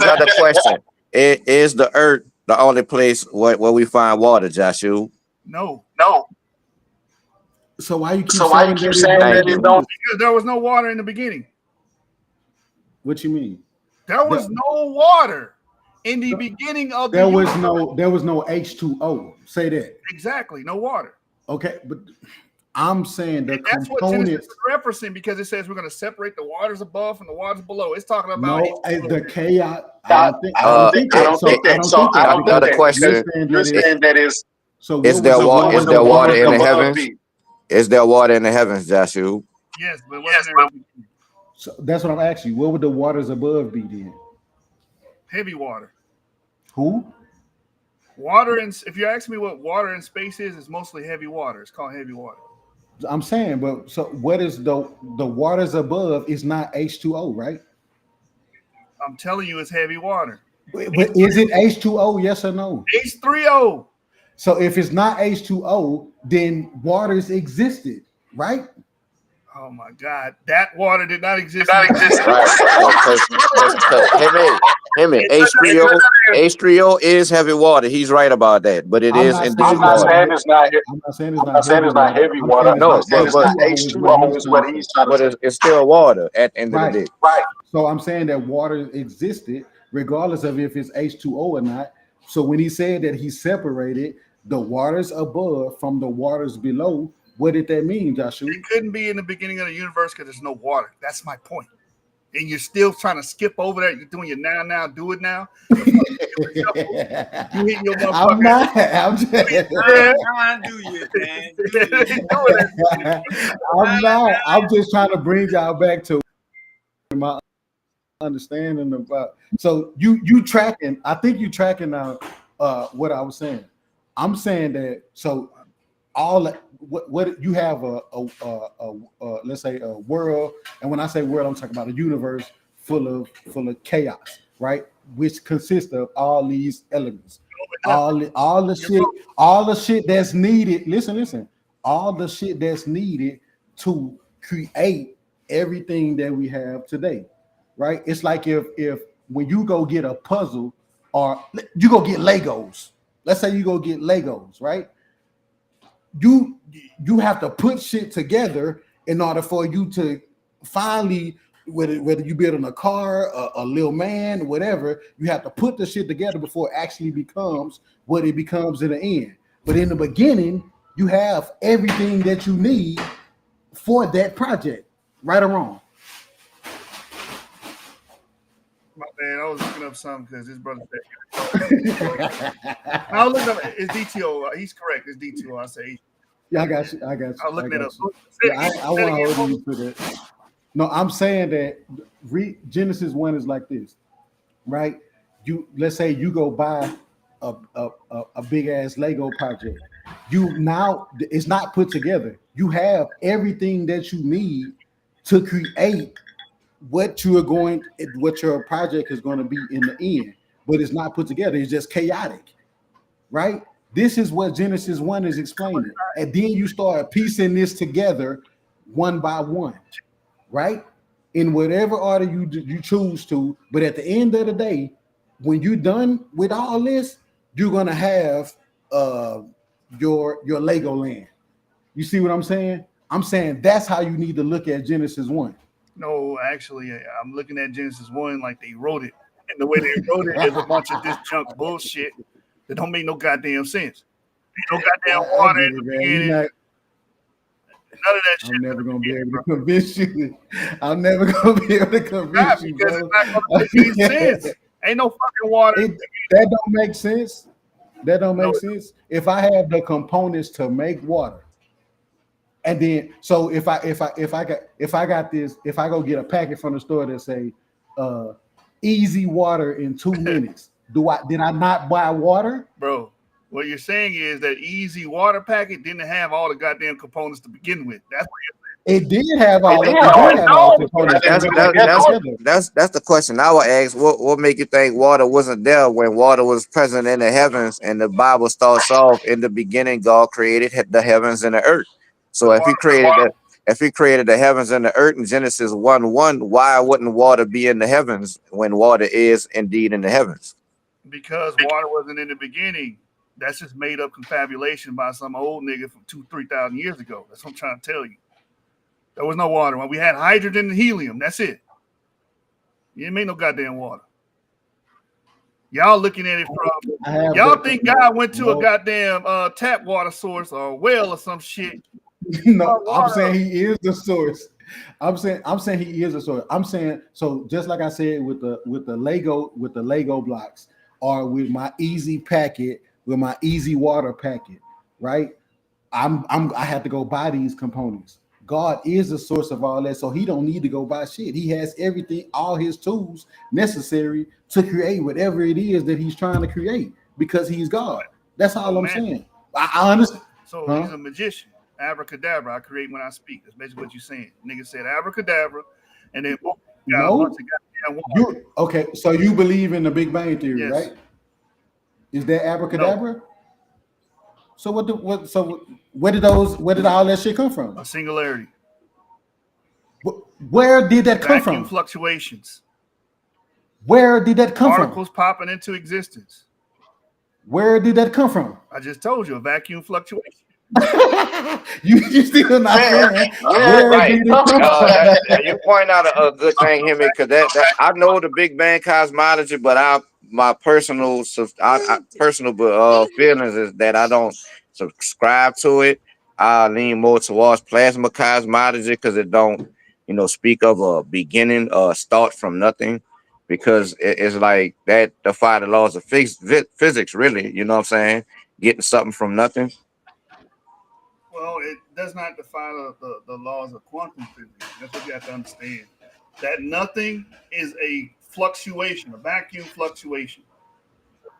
another question? Is the Earth the only place where we find water, Joshua? No. So why you keep saying that it don't? Because there was no water in the beginning. What you mean? There was no water in the beginning of there was no H2O. Say that. Exactly, no water. Okay, but I'm saying that's what Genesis is referencing, because it says we're going to separate the waters above from the waters below. It's talking about the chaos. I don't think that. Another question. You're saying that is. So is there water in the heavens? Is there water in the heavens, Joshua? Yes, but so that's what I'm asking you. What would the waters above be then? Heavy water. Who? Water, and if you're asking me what water in space is, it's mostly heavy water. It's called heavy water. I'm saying, but so what is the waters above is not H2O, right? I'm telling you, it's heavy water. But is it H2O? Yes or no? H3O. So if it's not H2O, then waters existed, right? Oh my God, that water did not exist. Right. Himmy, H3O is heavy water. He's right about that, but it is indeed water. I'm not saying it's not heavy water. No, but H2O is what he's trying to say. But it's still water at the end of the day. Right. So I'm saying that water existed regardless of if it's H2O or not. So when he said that he separated the waters above from the waters below, what did that mean, Joshua? It couldn't be in the beginning of the universe because there's no water. That's my point. And you're still trying to skip over that. You're doing your now, do it now. You hitting your motherfucker. I'm not. I'm just. I'm not. I'm just trying to bring y'all back to my understanding about. So you tracking? I think you tracking now. What I was saying. I'm saying that. So all what you have a let's say a world, and when I say world, I'm talking about a universe full of chaos, right? Which consists of all these elements, all the shit that's needed. Listen, all the shit that's needed to create everything that we have today, right? It's like if when you go get a puzzle or you go get Legos, let's say you go get Legos, right? You have to put shit together in order for you to finally, whether you building a car, a little man, whatever, you have to put the shit together before it actually becomes what it becomes in the end. But in the beginning, you have everything that you need for that project, right or wrong. My man, I was looking up something because his brother said. I was looking up. It's DTO. He's correct. It's DTO. I say. Yeah, I got you. I was looking it up. Yeah, I want to hold you to that. No, I'm saying that Genesis 1 is like this, right? Let's say you go buy a big ass Lego project. It's not put together. You have everything that you need to create what your project is going to be in the end, but it's not put together. It's just chaotic, right? This is what Genesis 1 is explaining, and then you start piecing this together one by one, right? In whatever order you choose to, but at the end of the day, when you're done with all this, you're gonna have your Legoland. You see what I'm saying? I'm saying that's how you need to look at Genesis 1. No, actually, I'm looking at Genesis 1 like they wrote it. And the way they wrote it is a bunch of this junk bullshit that don't make no goddamn sense. Ain't no goddamn water in the beginning. None of that shit. I'm never gonna be able to convince you. I'm never gonna be able to convince you, because bro. it's not gonna make any sense. Ain't no fucking water. That don't make sense. That don't make sense. If I have the components to make water, and then so if I go get a packet from the store that say easy water in 2 minutes, did I not buy water? Bro, what you're saying is that easy water packet didn't have all the goddamn components to begin with. That's what you're saying. It did have all the components. That's the question I would ask. What make you think water wasn't there when water was present in the heavens? And the Bible starts off, in the beginning, God created the heavens and the earth. So if he created the heavens and the earth in Genesis 1:1, why wouldn't water be in the heavens when water is indeed in the heavens? Because water wasn't in the beginning. That's just made up confabulation by some old nigga from 2,000-3,000 years ago. That's what I'm trying to tell you. There was no water. When we had hydrogen and helium, that's it. You didn't make no goddamn water. Y'all looking at it from y'all think God went to a goddamn tap water source or a well or some shit. No, I'm saying he is the source. I'm saying he is a source. I'm saying, so just like I said with the Lego blocks, or with my easy packet, with my easy water packet, right? I have to go buy these components. God is the source of all that, so he don't need to go buy shit. He has everything, all his tools necessary to create whatever it is that he's trying to create, because he's God. That's all I'm saying. I understand. So he's a magician. Abracadabra, I create when I speak. That's basically what you're saying. Nigga said abracadabra, and then got a bunch of goddamn water. Okay, so you believe in the Big Bang Theory, yes. Right? Is that abracadabra? No. So where did all that shit come from? A singularity. Where did that come Vacuum from? fluctuations. Where did that come Particles popping into existence. Where did that come from? I just told you, a vacuum fluctuation. you still not saying right. You point out a good thing, Himmy, because that I know the Big Bang cosmology, but my personal feelings is that I don't subscribe to it. I lean more towards plasma cosmology because it don't, speak of a beginning or start from nothing. Because it's like that defy the laws of physics, really. You know what I'm saying? Getting something from nothing. Well, it does not defy the laws of quantum physics. That's what you have to understand. That nothing is a fluctuation, a vacuum fluctuation.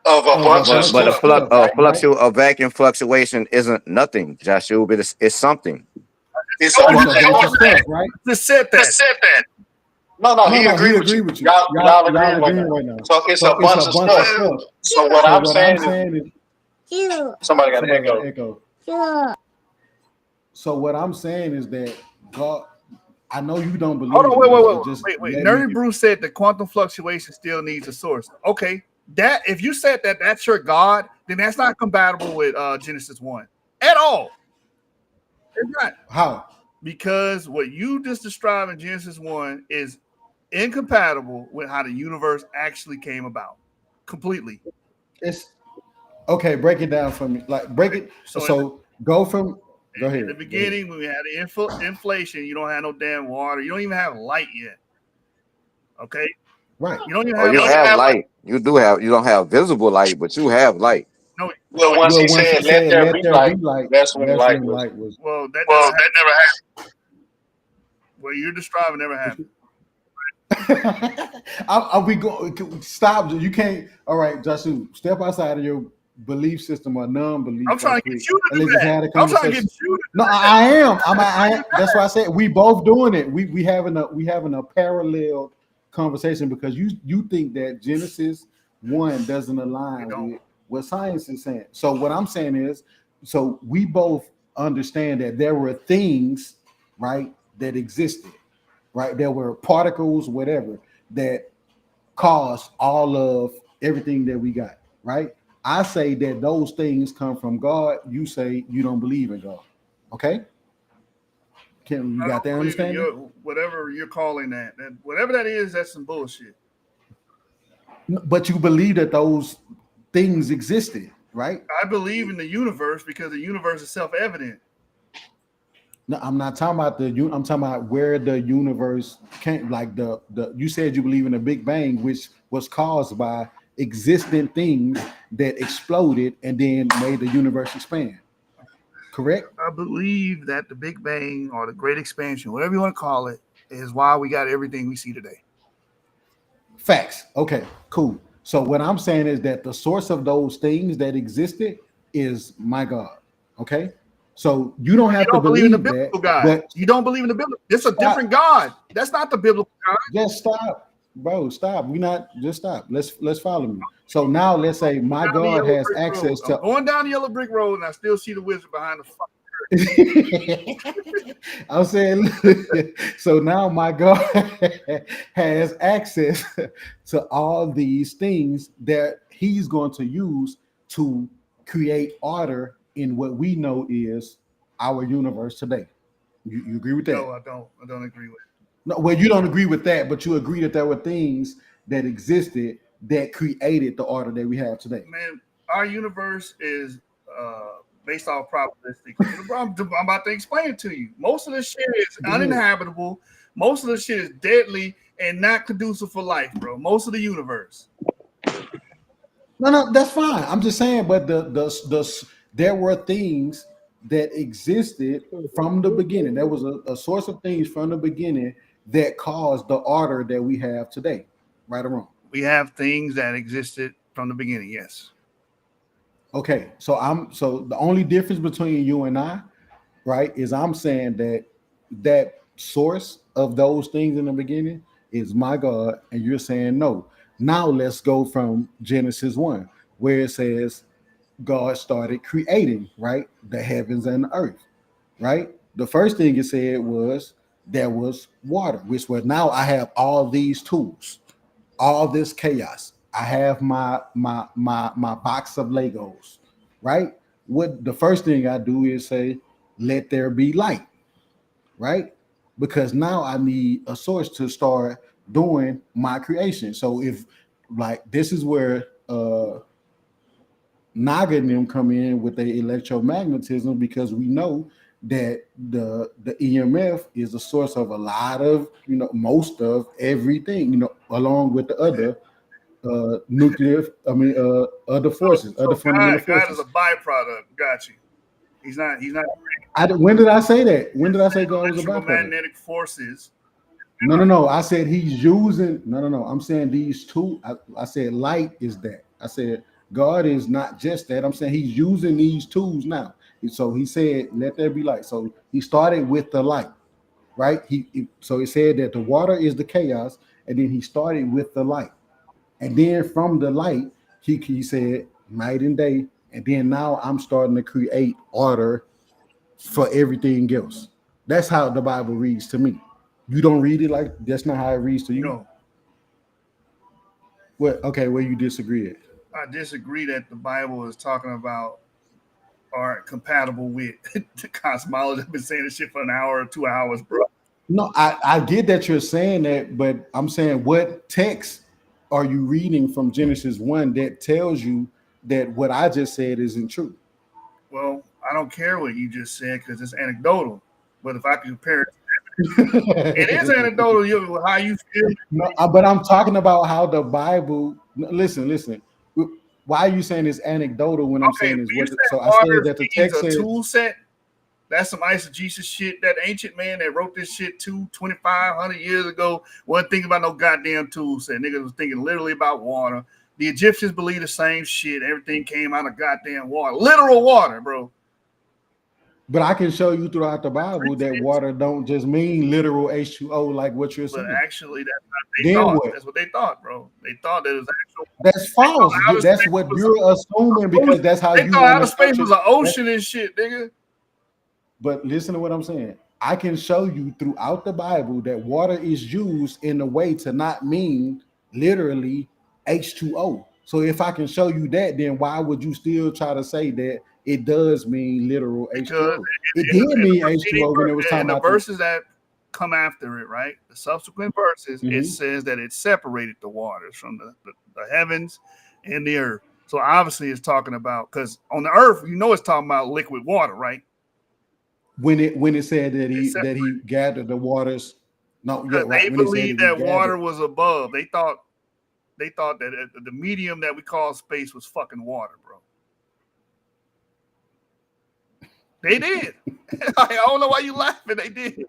Of a bunch of stuff. A vacuum fluctuation isn't nothing, Joshua, but it's something. It's a bunch of stuff, right? Just said that. No, he agreed with you. Y'all agreeing right now. So it's a bunch of stuff. So what I'm saying is somebody got an echo. So what I'm saying is that God, I know you don't believe. Hold on, wait. Nerdy Bruce said the quantum fluctuation still needs a source. Okay, that if you said that that's your God, then that's not compatible with Genesis 1 at all. It's not. How? Because what you just described in Genesis 1 is incompatible with how the universe actually came about. Completely. It's okay. Break it down for me. Like break it. So go from. Go ahead. In the beginning, when we had the inflation, you don't have no damn water. You don't even have light yet. Okay. Right. You don't even have light. You don't have visible light, but you have light. No. Well, once he said, let there be light, that's when light was. Well, that never happened. Well, you're describing never happened. Are we going? Stop. You can't. All right, Justin, step outside of your belief system or non-belief. I'm trying to get you to do that. I'm trying to get you to do that. I am. That's why I said we both doing it. We having a parallel conversation because you think that Genesis 1 doesn't align with what science is saying. So what I'm saying is, so we both understand that there were things, right, that existed, right? There were particles, whatever, that caused all of everything that we got, right? I say that those things come from God. You say you don't believe in God. Okay? You got that understanding? Whatever you're calling that, whatever that is, that's some bullshit. But you believe that those things existed, right? I believe in the universe because the universe is self-evident. No, I'm not talking about I'm talking about where the universe came. Like you said you believe in the Big Bang, which was caused by existing things that exploded and then made the universe expand. Correct? I believe that the Big Bang or the Great Expansion, whatever you want to call it, is why we got everything we see today. Facts. Okay, cool. So what I'm saying is that the source of those things that existed is my God. Okay? So you don't have to believe in the biblical God. But you don't believe in the biblical. It's a different God. That's not the biblical God. Just stop, bro. Stop. Just stop. Let's follow me. So now let's say my God has access to. I'm going down the yellow brick road and I still see the wizard behind the fucking I'm saying, so now my God has access to all these things that he's going to use to create order in what we know is our universe today. You agree with that? No, I don't agree with it. No, well, you don't agree with that, but you agree that there were things that existed that created the order that we have today. Man, our universe is based off probabilistic. I'm about to explain it to you. Most of this shit is uninhabitable. Most of the shit is deadly and not conducive for life, bro. Most of the universe. No, that's fine. I'm just saying, but there were things that existed from the beginning. There was a source of things from the beginning that caused the order that we have today. Right or wrong? We have things that existed from the beginning, yes. Okay, so the only difference between you and I, right, is I'm saying that source of those things in the beginning is my God, and you're saying no. Now let's go from Genesis 1, where it says God started creating, right, the heavens and the earth, right? The first thing it said was there was water, which was now I have all these tools, all this chaos. I have my box of Legos, right? What the first thing I do is say, let there be light, right? Because now I need a source to start doing my creation. So if like this is where Naga and them come in with their electromagnetism, because we know that the EMF is a source of a lot of, most of everything, along with the other nuclear, other forces, other fundamental forces. God is a byproduct. Got you. He's not. When did I say that? When did I say God was a byproduct? Electromagnetic forces. No. I said he's using. No. I'm saying these two. I said light is that. I said God is not just that. I'm saying he's using these tools now. So he said, "Let there be light." So he started with the light, right? So he said that the water is the chaos, and then he started with the light, and then from the light, he said night and day, and then now I'm starting to create order for everything else. That's how the Bible reads to me. You don't read it like that's not how it reads to you. No. What? Okay, where you disagree at? I disagree that the Bible is talking about are compatible with the cosmology. I've been saying this shit for an hour or 2 hours, bro. No, I get that you're saying that, but I'm saying what text are you reading from Genesis 1 that tells you that what I just said isn't true? Well, I don't care what you just said because it's anecdotal. But if I compare it, it is anecdotal. How you feel? No, but I'm talking about how the Bible. Listen. Why are you saying it's anecdotal when I'm saying is what? So I said that the text says a tool set. That's some eisegesis shit. That ancient man that wrote this shit 2,500 years ago wasn't thinking about no goddamn tool set. Niggas was thinking literally about water. The Egyptians believe the same shit. Everything came out of goddamn water. Literal water, bro. But I can show you throughout the Bible that water don't just mean literal H2O like what you're saying. But actually, that's what they thought. What? That's what they thought, bro. They thought that it was actual. That's false. That's what you're assuming because that's how you. They thought outer space was an ocean and shit, nigga. But listen to what I'm saying. I can show you throughout the Bible that water is used in a way to not mean literally H2O. So if I can show you that, then why would you still try to say that it does mean literal H2O? It did mean H2O when it was talking about the verses that come after it, right? The subsequent verses, it says that it separated the waters from the heavens and the earth. So obviously it's talking about, because on the earth, it's talking about liquid water, right? When it said that he gathered the waters, they believed that water was above. They thought that the medium that we call space was fucking water, bro. They did. I don't know why you laughing. They did.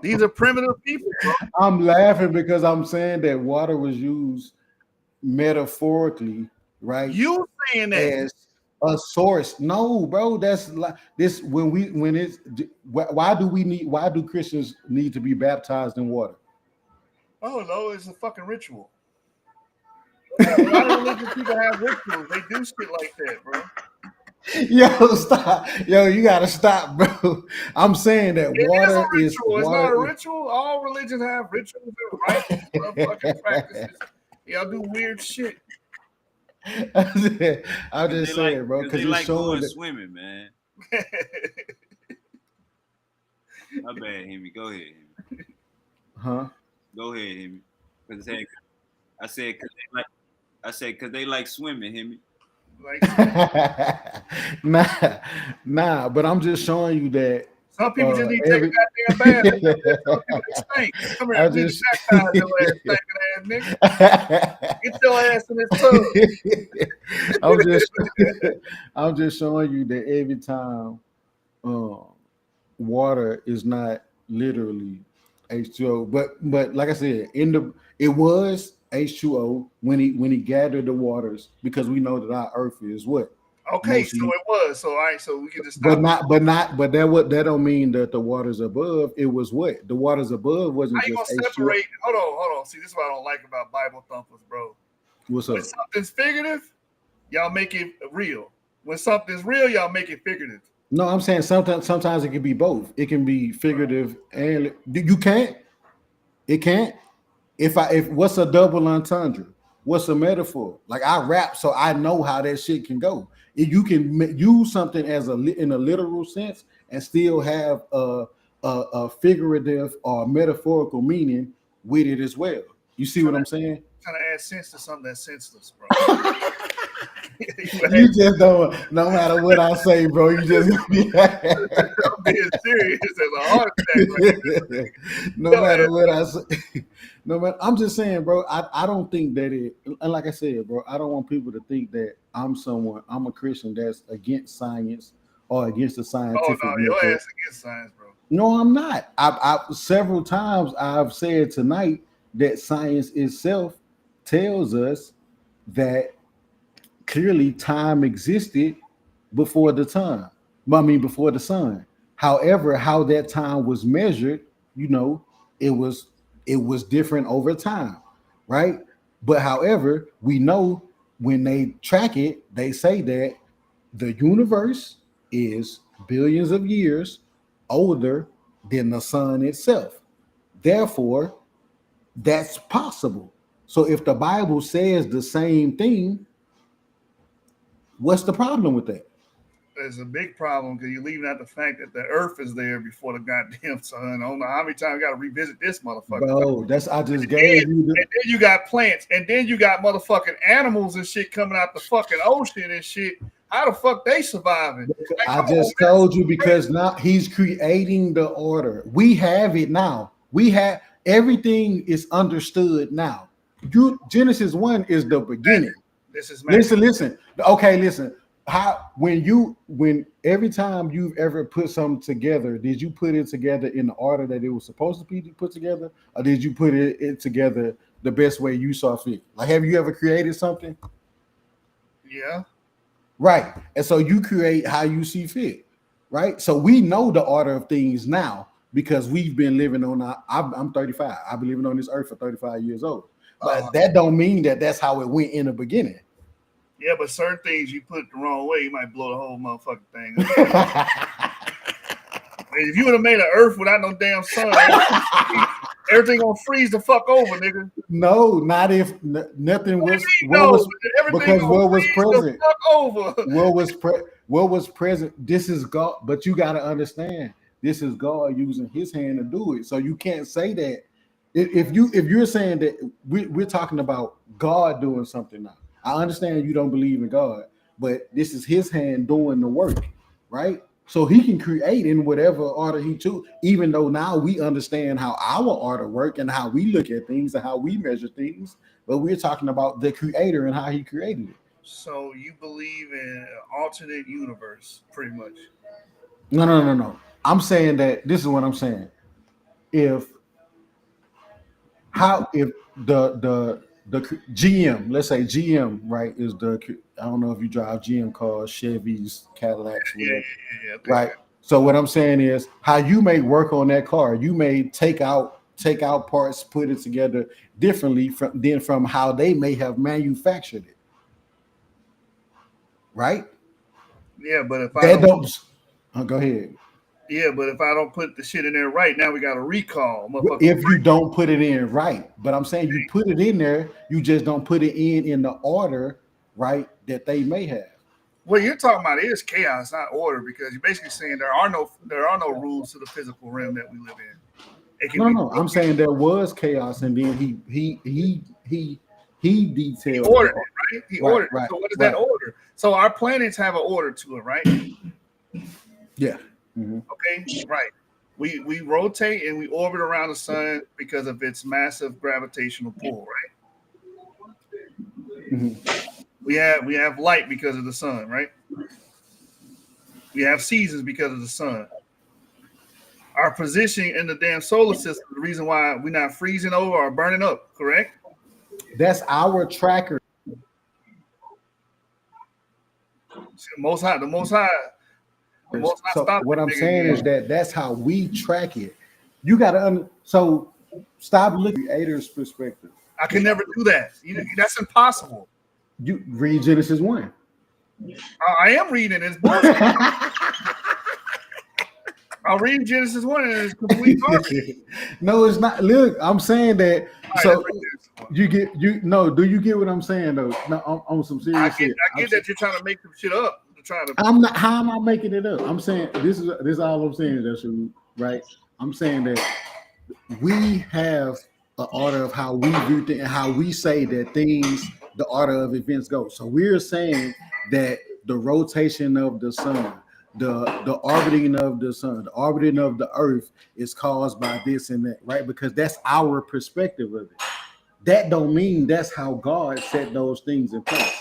These are primitive people, bro. I'm laughing because I'm saying that water was used metaphorically, right? You saying that as a source. No, bro, that's like this when it's why do Christians need to be baptized in water? Oh no, it's a fucking ritual. A lot of religious people have rituals. They do shit like that, bro. Yo, stop. Yo, you gotta stop, bro. I'm saying that water is water. It's not a ritual. All religions have rituals and rites, fucking practices. Y'all do weird shit. I'm just saying, bro, because it's showing swimming, man. My bad, Himmy. Go ahead, Himmy. Huh? Go ahead, Himmy. I said because they like swimming, Himmy. Nah, but I'm just showing you that some people just need to take a goddamn bath. Come here, just baptize your ass, stinking ass nigga. Get your ass in this tub. I'm just showing you that every time water is not literally H2O, but like I said, it was H2O when he gathered the waters, because we know that our earth is what? Okay, mostly. So it was. So all right, so we can just stop. But that don't mean that the waters above, it was what? The waters above wasn't how you just gonna separate? H2O. Hold on. See, this is what I don't like about Bible thumpers, bro. What's up? When something's figurative, y'all make it real. When something's real, y'all make it figurative. No, I'm saying sometimes it can be both. It can be figurative and you can't. It can't. If what's a double entendre? What's a metaphor? Like I rap, so I know how that shit can go. If you can use something as in a literal sense and still have a figurative or metaphorical meaning with it as well. You see what I'm saying? Trying to add sense to something that's senseless, bro. You just don't. No matter what I say, bro, you just. I'm being serious as a heart attack. Right? No matter what I say, no matter. I'm just saying, bro. I don't think that it. And like I said, bro, I don't want people to think that I'm a Christian that's against science or against the scientific. Oh no, your ass against science, bro. No, I'm not. I several times I've said tonight that science itself tells us that clearly time existed before the time. I mean, before the sun. However, how that time was measured, it was different over time, right? But however, we know when they track it, they say that the universe is billions of years older than the sun itself. Therefore, that's possible. So if the Bible says the same thing, what's the problem with that? There's a big problem because you're leaving out the fact that the Earth is there before the goddamn sun. I don't know how many times you got to revisit this motherfucker. Bro, I just gave you. And then you got plants, and then you got motherfucking animals and shit coming out the fucking ocean and shit. How the fuck they surviving? Like, I just told you because now he's creating the order. We have it now. We have everything is understood now. Genesis 1 is the beginning. This is listen. Okay, listen. When every time you've ever put something together, did you put it together in the order that it was supposed to be put together, or did you put it together the best way you saw fit? Like, have you ever created something? Yeah. Right. And so you create how you see fit, right? So we know the order of things now because we've been living on I'm 35. I've been living on this earth for 35 years old. But that don't mean that that's how it went in the beginning. Yeah, but certain things you put it the wrong way, you might blow the whole motherfucking thing up. If you would have made an Earth without no damn sun, everything gonna freeze the fuck over, nigga. No, not if nothing was. Because what was present? What was present? This is God, but you got to understand, this is God using His hand to do it. So you can't say that. If you're saying that we're talking about God doing something now. I understand you don't believe in God, but this is His hand doing the work, right? So He can create in whatever order He chooses, even though now we understand how our order work and how we look at things and how we measure things, but we're talking about the Creator and how He created it. So you believe in an alternate universe, pretty much? No. I'm saying that this is what I'm saying. If the GM, let's say GM, right, is I don't know if you drive GM cars, Chevys, Cadillacs, whatever, right? So what I'm saying is how you may work on that car, you may take out parts, put it together differently from how they may have manufactured it, right? Yeah, but if go ahead. Yeah, but if I don't put the shit in there right, now we got a recall. If you don't put it in right, but I'm saying you put it in there, you just don't put it in the order, right, that they may have. What you're talking about is chaos, not order, because you're basically saying there are no rules to the physical realm that we live in. No, I'm saying there was chaos, and then he detailed. He ordered it, right? He ordered it. So what is that order? So our planets have an order to it, right? Yeah. Mm-hmm. Okay, right. We rotate and we orbit around the sun because of its massive gravitational pull, right? Mm-hmm. We have light because of the sun, right? We have seasons because of the sun. Our position in the damn solar system, the reason why we're not freezing over or burning up, correct? That's our tracker. The most high. So what I'm saying is that's how we track it. You got to so stop looking at Creator's perspective. I can never do that. That's impossible. You read Genesis 1. I am reading this bullshit. I'll read Genesis 1 and it's complete garbage. No, it's not. Look, I'm saying that. Right, so you get do you get what I'm saying though? No, on some serious shit. I get that you're trying to make some shit up. I'm not. How am I making it up? I'm saying this is all I'm saying. That's right. I'm saying that we have an order of how we view things and how we say that things, the order of events go. So we're saying that the rotation of the sun, the orbiting of the sun, the orbiting of the earth is caused by this and that, right? Because that's our perspective of it. That don't mean that's how God set those things in place.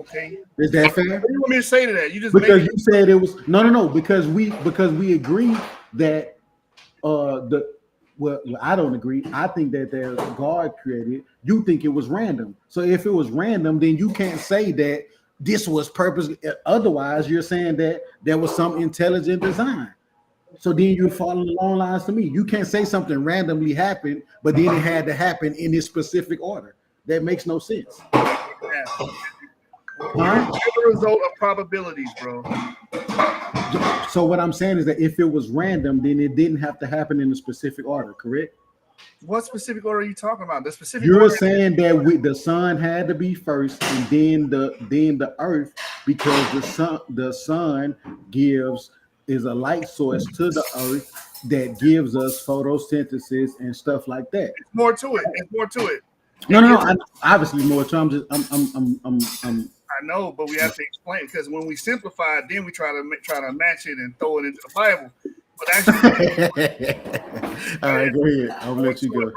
Okay. Is that fair? What do you want me to say to that? You just because you said it was no because we agree that well, I don't agree. I think that there's God created. You think it was random. So if it was random, then you can't say that this was purpose. Otherwise, you're saying that there was some intelligent design. So then you're following the long lines to me. You can't say something randomly happened, but then it had to happen in this specific order. That makes no sense. Huh? The result of probabilities, bro. So what I'm saying is that if it was random, then it didn't have to happen in a specific order, correct? What specific order are you talking about? The specific You're order saying that the sun had to be first, and then the earth, because the sun is a light source to the earth that gives us photosynthesis and stuff like that. It's more to it. It's more to it. No. Obviously more. So I know, but we have to explain because when we simplify it, then we try to match it and throw it into the Bible. But actually, all right, go ahead. I'll let you go.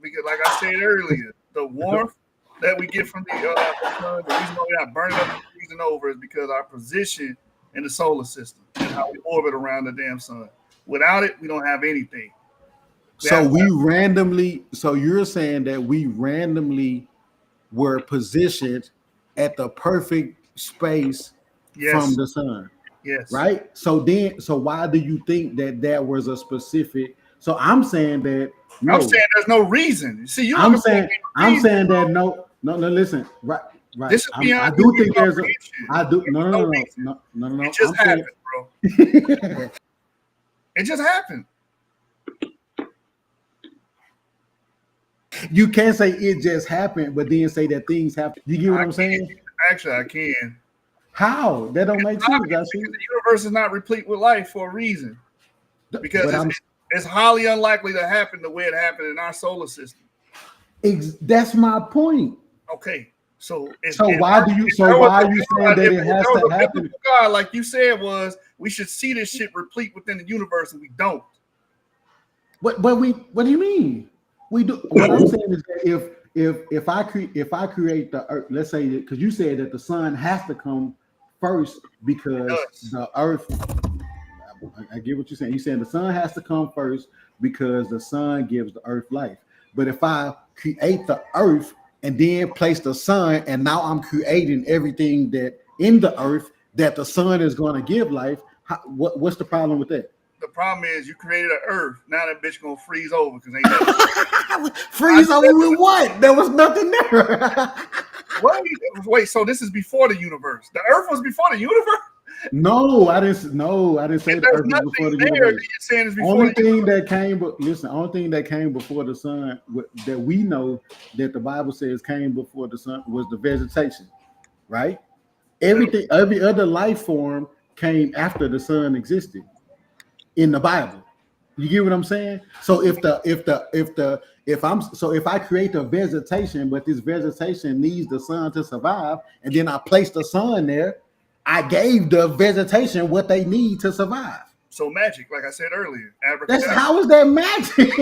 Because, like I said earlier, the warmth that we get from the reason why we're not burning up and freezing over is because our position in the solar system and how we orbit around the damn sun. Without it, we don't have anything. So you're saying that we randomly were positioned at the perfect space from the sun. Yes. Right. So why do you think that there was a specific? So I'm saying that no. I'm saying there's no reason. See, I'm saying that no. Listen. Right. This is I do think there's no. It just happened, bro. It just happened. You can't say it just happened, but then say that things happen. You get what I'm saying? Actually, I can. How? That don't make sense. The universe is not replete with life for a reason. Because it's highly unlikely to happen the way it happened in our solar system. That's my point. Okay. So why are you saying that it has to happen? God, like you said, we should see this shit replete within the universe, and we don't. What do you mean? We do. What I'm saying is that if I create the earth, let's say, because you said that the sun has to come first because the earth. I get what you're saying. You're saying the sun has to come first because the sun gives the earth life. But if I create the earth and then place the sun, and now I'm creating everything that in the earth that the sun is going to give life, what's the problem with that? The problem is you created an earth. Now that bitch gonna freeze over because ain't nothing. Freeze over with what? There was nothing there. Wait, so this is before the universe. The earth was before the universe? No, I didn't say the earth was before the universe. Only thing that came before the sun that we know that the Bible says came before the sun was the vegetation, right? Every other life form came after the sun existed in the Bible. You get what I'm saying? So if I create the vegetation, but this vegetation needs the sun to survive, and then I place the sun there, I gave the vegetation what they need to survive. So magic, like I said earlier. How is that magic?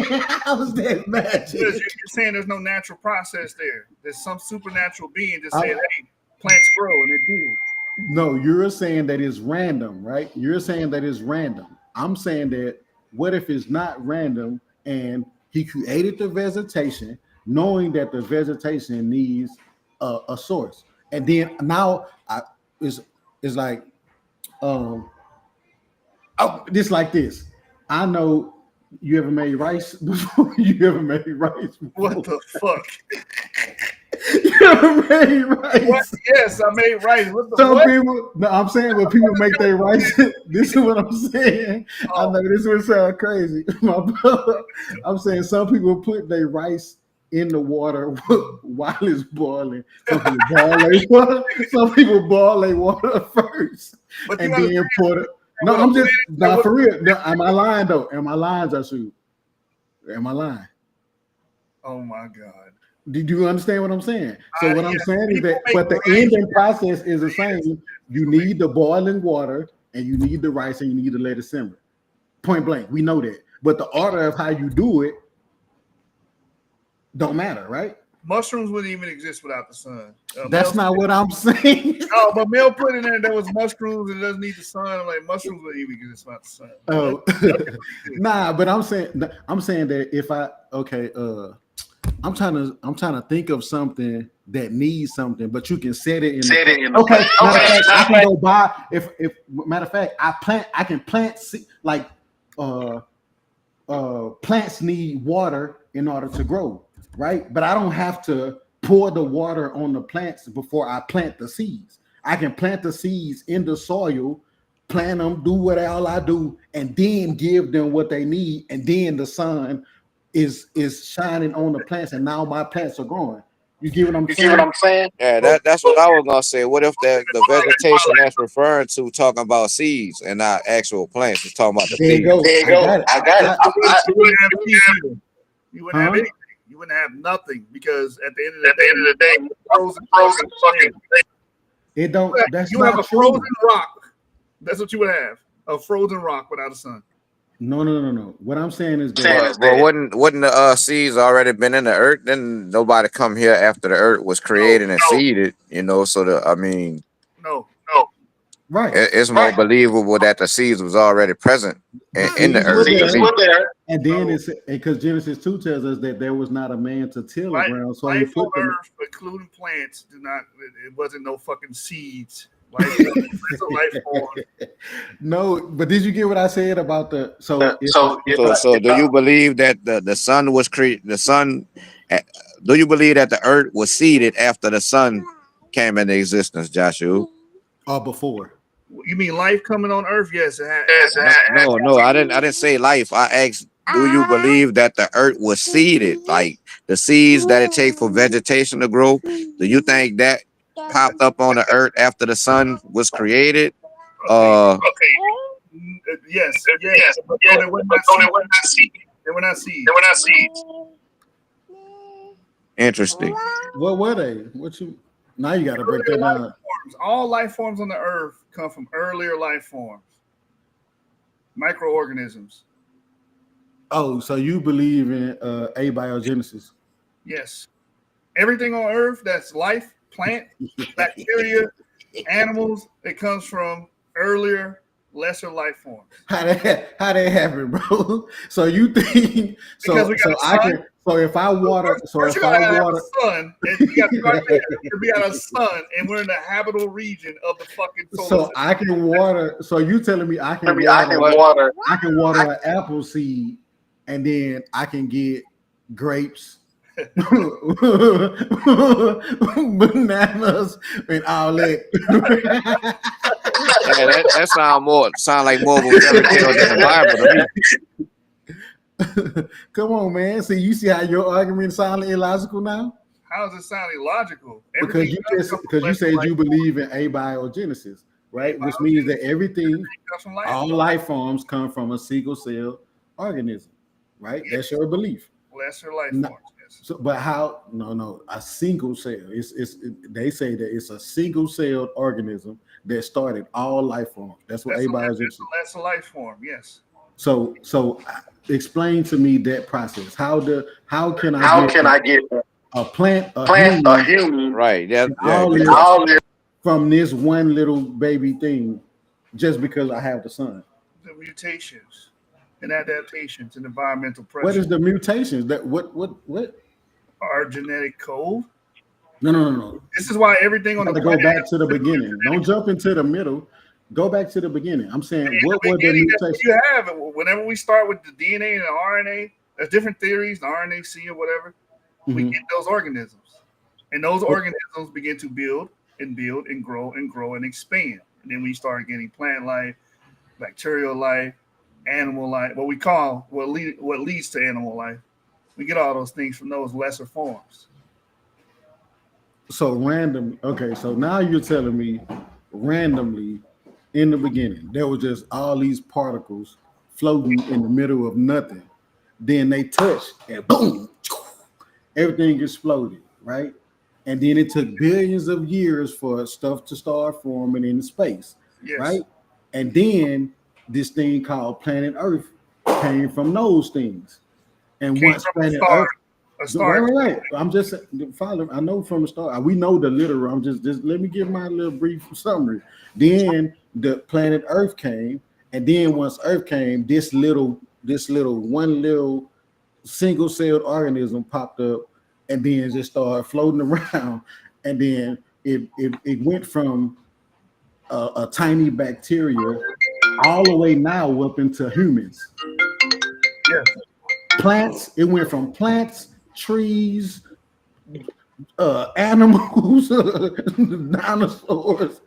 How is that magic? Because you're saying there's no natural process there. There's some supernatural being just saying, hey, plants grow, and it did. No, you're saying that it's random, right? You're saying that it's random. I'm saying that what if it's not random and he created the vegetation knowing that the vegetation needs a source. And then now it's like this like this. I know you ever made rice before? You ever made rice before? What the fuck? You made rice. What? Yes, I made rice. What the Some what? people, no, I'm saying when people make their rice, this is what I'm saying. I know this would sound crazy, my brother. I'm saying some people put their rice in the water while it's boiling. Some people boil their water first and then pour it. No, I'm just not for real. No, am I lying though? Am I lying, Joshua? Am I lying? Oh my God. Did you understand what I'm saying? So what I'm saying is that, but the ending process is the same. You need the boiling water, and you need the rice, and you need to let it simmer. Point blank, we know that. But the order of how you do it don't matter, right? Mushrooms wouldn't even exist without the sun. That's not what I'm saying. No, but Mel put in there was mushrooms and it doesn't need the sun. I'm like, mushrooms wouldn't even exist without the sun. Oh, nah, but I'm saying that if I'm trying to think of something that needs something, but you can set it in. Okay. Matter of fact, I can go buy. If matter of fact, I can plant like plants need water in order to grow, right? But I don't have to pour the water on the plants before I plant the seeds. I can plant the seeds in the soil, plant them, do what all I do, and then give them what they need, and then the sun is shining on the plants, and now my plants are growing. You get what I'm saying? Yeah, that's what I was gonna say. What if the vegetation that's referring to talking about seeds and not actual plants? It's talking about the seeds. There you go. I got it. You wouldn't have anything. You wouldn't have nothing because at the end of the day, frozen fucking thing. It don't. That's you not have a true. frozen rock. That's what you would have. A frozen rock without a sun. No. What I'm saying is that. But wouldn't the seeds already been in the earth? Then nobody come here after the earth was created and seeded, So no. Right. It's more believable that the seeds was already present in the earth. And then it's because Genesis 2 tells us that there was not a man to till the ground. So life on earth, including plants, it wasn't no fucking seeds. Life form. No, but did you get what I said about the so do you believe that the sun was created? Do you believe that the earth was seeded after the sun came into existence, Joshua? Or before? You mean life coming on earth? Yes, it has. No, I didn't say life. I asked, do you believe that the earth was seeded, like the seeds that it takes for vegetation to grow? Do you think that popped up on the earth after the sun was created? Okay. Yes. But they were not seeds. Interesting. What were they? Now you got to break that down. All life forms on the earth come from earlier life forms, microorganisms. Oh, so you believe in abiogenesis? Yes. Everything on earth that's life, plant, bacteria, animals, it comes from earlier, lesser life forms. How that happen, bro? So you think if I water sun, and we got a sun, and we're in the habitable region of the fucking solar system. I can water. So you telling me I can water an apple seed, and then I can get grapes, bananas, and all that. That sound like more of a fairy tale than the Bible to me. Come on, man. See, you see how your argument sounds illogical now? How does it sound illogical? Because you said you believe in abiogenesis, right? Which means that all life forms come from a single cell organism, right? Yes. That's your belief. Lesser life forms. Yes. So, but how? No, a single cell. They say that it's a single celled organism that started all life forms. That's what abiogenesis is. Lesser life form. Yes. So explain to me that process. How can I get a plant, a human, right? Yeah. From this one little baby thing, just because I have the sun. The mutations and adaptations and environmental pressure. What is the mutations? That what? Our genetic code. No. This is why everything on the planet. Go back to the beginning. Don't jump into the middle. Go back to the beginning. I'm saying, what were the mutations? You have whenever we start with the DNA and the RNA, there's different theories, the RNA-C or whatever. We get those organisms, And those organisms begin to build and build and grow and grow and expand. And then we start getting plant life, bacterial life, animal life, what leads to animal life. We get all those things from those lesser forms. So random. Okay, so now you're telling me randomly in the beginning there was just all these particles floating in the middle of nothing. Then they touch and boom, everything exploded, right? And then it took billions of years for stuff to start forming in space, Yes. right? And then this thing called planet Earth came from those things. And once planet Earth, right. I'm just following. I know from the start. We know the literal. I'm just let me give my little brief summary. Then the planet Earth came, and then once Earth came, this little one little single-celled organism popped up, and then just started floating around, and then it went from a tiny bacteria all the way now up into humans. Yes. Plants. It went from plants, trees, animals, dinosaurs,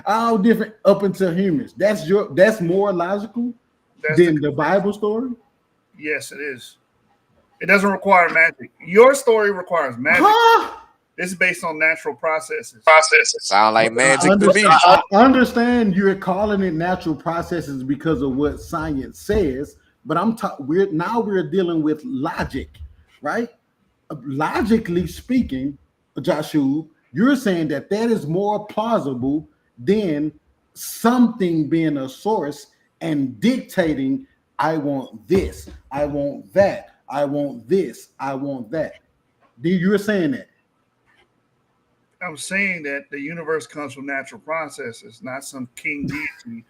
all different up into humans. That's more logical than the Bible story. Yes, it is. It doesn't require magic. Your story requires magic. This is based on natural processes. Sound like magic to me. I understand you're calling it natural processes because of what science says, but we're dealing with logic, right? Logically speaking, Joshua, you're saying that is more plausible than something being a source and dictating, I want this, I want that, I want this, I want that. You're saying that? I'm saying that the universe comes from natural processes, not some king deity.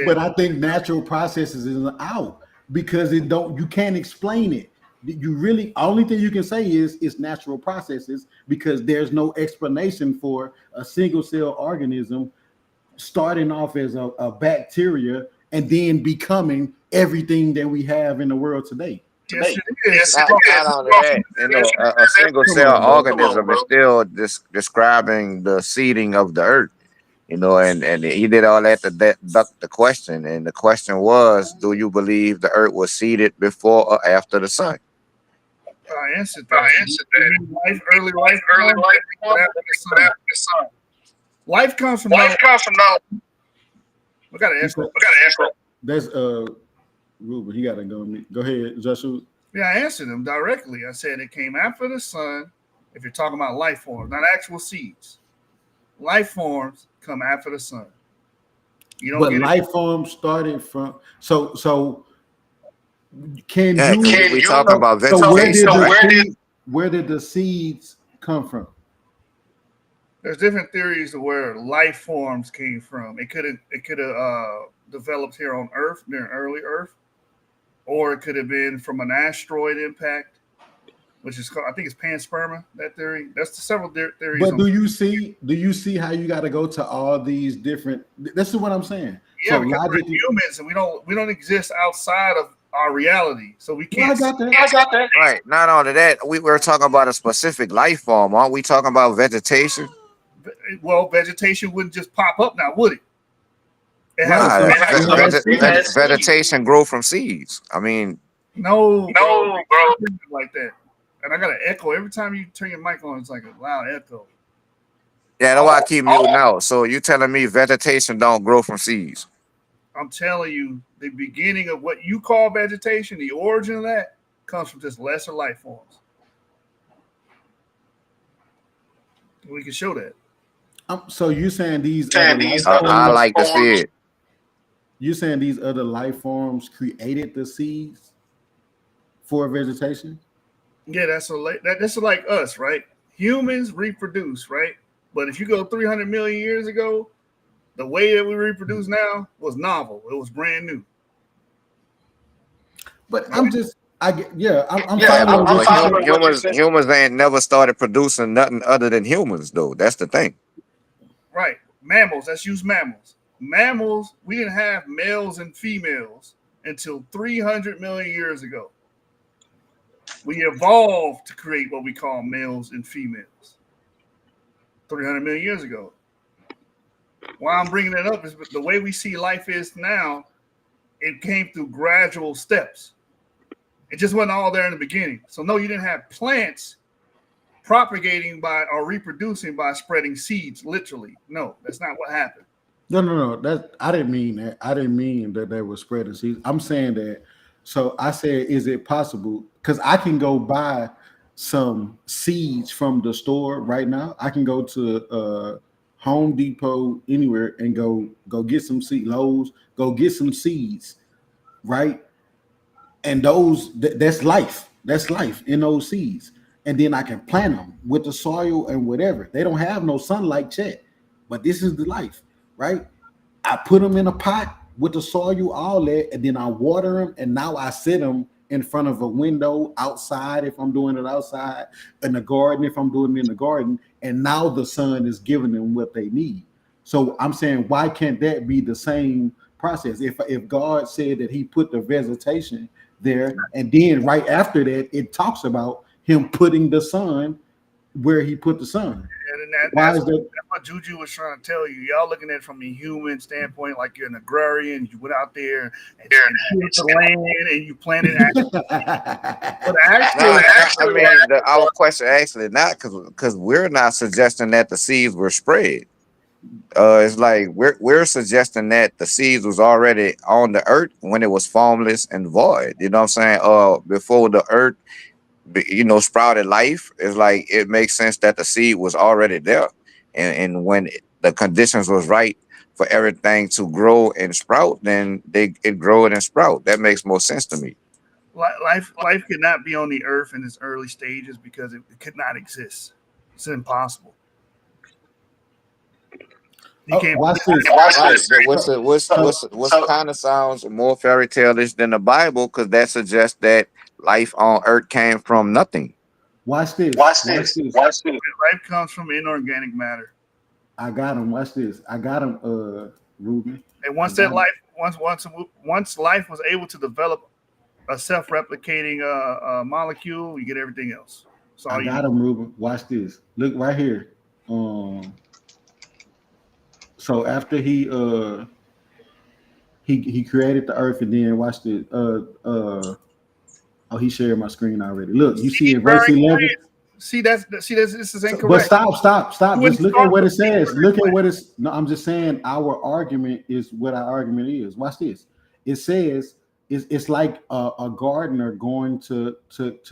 But I think natural processes is out because you can't explain it. You really only thing you can say is it's natural processes because there's no explanation for a single cell organism starting off as a bacteria and then becoming everything that we have in the world today. Yes, it is. Not only that, a single cell organism is still describing the seeding of the earth. And he did all that to duck the question. And the question was, do you believe the earth was seeded before or after the sun? I answered that. Early life, after the sun. Life comes from no. We gotta answer. That's Ruben. He gotta go. Go ahead, Joshua. Yeah, I answered him directly. I said it came after the sun. If you're talking about life forms, not actual seeds, life forms come after the sun. But life forms started from so. Can we talking about vegetation? Where did the seeds come from? There's different theories of where life forms came from. It could have developed here on Earth during early Earth, or it could have been from an asteroid impact, which is called, I think it's panspermia. That theory. That's several theories. But do you see how you got to go to all these different? This is what I'm saying. Yeah, so because we're humans and we don't exist outside of our reality, so we can't. I got that. Right. Not only that, we were talking about a specific life form. Aren't we talking about vegetation? Well, vegetation wouldn't just pop up now, would it? Vegetation grow from seeds. I mean, no, bro, like that. And I got an echo every time you turn your mic on. It's like a loud echo. Yeah, that's why I keep muting out. So you telling me vegetation don't grow from seeds? I'm telling you, the beginning of what you call vegetation, the origin of that, comes from just lesser life forms. We can show that. So you're saying I like to see it. You're saying these other life forms created the seeds for vegetation? Yeah, that's like us, right? Humans reproduce, right? But if you go 300 million years ago, the way that we reproduce now was novel. It was brand new. But I'm humans ain't never started producing nothing other than humans, though. That's the thing. Right. Mammals. Let's use mammals. Mammals, we didn't have males and females until 300 million years ago. We evolved to create what we call males and females. 300 million years ago. Why I'm bringing that up is the way we see life is now, it came through gradual steps. It just wasn't all there in the beginning. So no, you didn't have plants propagating by or reproducing by spreading seeds, literally. No, that's not what happened. No. That I didn't mean that. I didn't mean that they were spreading seeds. I'm saying that. So I said, is it possible? Because I can go buy some seeds from the store right now. I can go to Home Depot, anywhere, and go get some seed. Lowe's, go get some seeds, right? And that's life. That's life in those seeds. And then I can plant them with the soil and whatever. They don't have no sunlight yet, but this is the life, right? I put them in a pot with the soil, all that, and then I water them, and now I sit them in front of a window outside if I'm doing it outside, in the garden if I'm doing it in the garden, and now the sun is giving them what they need. So I'm saying, why can't that be the same process? If God said that he put the vegetation there, and then right after that, it talks about him putting the sun where he put the sun. And that's what Juju was trying to tell you. Y'all looking at it from a human standpoint, like you're an agrarian. You went out there and tilled the land and you planted. But actually, our question actually not because we're not suggesting that the seeds were spread. It's like we're suggesting that the seeds was already on the earth when it was formless and void. You know what I'm saying? Before the earth, sprouted life. It's like it makes sense that the seed was already there, and when the conditions was right for everything to grow and sprout, then it grow and sprout. That makes more sense to me. Life could not be on the earth in its early stages because it could not exist. It's impossible. You can't. Watch this. What's kind of sounds more fairy tale-ish than the Bible, because that suggests that life on earth came from nothing. Watch this. Life comes from inorganic matter. I got him. Watch this. I got him, Ruben. And once life was able to develop a self-replicating molecule, you get everything else. So I got him, Ruben. Watch this. Look right here. So after he created the earth, and then watch this. He shared my screen already. Look, you see in verse 11. See, this is incorrect. But stop. Just look at what it says. Look at what it's. No, I'm just saying our argument is what our argument is. Watch this. It says it's like a gardener going to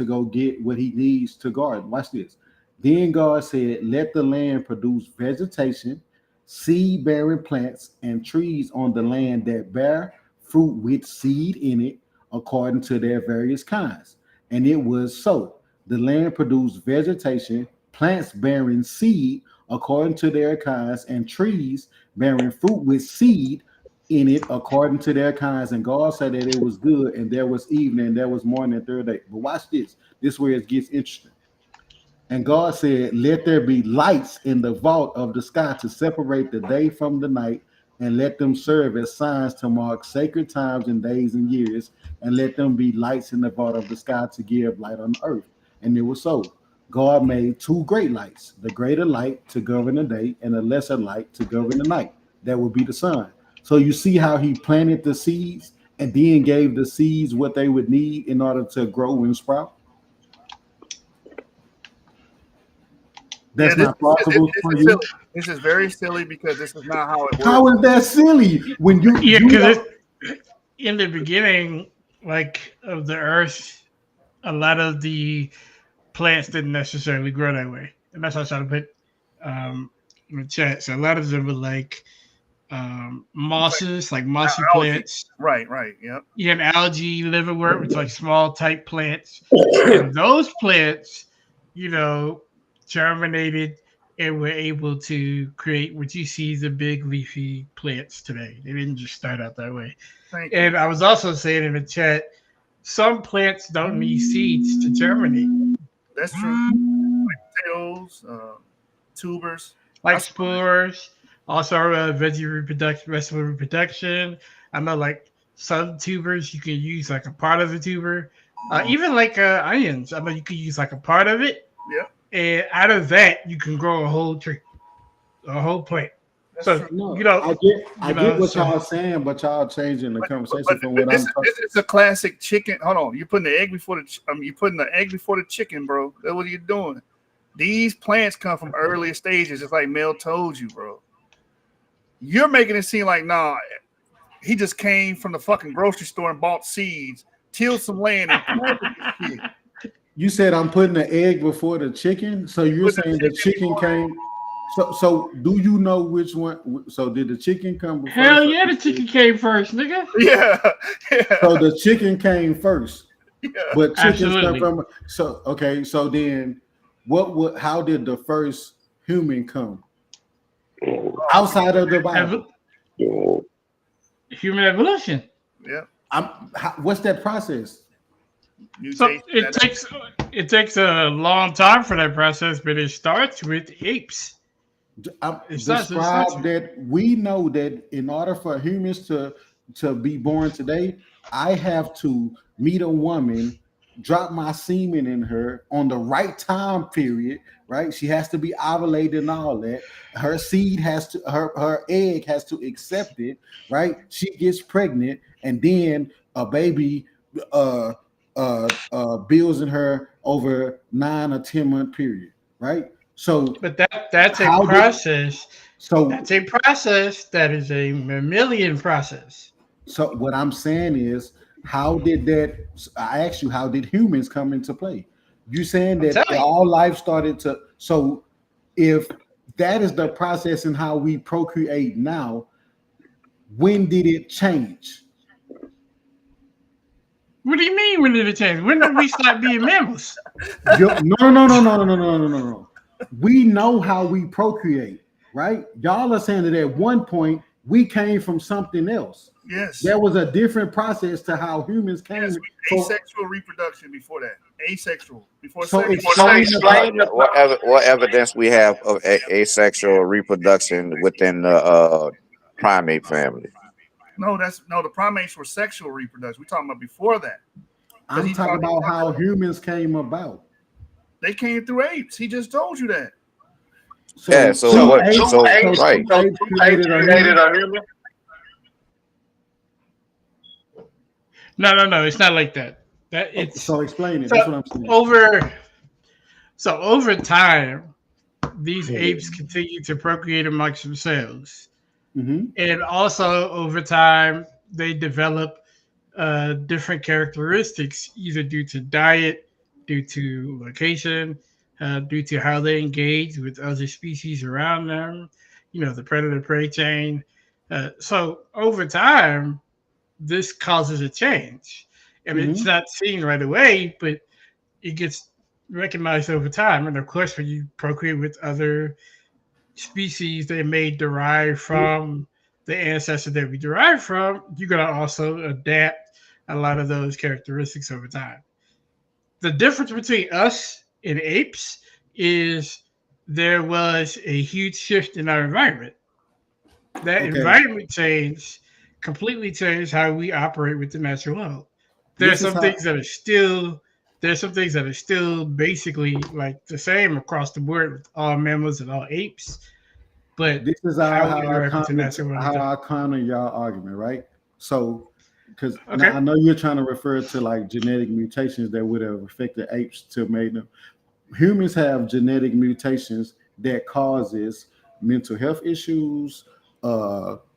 go get what he needs to garden. Watch this. Then God said, "Let the land produce vegetation, seed-bearing plants, and trees on the land that bear fruit with seed in it, according to their various kinds." And it was so. The land produced vegetation, plants bearing seed according to their kinds, and trees bearing fruit with seed in it according to their kinds. And God said that it was good, and there was evening, and there was morning, and third day. But watch this. This is where it gets interesting. And God said, "Let there be lights in the vault of the sky to separate the day from the night, and let them serve as signs to mark sacred times and days and years, and let them be lights in the vault of the sky to give light on the earth." And it was so. God made two great lights, the greater light to govern the day, and a lesser light to govern the night. That would be the sun. So you see how he planted the seeds and then gave the seeds what they would need in order to grow and sprout? That's not possible for you. Silly. This is very silly because this is not how it works. How is that silly? When you in the beginning, like of the earth, a lot of the plants didn't necessarily grow that way, and that's what I was trying to put in the chat. So a lot of them were like mosses, like mossy plants. Right. Yep. You have algae, liverwort, which are like small type plants, and those plants, germinated and were able to create what you see the big leafy plants today. They didn't just start out that way. And I was also saying in the chat, some plants don't need seeds to germinate. That's true. Like potatoes, tubers, like spores. Also, vegetable reproduction. I know, like some tubers, you can use like a part of the tuber. Even like onions, I know you can use like a part of it. Yeah. And out of that, you can grow a whole tree. a whole plant. That's So true. No, you know, I get what so y'all saying, but y'all changing the conversation But from what this, I'm this is a classic chicken. Hold on, you're putting the egg before the you putting the egg before the chicken, bro. That's what you're doing. These plants come from earlier stages, just like Mel told you, bro. You're making it seem like nah, he just came from the fucking grocery store and bought seeds, tilled some land, and planted this shit. You said I'm putting the egg before the chicken, so you're saying the chicken came. So do you know which one? So did the chicken come hell first? yeah, the chicken came first, nigga. Yeah. So the chicken came first. Yeah. But chickens come Absolutely. from. So okay. So then, how did the first human come outside of the Bible? Human evolution. Yeah. What's that process? So it takes a long time for that process, but it starts with apes. Describe that. We know that in order for humans to be born today, I have to meet a woman, drop my semen in her on the right time period, right? She has to be ovulated and all that. Her seed has to, her egg has to accept it, right? She gets pregnant, and then a baby builds in her over 9 or 10 month period, right? So, but that's a process. That's a process that is a mammalian process. So what I'm saying is, how did that? I asked you, how did humans come into play? You saying that all life started to. So if that is the process in how we procreate now, when did it change? What do you mean? When did it change? When did we start being mammals? No. We know how we procreate, right? Y'all are saying that at one point we came from something else. Yes. There was a different process to how humans came. Yes, asexual reproduction before that. Asexual. Before so sex. What evidence we have of asexual reproduction within the primate family? No, the primates were sexual reproduction. We're talking about before that. I'm talking about how humans came about. They came through apes. He just told you that. Right. Created a human? No. It's not like that. So explain it. That's what I'm saying. Over time, these apes continue to procreate amongst themselves, and also over time they develop different characteristics, either due to diet, due to location, due to how they engage with other species around them. You know, the predator-prey chain. So over time, this causes a change. I mean, it's not seen right away, but it gets recognized over time. And of course, when you procreate with other species that may derive from the ancestor that we derive from, you're going to also adapt a lot of those characteristics over time. The difference between us and apes is there was a huge shift in our environment. That environment change completely changed how we operate with the natural world. There's some things that are still basically like the same across the board with all mammals and all apes. But this is how I counter y'all argument, right? So, because I know you're trying to refer to like genetic mutations that would have affected apes to make them. Humans have genetic mutations that causes mental health issues,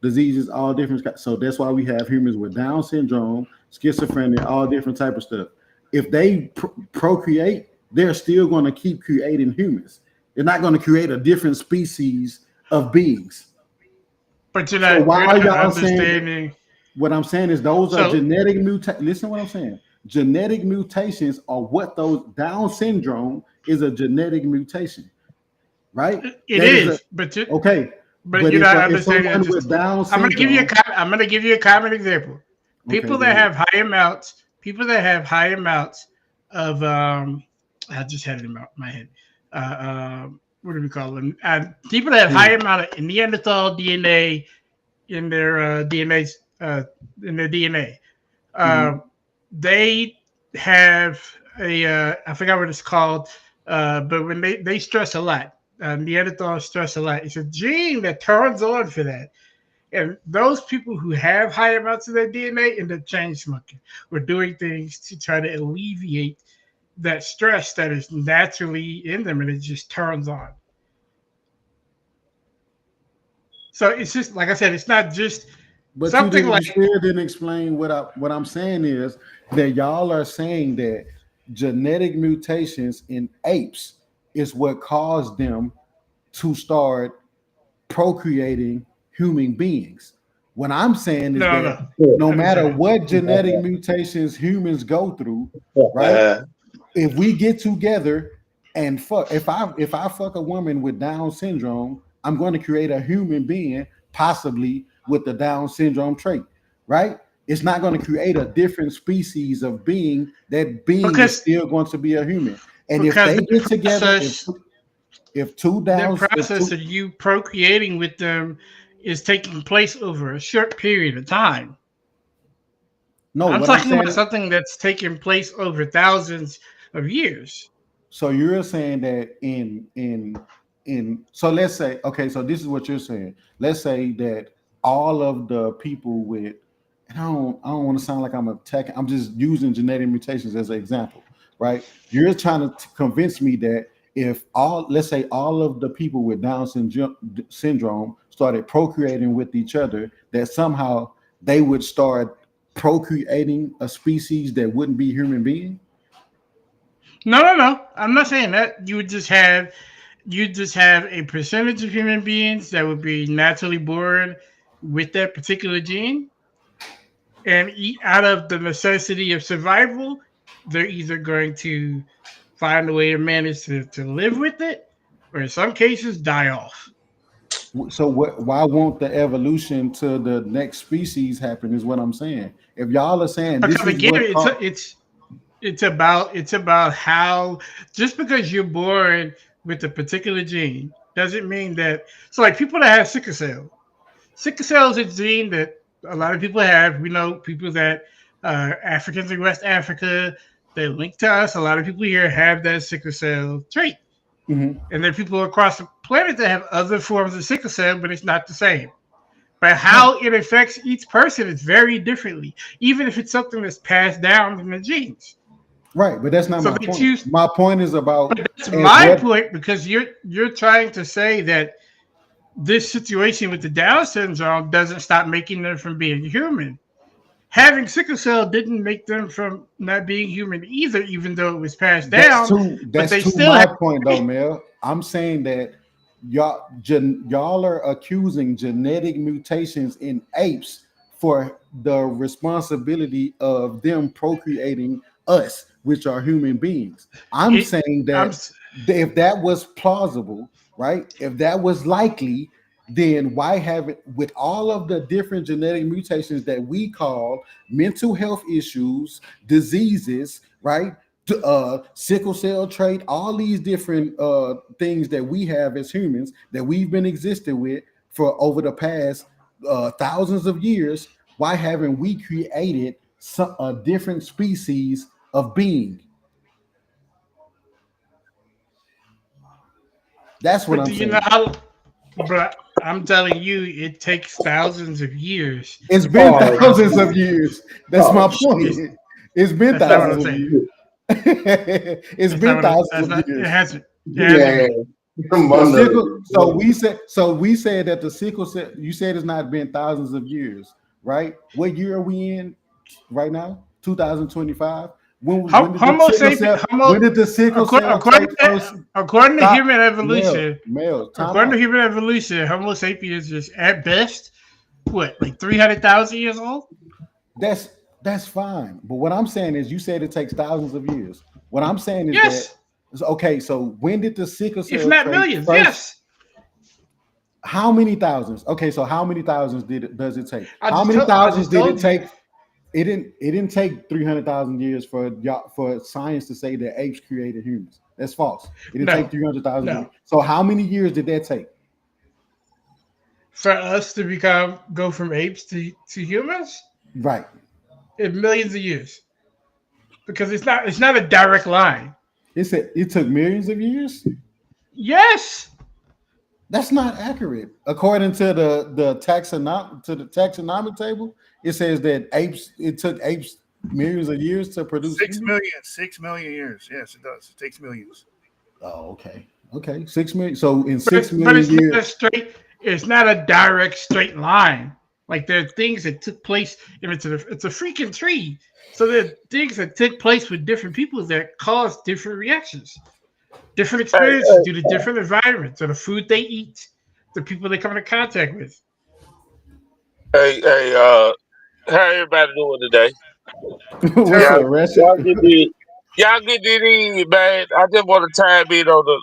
diseases, all different. So that's why we have humans with Down syndrome, schizophrenia, all different type of stuff. If they procreate, they're still going to keep creating humans. They're not going to create a different species of beings. But you're not, why are y'all understanding? Saying, what I'm saying is those are genetic mutations. Listen to what I'm saying. Genetic mutations are what those Down syndrome is a genetic mutation, right? It is, but you're not understanding. I'm going to give you a common example. People that have high amounts of I just had it in my head. What do we call them? People that have high amount of Neanderthal DNA in their DNA. They have I forgot what it's called, but when they stress a lot, Neanderthal stress a lot. It's a gene that turns on for that. And those people who have high amounts of their DNA end up chain smoking or doing things to try to alleviate that stress that is naturally in them, and it just turns on. So it's just like I said, it's not just but something you still didn't explain what I'm saying is that y'all are saying that genetic mutations in apes is what caused them to start procreating human beings. What I'm saying is that no matter what genetic mutations humans go through, right? If we get together and fuck, if I fuck a woman with Down syndrome, I'm going to create a human being, possibly with the Down syndrome trait, right? It's not going to create a different species of being. That being is still going to be a human. And if they get together, if two Downs, the process of you procreating with them is taking place over a short period of time. No, I'm talking about something that's taking place over thousands of years. So you're saying that so let's say, okay, so this is what you're saying. Let's say that all of the people with, and I don't want to sound like I'm attacking, I'm just using genetic mutations as an example, right? You're trying to convince me that if let's say all of the people with Down syndrome started procreating with each other, that somehow they would start procreating a species that wouldn't be human being? No. I'm not saying that. You just have a percentage of human beings that would be naturally born with that particular gene, and out of the necessity of survival, they're either going to find a way to manage to live with it, or in some cases, die off. So why won't the evolution to the next species happen? Is what I'm saying. If y'all are saying this is what it's about how, just because you're born with a particular gene doesn't mean that. So like people that have sickle cell is a gene that a lot of people have. We know people that Africans in West Africa, they link to us. A lot of people here have that sickle cell trait. Mm-hmm. And there are people across the planet that have other forms of sickle cell, but it's not the same. But how it affects each person is very differently, even if it's something that's passed down in the genes. Right, but that's not my point. My point is about. But that's my point, because you're trying to say that this situation with the Down syndrome doesn't stop making them from being human. Having sickle cell didn't make them from not being human either, even though it was passed down. That's my point, though, Mel. I'm saying that y'all are accusing genetic mutations in apes for the responsibility of them procreating us, which are human beings. I'm saying that if that was plausible, right? If that was likely, then why have it with all of the different genetic mutations that we call mental health issues, diseases, right? Sickle cell trait, all these different things that we have as humans that we've been existing with for over the past thousands of years. Why haven't we created a different species of being? That's what I'm saying. You know but I'm telling you, it takes thousands of years. It's been thousands of years. That's my point. It's been thousands of years. It's been thousands of years. It hasn't. So we said that the sickle cell. You said it's not been thousands of years, right? What year are we in right now? 2025. When did the sickle cell according to human evolution, according to human evolution, Homo sapiens is at best what, like 300,000 years old? That's fine. But what I'm saying is, you said it takes thousands of years. What I'm saying is that okay. So when did the sickle cell? If not millions, yes. How many thousands? Okay, so how many thousands does it take? How many thousands did it take? It didn't take 300,000 years for science to say that apes created humans. That's false. It didn't take 300,000 years. So how many years did that take? For us to go from apes to humans? Right. In millions of years. Because it's not a direct line. It took millions of years? Yes. That's not accurate. According to the taxonomy table, it says that it took apes millions of years to produce 6 humans. million. 6 million years. Yes, it does. It takes millions. Oh, okay. Okay. 6 million. So in But 6 million it's not a years. straight. It's not a direct straight line. Like there are things that took place. If it's a freaking tree, so there are things that took place with different people that cause different reactions, different experiences due to different environments, or the food they eat, the people they come into contact with. Hey, how everybody doing today? What's Y'all, up, Ratchet? y'all get the y'all get it in, man. I just want to time in on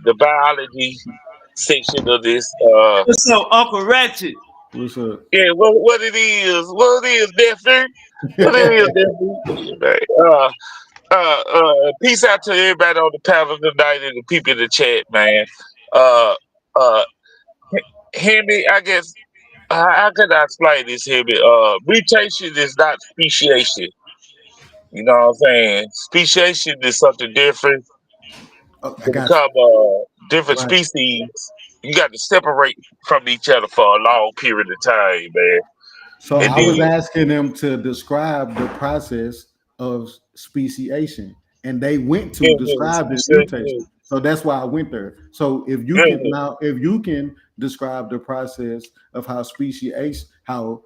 the biology section of this. What's up, Uncle Ratchet? What's up? Yeah, what it is, nephew. What it is, nephew. Man. Peace out to everybody on the panel tonight and the people in the chat, man. Uh, uh, Himmy, I guess. How can I explain this, Himmy? Mutation is not speciation. You know what I'm saying? Speciation is something different. Oh, I To got you. become different Right. species, you got to separate from each other for a long period of time, man. So And I was then, asking them to describe the process of speciation, and they went to describe this mutation. So that's why I went there. So if you can describe the process of how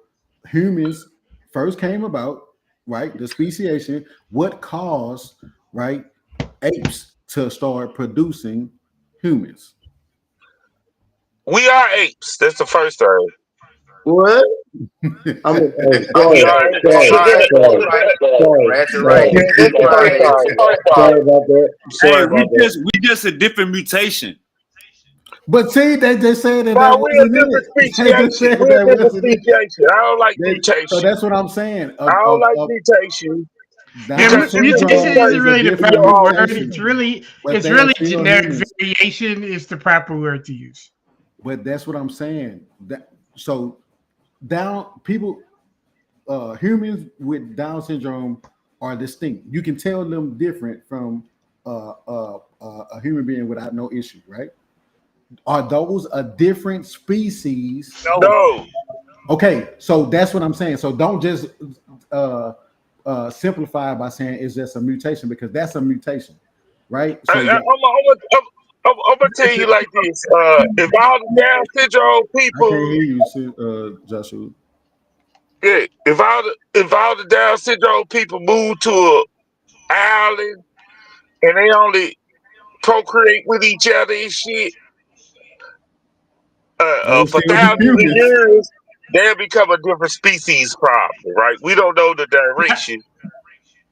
humans first came about, right? The speciation, what caused, right, apes to start producing humans. we are apes. That's the first thing. What? I mean, We sorry, are apes. sorry, sorry, Ratchet Yeah, right. that's the first Right. thing. sorry about that. Hey, Sorry we about that. just a different mutation. But see, they just said that No, we a wasn't different it. They just speciation. said We a that different wasn't it. speciation. I don't like So mutation. that's what I'm saying. I don't like mutation Yeah, Down because mutation syndrome isn't is a really the you different proper know, word. mutation, but It's they are really still generic humans. variation is the proper word to use. But that's what I'm saying. So down people, humans with Down syndrome are distinct. You can tell them different from a human being without no issue, right? Are those a different species? No. no. Okay, so that's what I'm saying. So don't just uh, simplify by saying it's just a mutation because that's a mutation, right? So yeah, I'm gonna tell you like this. If all the Down syndrome I can't people, hear you, Joshua. yeah, if all the Down syndrome people move to a island and they only procreate with each other and shit They would for still be thousands of humans. years, they'll become a different species probably, right? We don't know the direction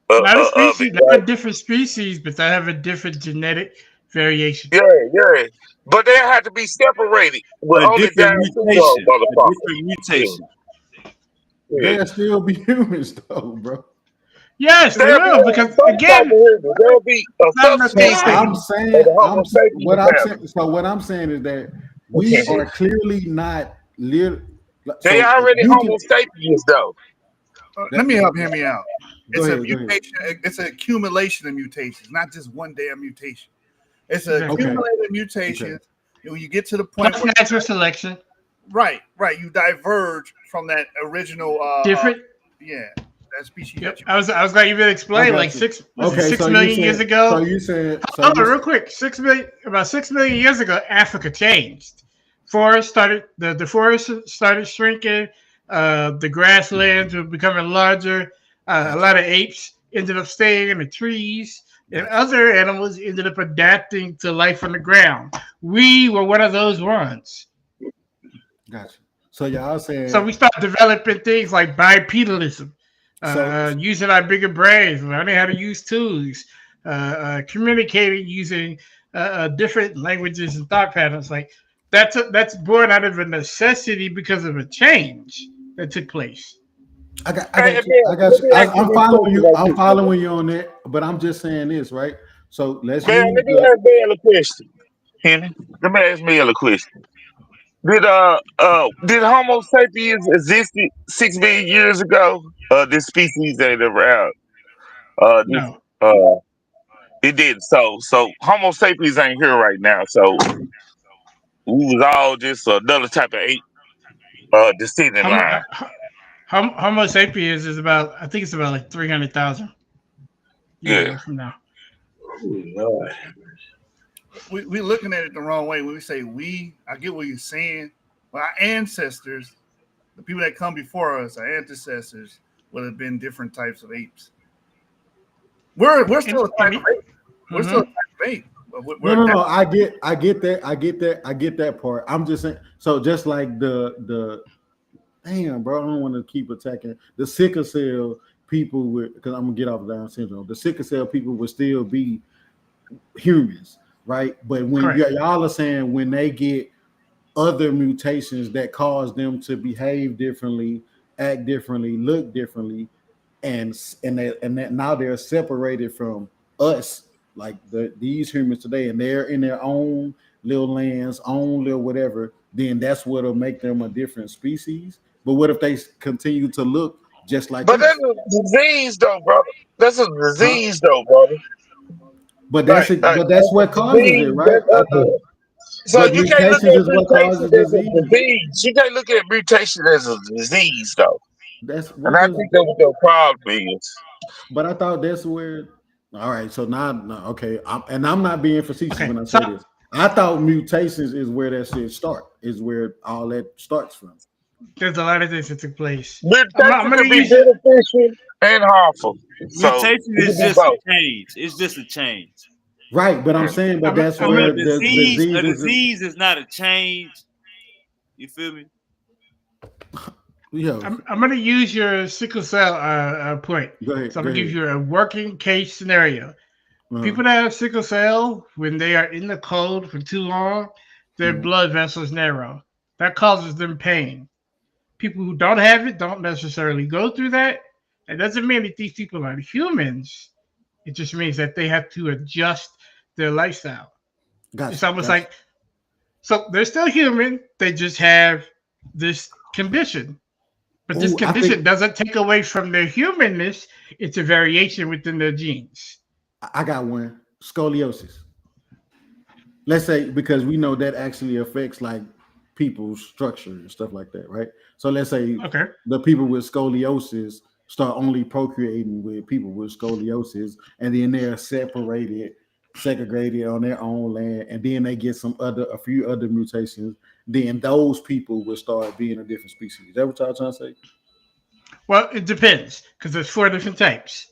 Not a of it, species, not a right? different species, but they have a different genetic variation. Yeah. But they have to be separated with A only different Down syndrome mutation. A motherfuckers. different Yeah. mutation. Yeah. They'll still be humans, though, bro. Yes, they There'll be will, because some type of again, human. There'll be a it's not a So subspecies I'm mutation. of saying, the Homo sapiens family. what I'm saying is that we are clearly not lit. They So already you can Homo sapiens though. Let that, me help Himmy out. go It's a ahead, go ahead. mutation. It's an accumulation of mutations, not just one damn mutation. It's an Exactly. Okay, accumulated okay. mutations. When you get to the point Plus where natural selection. right, you diverge from that original Different. yeah, that species Yep. that you I was going to even I explain like got you. six was it Okay, six so you million years said, ago? Hold on, real quick. 6 million about 6 million years ago, Africa changed. The forests started shrinking, the grasslands were becoming larger, a Got you, lot of apes ended up staying in the trees, and got you, other animals ended up adapting to life on the ground. We were one of those ones. got you. So y'all So said we start developing things like bipedalism, so. using our bigger brains, learning how to use tools, communicating using different languages and thought patterns. Like that's born out of a necessity because of a change that took place. I Hey, got you. I got let you. me ask you I'm this following question you. right I'm quick, man. following you on that. But I'm just saying this, right? So let's Man, use let me the. ask Bill a question. Henry. Let me ask Bill a question. Did Homo sapiens existed 6 million years ago? This species ain't around. This No, it didn't. So Homo sapiens ain't here right now. So we was all just another type of ape descendant line. Homo sapiens is about, I think it's about like 300,000 Yeah. from now. Oh, we're looking at it the wrong way when we say we. I get what you're saying, but our ancestors, the people that come before us, our ancestors would have been different types of apes. We're still a type of ape. We're still a type of ape. No. I get that part. I'm just saying. So just like the damn, bro. I don't want to keep attacking the sickle cell people with, because I'm gonna get off Down syndrome. The sickle cell people would still be humans, right? But when y'all are saying when they get other mutations that cause them to behave differently, act differently, look differently, and that now they're separated from us, like these humans today, and they're in their own little lands, own little whatever, then that's what'll make them a different species. But what if they continue to look just like but us? that's a disease, though, brother. That's a disease, though, brother. But that's what causes it, right? So but you can't look mutations at is what mutation causes as a disease. disease. You can't look at mutation as a disease, though. And I Because think that's what the problem is. But I thought that's where. All right, so now, okay, I'm not being facetious when I say this. I thought mutations is where that shit start. Is where all that starts from. There's a lot of things that took place. Mutation can be beneficial and harmful. So mutation is just a change. It's just a change. Right, but I'm saying, but that's where the disease a disease is not a change. You feel me? Yeah. I'm going to use your sickle cell point. Go ahead, so I'm going to give you a working case scenario. People that have sickle cell, when they are in the cold for too long, their blood vessels narrow. That causes them pain. People who don't have it don't necessarily go through that. It doesn't mean that these people are humans. It just means that they have to adjust their lifestyle. It's almost like, so they're still human. They just have this condition. But this condition doesn't take away from their humanness. It's a variation within their genes. I got one. Scoliosis. Let's say, because we know that actually affects like people's structure and stuff like that, right? So let's say the people with scoliosis start only procreating with people with scoliosis, and then they're segregated on their own land, and then they get a few other mutations, then those people will start being a different species. Is that what y'all trying to say? Well, it depends, because there's 4 different types.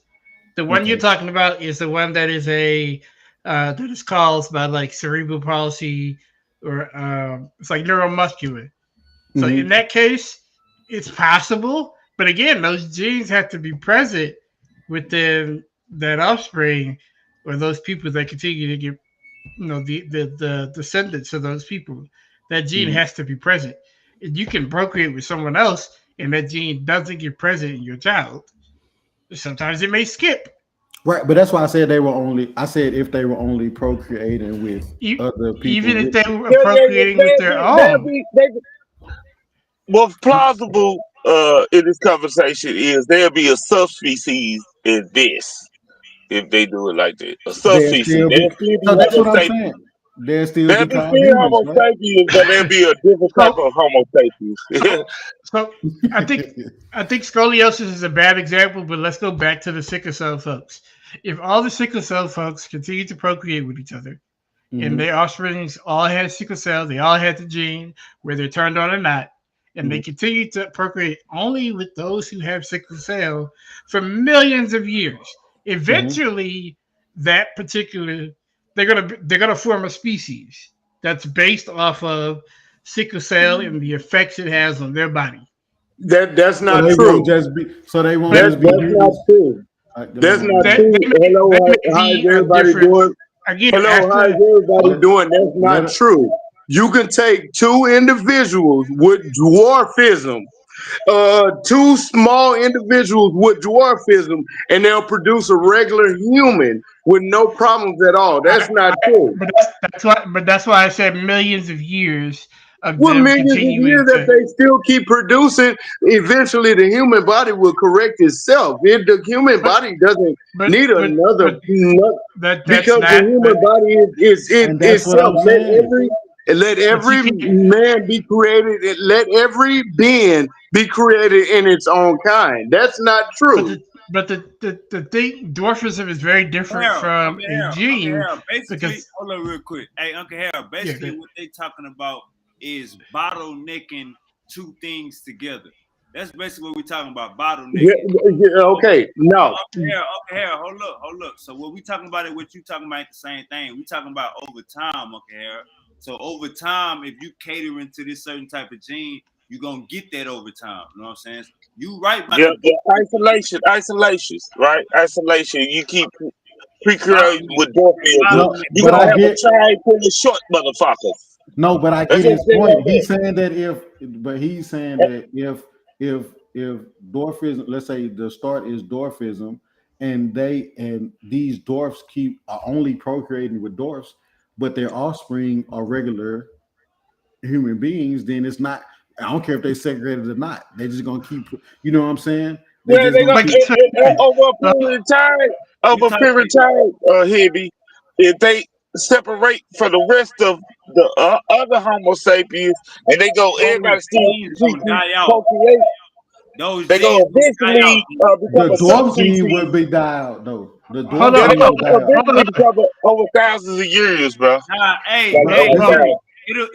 The one you're talking about is the one that is that is caused by like cerebral palsy, or it's like neuromuscular. So in that case, it's possible, but again, those genes have to be present within that offspring, or those people that continue to get, the descendants of those people. That gene has to be present. And you can procreate with someone else, and that gene doesn't get present in your child. Sometimes it may skip. Right, but that's why I said I said if they were only procreating with other people. Even if they were procreating with their own. What's plausible in this conversation is there'll be a subspecies in this if they do it like that. A subspecies. So that's what I'm saying. There'll still be called humans, Homo sapiens, but there'll be a different type of Homo sapiens. So I think scoliosis is a bad example, but let's go back to the sickle cell folks. If all the sickle cell folks continue to procreate with each other, and their offsprings all had sickle cell, they all had the gene, whether turned on or not, and they continue to procreate only with those who have sickle cell for millions of years. Eventually, that particular they're gonna form a species that's based off of sickle cell and the effects it has on their body. That's not true. That's not true. That's not true. Hello, how's everybody doing? Hello, how's everybody doing? That's not true. You can take 2 individuals with dwarfism, 2 small individuals with dwarfism, and they'll produce a regular human with no problems at all. That's not true. But that's why I said millions of years of well, them millions of years that they still keep producing. Eventually, the human body will correct itself. If the human body doesn't need another, because the human body is itself. And let every man be created. And let every being be created in its own kind. That's not true. But the thing, dwarfism is very different from a gene. Basically, because, hold on real quick. Hey, Uncle Harold, basically what they talking about is bottlenecking two things together. That's basically what we're talking about, bottlenecking. Okay, no. Uncle Harold, hold up. So what we talking about and what you talking about ain't the same thing. We talking about over time, Uncle Harold. So over time, if you catering to this certain type of gene, you're gonna get that over time. You know what I'm saying? You right about isolation, right? Isolation. You keep pre-creating with dwarfism. You're gonna have a child full of short motherfuckers. No, but I get his point. He's saying that if dwarfism, let's say the start is dwarfism, and these dwarfs are only procreating with dwarfs, but their offspring are regular human beings, then it's not. I don't care if they segregated or not. They're just gonna keep. You know what I'm saying? They're gonna over a period of time, Hibby, if they separate from the rest of the other Homo sapiens, and they go, everybody still procreate. They go eventually become the a dwarf subspecies. gene would be died out though. The Hold dwarf gene would die out. eventually become over thousands of years, bro.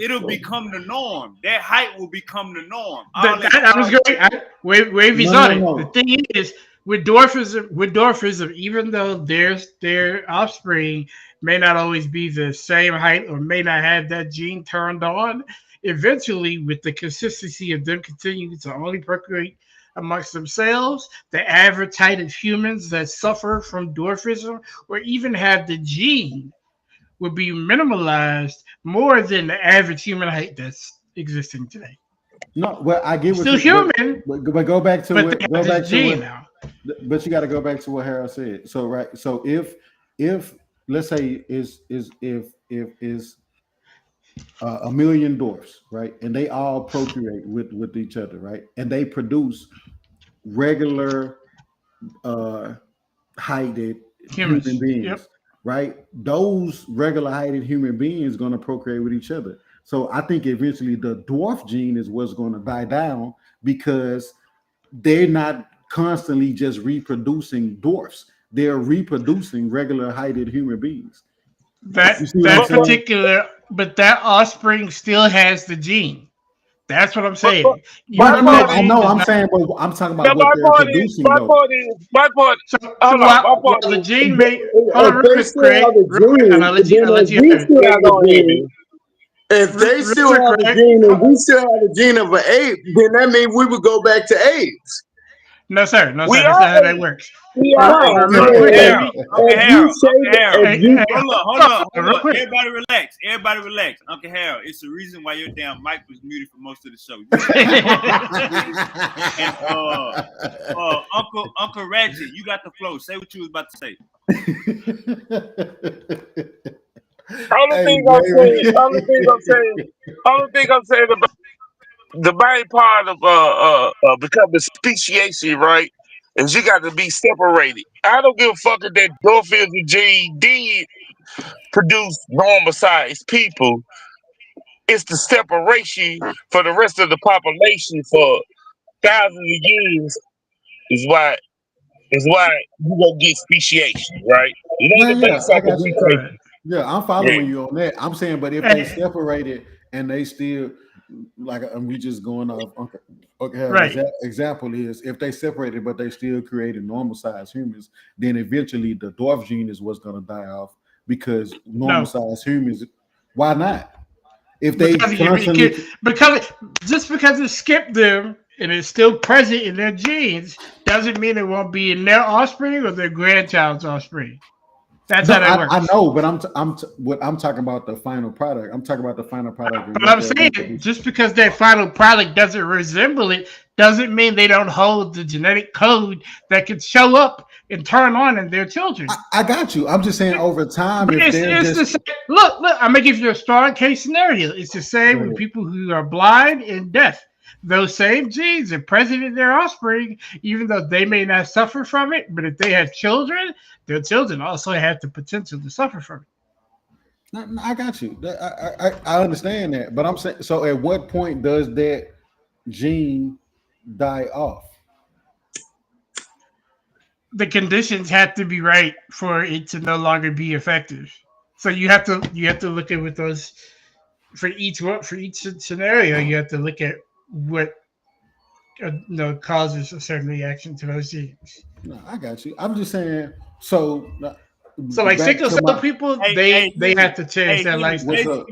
It'll become the norm. That height will become the norm. I was going. Wavy's on it. The thing is, with dwarfism, even though their offspring may not always be the same height or may not have that gene turned on, eventually, with the consistency of them continuing to only procreate amongst themselves, the average height of humans that suffer from dwarfism or even have the gene would be minimalized more than the average human height that's existing today. No, well, I get what still human, but go back to what. Go back to what. Now. But you got to go back to what Harold said. So right. So if let's say is a million dwarfs, right, and they all procreate with each other, right, and they produce regular heighted human beings, right? Those regular heighted human beings going to procreate with each other. So I think eventually the dwarf gene is what's going to die down because they're not constantly just reproducing dwarfs. They're reproducing regular heighted human beings. That particular, but that offspring still has the gene. That's what I'm saying. I know. I'm saying, but I'm talking about what they're producing, though. My point. The gene may hold on real quick, Craig. If they still have a gene and we still have a gene of an ape, then that means we would go back to apes. No, sir. No, sir. That's not how that works. Hold on. Everybody relax. Uncle Harold, it's the reason why your damn mic was muted for most of the show. And, Uncle Ratchet, you got the flow. Say what you was about to say. Only thing I'm saying about the main part of becoming speciation, right, is you got to be separated. I don't give a fuck if that dwarfism gene did produce normal sized people. It's the separation for the rest of the population for thousands of years is why you gonna get speciation, right? Yeah, I'm following you on that. I'm saying, but if they separated and they still we just going off example is if they separated but they still created normal sized humans, then eventually the dwarf gene is what's going to die off because normal sized humans. Why not? If they because it skipped them and it's still present in their genes doesn't mean it won't be in their offspring or their grandchild's offspring. That's how that works. I know, but I'm talking about the final product. I'm talking about the final product. But I'm saying just because their final product doesn't resemble it doesn't mean they don't hold the genetic code that could show up and turn on in their children. I got you. I'm just saying over time. Look, I'm gonna give you a strong case scenario. It's the same with people who are blind and deaf. Those same genes are present in their offspring, even though they may not suffer from it. But if they have children, their children also have the potential to suffer from it. No, no, I got you. I understand that, but I'm saying, so at what point does that gene die off? The conditions have to be right for it to no longer be effective. So you have to look at what those for each scenario. You have to look at what causes a certain reaction to those genes. No, I got you. I'm just saying. So So like back sickle to cell my people, Hey, they hey, they Himmy. have to change Hey, their Himmy. what's lifestyle. up?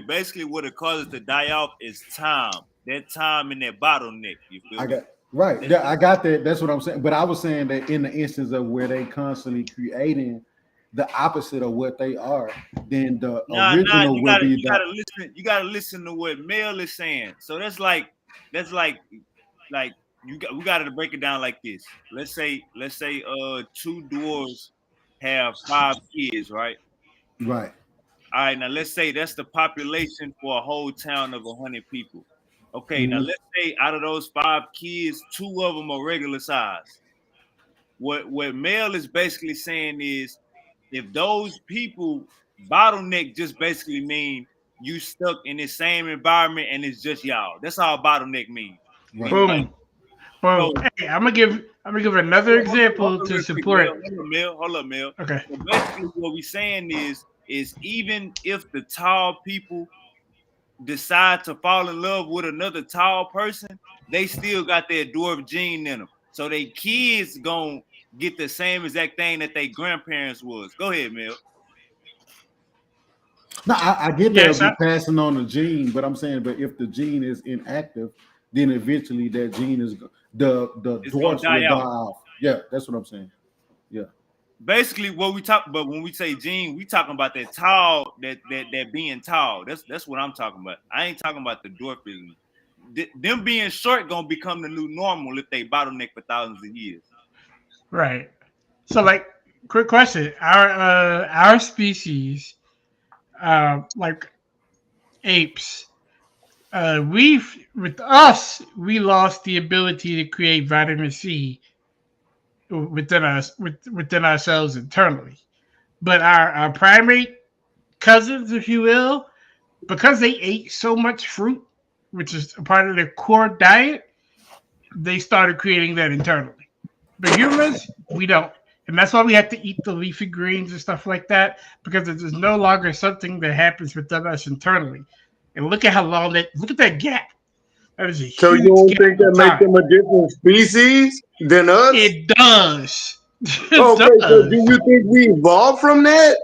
Basically, what it causes to die off is time. That time in that bottleneck. You feel I me? got right. That's Yeah, just I got that. That's what I'm saying. But I was saying that in the instance of where they constantly creating the opposite of what they are, then the nah. original You will gotta be you the gotta listen. You gotta listen to what Mel is saying. So that's like we got to break it down like this. Let's say two dwarves have 5 kids, right? right. All right, now let's say that's the population for a whole town of 100 people. Okay, now Mhm. let's say out of those 5 kids, 2 of them are regular size. What Mel is basically saying is, if those people bottleneck just basically mean you stuck in the same environment and it's just y'all. That's all bottleneck means. Right. Meaning like Boom, boom. so. Hey, I'm gonna give another Hold example on to real quick, Mel. support. Hold up, Mel. Okay. So basically, what we saying is even if the tall people decide to fall in love with another tall person, they still got their dwarf gene in them. So they kids gonna get the same exact thing that their grandparents was. Go ahead, Mel. No, I get they'll Yes, be passing on the gene, but I'm saying, but if the gene is inactive, then eventually that gene is the It's gonna dwarfs die will die out. off. Yeah, that's what I'm saying. Yeah. Basically, what we talk, but when we say gene, we talking about that tall, that being tall. That's what I'm talking about. I ain't talking about the dwarfism. Them being short gonna become the new normal if they bottleneck for thousands of years. right. So like, quick question: our species, like apes, we lost the ability to create vitamin C within us within ourselves internally. But our primate cousins, if you will, because they ate so much fruit, which is a part of their core diet, they started creating that internally. But humans, we don't. And that's why we have to eat the leafy greens and stuff like that, because it is no longer something that happens within us internally. And look at that gap. That is a So you huge don't gap think in that make time. them a different species than us? It does. It Okay, so do does. you think we evolved from that?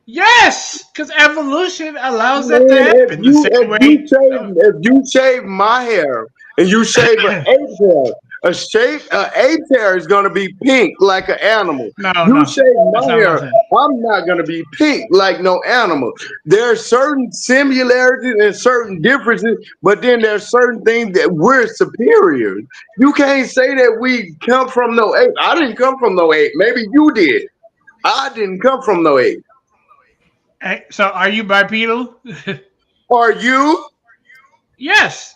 Yes, because evolution allows that to Man, happen. The same way. if you shave my hair and you shave an ape hair, a ape hair is gonna be pink like an animal. You No, shave that's my not what I hair, said. I'm not gonna be pink like no animal. There are certain similarities and certain differences, but then there's certain things that we're superior. You can't say that we come from no ape. I didn't come from no ape. Maybe you did. I didn't come from no ape. Hey, so are you bipedal? Are you? Yes.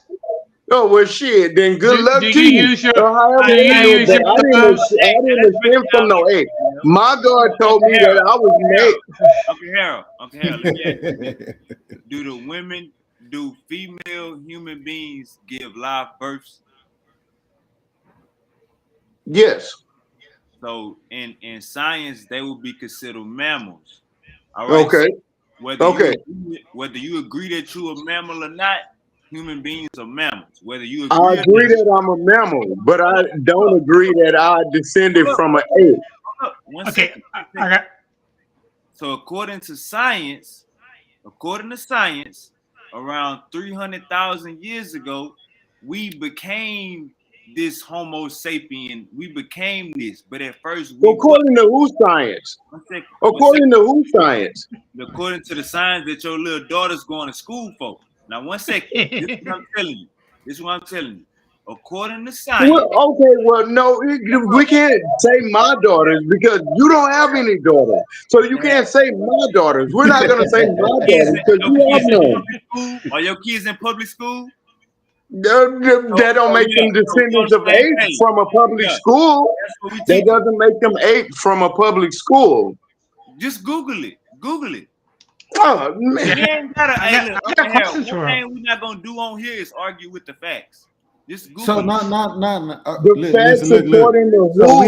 Oh well, shit. Then good Do luck to you you. use your Or however do you they do it, use but your thumbs? Hey, I didn't let's break ascend it from down no like ape. this, man. My God told Uncle me that Harold, I was Uncle an Harold, ape. Uncle Harold. Let me ask you this: do female human beings give live births? Yes. So in science, they will be considered mammals. All right. So Okay. Okay. whether you agree that you're a mammal or not, human beings are mammals. Whether you I agree or agree not. that I'm a mammal, but I Hold don't up, agree that I descended hold up, from an ape. hold up. One Okay, second. I got. So according to science, around 300,000 years ago, we became this Homo sapien. We became this, but at first we was. According to who science? One second. According to who science? According to the science that your little daughter's going to school for. Now, one second. This is what I'm telling you. This is what I'm telling you. According to science. Well, okay, well, no, we can't say my daughters because you don't have any daughters. So you can't say my daughters. We're not going to say my daughters because Your you have kids in none. public school? Are your kids in public school? That don't make Yeah. them So we on descendants the of same apes page. from a public Yeah. school. That's what we That teaching. doesn't make them ape from a public school. Just Google it. Google it. Oh man. We ain't gotta. I got questions One for him. thing we're not gonna do on here is argue with the facts. Just Google. So not the facts look. according to So who?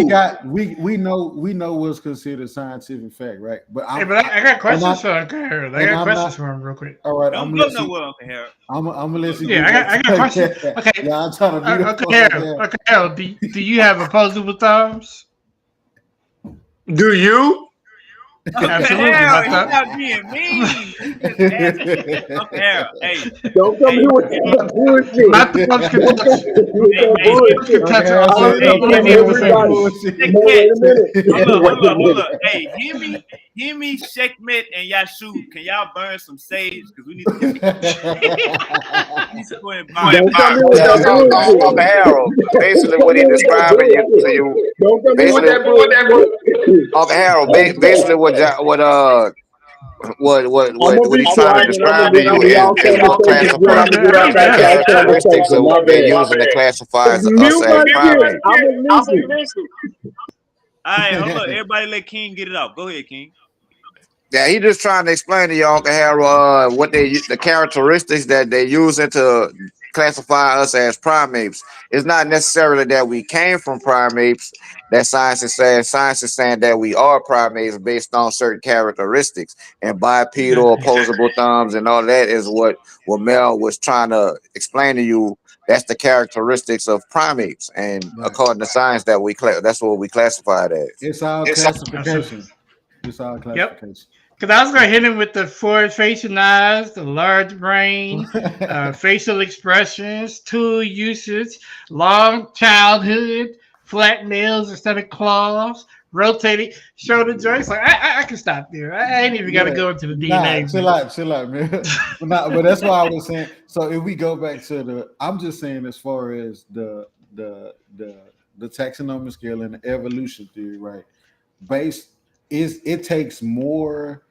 we know what's considered scientific fact, right? But I got questions for Uncle Harold. I got questions for him real quick. All right, Don't go nowhere, Uncle Harold. I'm gonna let you. Yeah, I got questions. Okay. Yeah, I'm trying to beat up Uncle Harold, do you have opposable thumbs? Do you? Absolutely. Harold, he's not being mean. He just asking. Uncle Harold, hey. Don't come here with that bullshit. My thumbs can touch. Hold up. Hey, Himmy, Sekhmet, and Yashu, can y'all burn some sage? Because we need to Uncle Harold, basically what he describing to you. Don't come here with that bullshit. Uncle Harold, basically what he's trying to describe to you is classifying characteristics of what they're using to classify us as primates. All right, hold up. Everybody let King get it out. Go ahead, King. Yeah, he just trying to explain to you, Uncle Harold, what the characteristics that they using to classify us as primates. It's not necessarily that we came from primates. That science is saying that we are primates based on certain characteristics, and bipedal, opposable thumbs, and all that is what Mel was trying to explain to you. That's the characteristics of primates, and according to science, that's what we classified as. It's our classification. It's our classification. Because I was going to hit him with the forward-facing eyes, the large brain, facial expressions, tool usage, long childhood, flat nails instead of claws, rotating shoulder joints. Like I can stop there. I ain't even got to go into the DNA. Chill out, man. but that's why I was saying. So if we go back to I'm just saying as far as the taxonomic scale and the evolution theory, right? It takes more.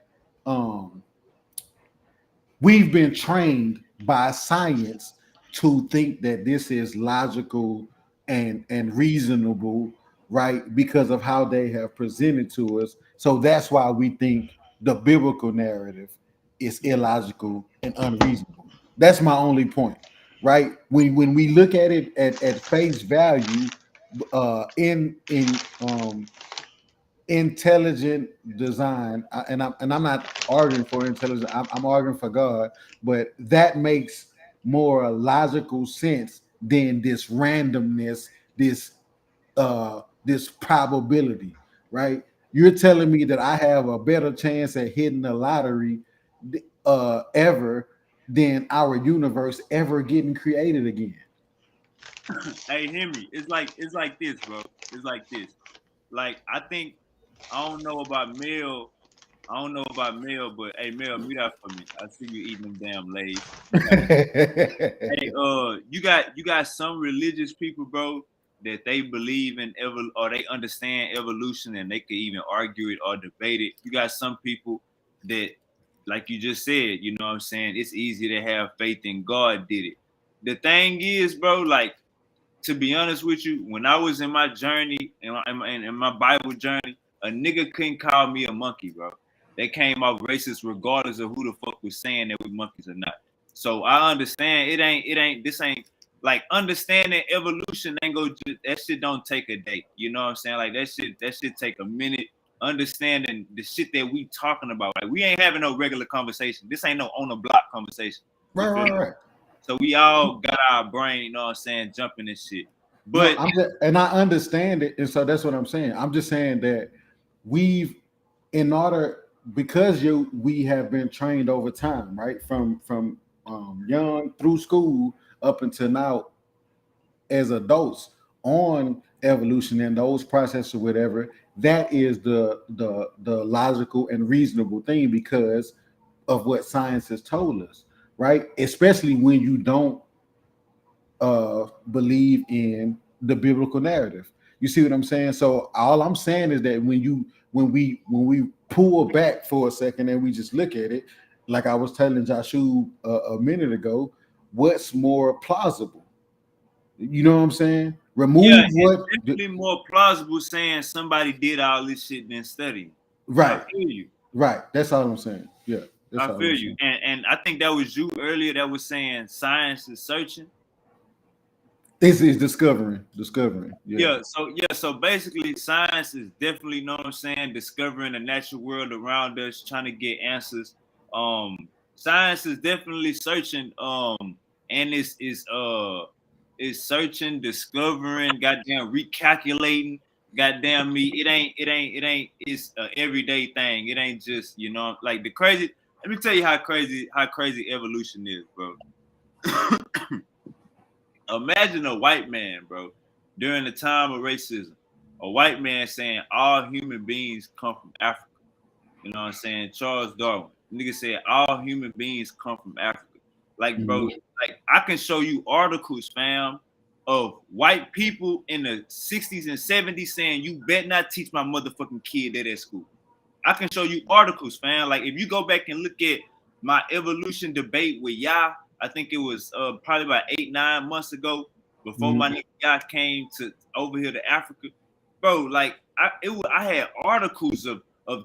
We've been trained by science to think that this is logical and reasonable, right? Because of how they have presented to us. So that's why we think the biblical narrative is illogical and unreasonable. That's my only point, right? When we look at it at face value, in intelligent design, and I'm not arguing for intelligence. I'm arguing for God, but that makes more logical sense than this randomness, this probability, right? You're telling me that I have a better chance at hitting the lottery ever than our universe ever getting created again. Hey, Himmy, it's like this, bro. It's like this. Like I think I don't know about Mel, but hey, Mel, mute out for me. I see you eating them damn Lays. Hey, you got some religious people, bro, that they believe in or they understand evolution and they can even argue it or debate it. You got some people that, like you just said, you know what I'm saying? It's easy to have faith in God did it. The thing is, bro, like, to be honest with you, when I was in my journey, in my Bible journey, a nigga couldn't call me a monkey, bro. They came out racist regardless of who the fuck was saying that we monkeys or not. So I understand this ain't like understanding evolution ain't that shit don't take a day. You know what I'm saying? Like that shit take a minute. Understanding the shit that we talking about. Like we ain't having no regular conversation. This ain't no on the block conversation. Right. So we all got our brain, you know what I'm saying, jumping and shit. But and I understand it, and so that's what I'm saying. I'm just saying that because we have been trained over time, right? From young through school up until now as adults on evolution and those processes or whatever, that is the logical and reasonable thing because of what science has told us, right? Especially when you don't believe in the biblical narrative. You see what I'm saying? So all I'm saying is that when we pull back for a second and we just look at it, like I was telling Joshua a minute ago, what's more plausible? You know what I'm saying? It's definitely more plausible saying somebody did all this shit than studying. Right. Right. That's all I'm saying. Yeah. I feel you, and I think that was you earlier that was saying science is searching. This is discovering. Yeah. So basically, science is definitely, you know what I'm saying, discovering the natural world around us, trying to get answers. Science is definitely searching. And is searching, discovering, goddamn recalculating. Goddamn me, it ain't. It's a everyday thing. It ain't just, you know, like the crazy. Let me tell you how crazy evolution is, bro. Imagine a white man, bro, during the time of racism, a white man saying all human beings come from Africa. You know what I'm saying? Charles Darwin. Nigga said all human beings come from Africa. Like, bro, like I can show you articles, fam, of white people in the 60s and 70s saying you better not teach my motherfucking kid that at school. I can show you articles, fam. Like if you go back and look at my evolution debate with Yah, I think it was probably about 8-9 months ago before my nigga Yah came to over here to Africa, bro. Like I had articles of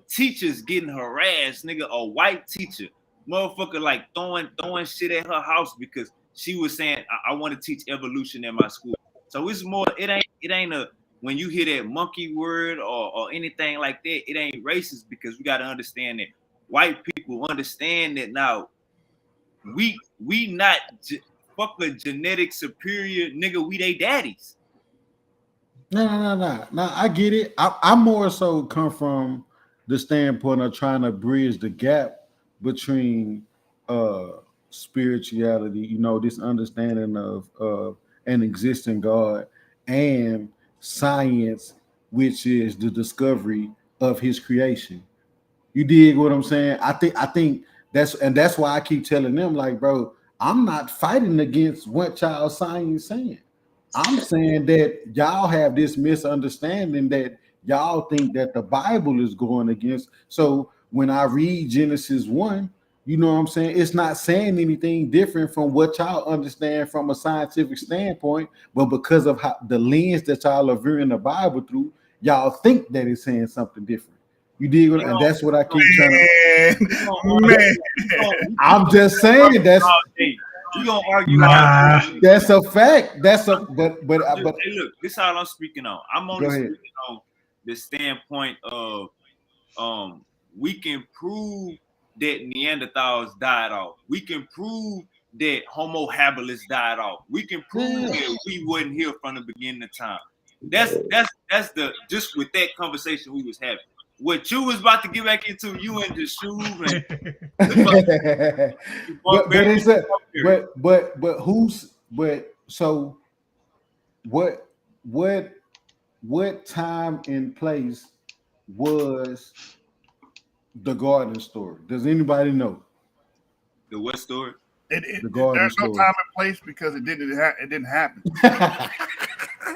teachers getting harassed, nigga. A white teacher, motherfucker, like throwing shit at her house because she was saying I want to teach evolution in my school. So it's more. It ain't a when you hear that monkey word or anything like that, it ain't racist because we got to understand that white people understand that now we not fuck a genetic superior nigga, we they daddies. No. I get it. I more so come from the standpoint of trying to bridge the gap between spirituality, you know, this understanding of an existing God, and science, which is the discovery of his creation. You dig what I'm saying? I think that's why I keep telling them, like, bro, I'm not fighting against what y'all science saying. I'm saying that y'all have this misunderstanding that y'all think that the Bible is going against. So when I read Genesis 1, you know what I'm saying? It's not saying anything different from what y'all understand from a scientific standpoint, but because of how the lens that y'all are viewing the Bible through, y'all think that it's saying something different. You dig? And that's what I keep trying to. I'm just saying that's. We gonna argue. That's a fact. That's a but. Hey, look, this is how I'm speaking on. I'm only speaking on the standpoint of we can prove that Neanderthals died off. We can prove that Homo habilis died off. We can prove that we wasn't here from the beginning of time. That's the just with that conversation we was having. What you was about to get back into, you and the shoes and but who's so what time and place was the garden story? Does anybody know? The what story? The garden there's story. No time and place because it didn't happen.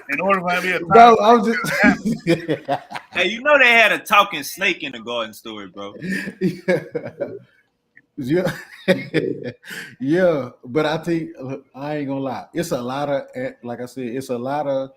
In order for me a time, bro, I was just hey, you know they had a talking snake in the garden story, bro. Yeah, but I think I ain't gonna lie. It's a lot of, like I said, it's a lot of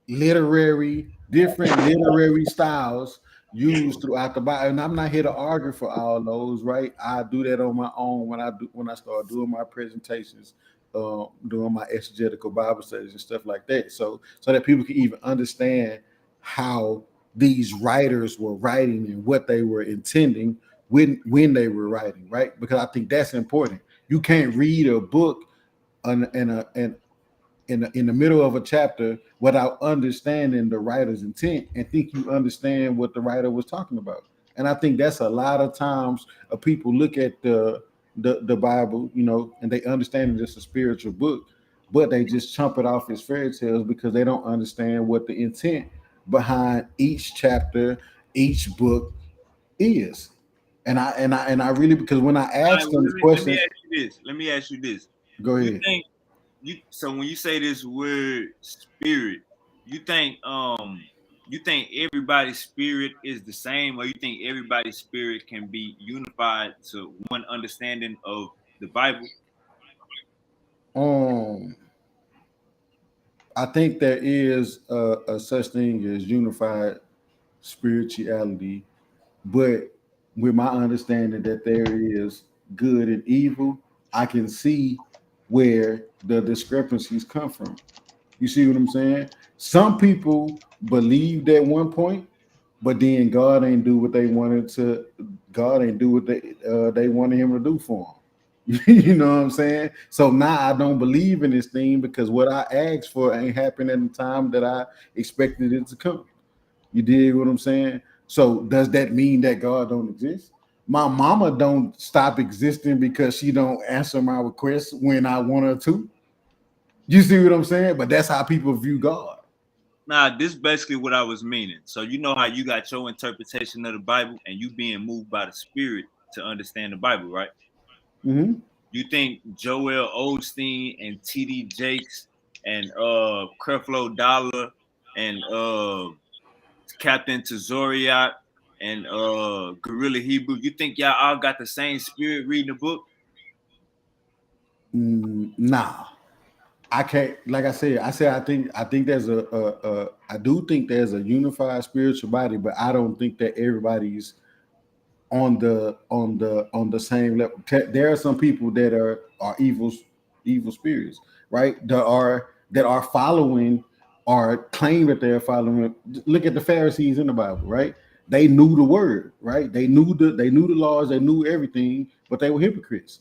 different literary styles used throughout the Bible, and I'm not here to argue for all those. Right, I do that on my own when I start doing my presentations, doing my exegetical Bible studies and stuff like that. So that people can even understand how these writers were writing and what they were intending when they were writing, right? Because I think that's important. You can't read a book in the middle of a chapter without understanding the writer's intent and think you understand what the writer was talking about. And I think that's a lot of times people look at the Bible, you know, and they understand it's a spiritual book, but they just chump it off as fairy tales because they don't understand what the intent behind each chapter, each book is. And I really, because when I asked them questions, let me ask you this. Go ahead. So when you say this word spirit, you think everybody's spirit is the same, or you think everybody's spirit can be unified to one understanding of the Bible? I think there is a such thing as unified spirituality, but with my understanding that there is good and evil, I can see where the discrepancies come from. You see what I'm saying? Some people believed at one point, but then God ain't do what they wanted to. God ain't do what they wanted Him to do for them. You know what I'm saying? So now I don't believe in this thing because what I asked for ain't happened at the time that I expected it to come. You dig what I'm saying? So does that mean that God don't exist? My mama don't stop existing because she don't answer my requests when I want her to. You see what I'm saying? But that's how people view God. Nah, this is basically what I was meaning. So you know how you got your interpretation of the Bible and you being moved by the Spirit to understand the Bible, right? Mm-hmm. You think Joel Osteen and T.D. Jakes and Creflo Dollar and Captain Tazoriak and Gorilla Hebrew, you think y'all all got the same spirit reading the book? Nah. I can't. Like I said, I think there's I do think there's a unified spiritual body, but I don't think that everybody's on the same level. There are some people that are evil spirits, right? That are following or claim that they're following. Look at the Pharisees in the Bible, right? They knew the word, right? They knew the laws, they knew everything, but they were hypocrites.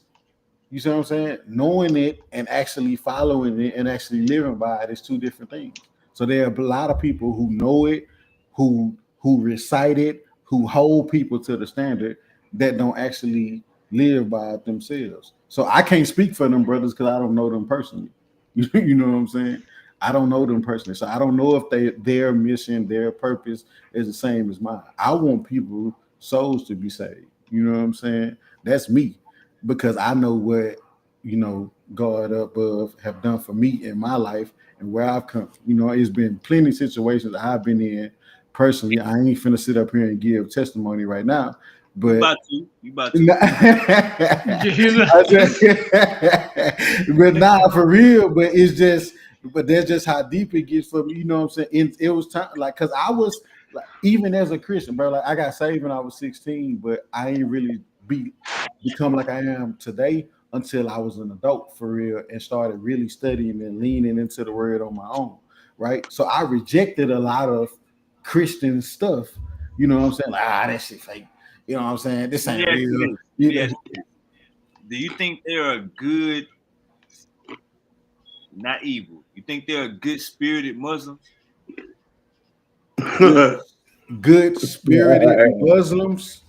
You see what I'm saying? Knowing it and actually following it and actually living by it is two different things. So there are a lot of people who know it, who recite it, who hold people to the standard that don't actually live by it themselves. So I can't speak for them brothers because I don't know them personally. You know what I'm saying? I don't know them personally. So I don't know if their mission, their purpose is the same as mine. I want people souls to be saved. You know what I'm saying? That's me because I know what God above have done for me in my life and where I've come. It's been plenty of situations I've been in personally. I ain't finna sit up here and give testimony right now, but you about to. but nah, for real. But it's just, but that's just how deep it gets for me. You know what I'm saying? It was time, like, cause I was like, even as a Christian, bro. Like, I got saved when I was 16, but I ain't really become like I am today until I was an adult for real and started really studying and leaning into the word on my own. Right. So I rejected a lot of Christian stuff. You know what I'm saying? Like, that shit fake. You know what I'm saying? This ain't real. Yes. Do you think they are good, not evil? You think they're good spirited Muslims? Good spirited Muslims.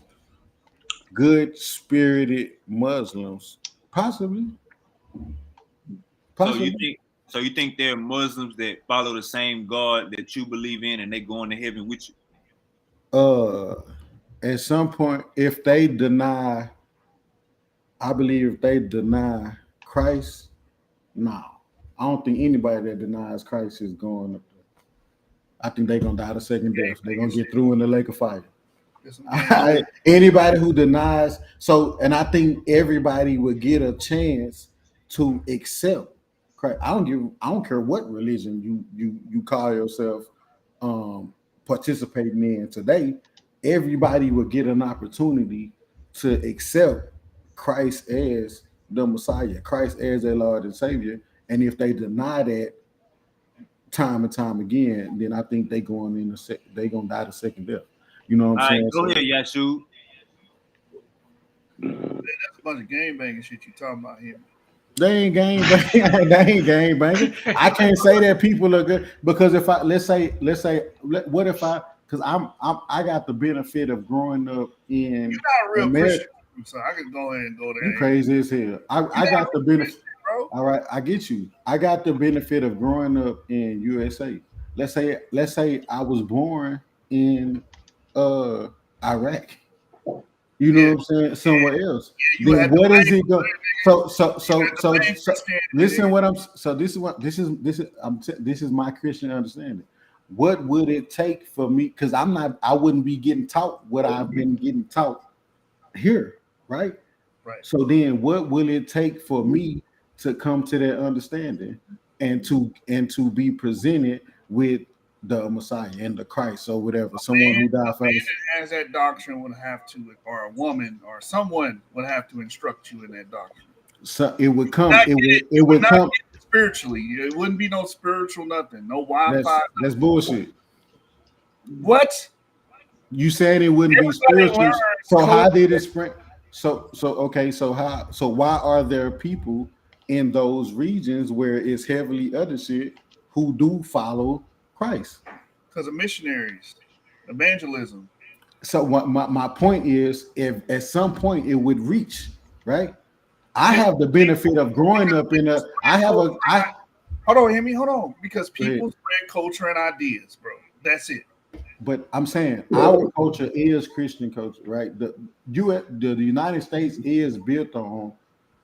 Good spirited Muslims. Possibly. So you think there are Muslims that follow the same God that you believe in and they going to heaven with you? At some point, if they deny, I believe if they deny Christ, no. I don't think anybody that denies Christ is going up there. I think they're gonna die the second death. They're gonna get through in the lake of fire. Anybody who denies, and I think everybody would get a chance to accept Christ. I don't care what religion you call yourself participating in today. Everybody would get an opportunity to accept Christ as the Messiah, Christ as their Lord and Savior. And if they deny that time and time again, then I think they gonna die the second death. You know what I'm saying? Go ahead, Yashu. That's a bunch of game banging shit you talking about here. They ain't game banging. They ain't game banging. I can't say that people are good because if I what if because I got the benefit of growing up in. You're not a real America. Christian, so I can go ahead and go there. You crazy as hell. I got the benefit. Bro. All right, I get you. I got the benefit of growing up in USA. Let's say I was born in Iraq. You know what I'm saying? Somewhere else. Then what is it go? So listen what I'm so this is my Christian understanding. What would it take for me? Because I wouldn't be getting taught what I've been getting taught here, right? Right. So then what will it take for me to come to that understanding and to be presented with the Messiah and the Christ or whatever, someone who died for us. A man that has that doctrine would have to, or a woman or someone would have to instruct you in that doctrine. So it would come. It would come spiritually. It wouldn't be no spiritual nothing. No Wi-Fi. That's bullshit. What? You said it wouldn't be spiritual. So how did it spread? So okay. So why are there people in those regions where it's heavily other shit who do follow Christ? Because of missionaries, evangelism. So what my point is, if at some point it would reach, right? I have the benefit of growing up in a. Hold on, Himmy, hold on, because people spread culture and ideas, bro. That's it. But I'm saying our culture is Christian culture, right? The United States is built on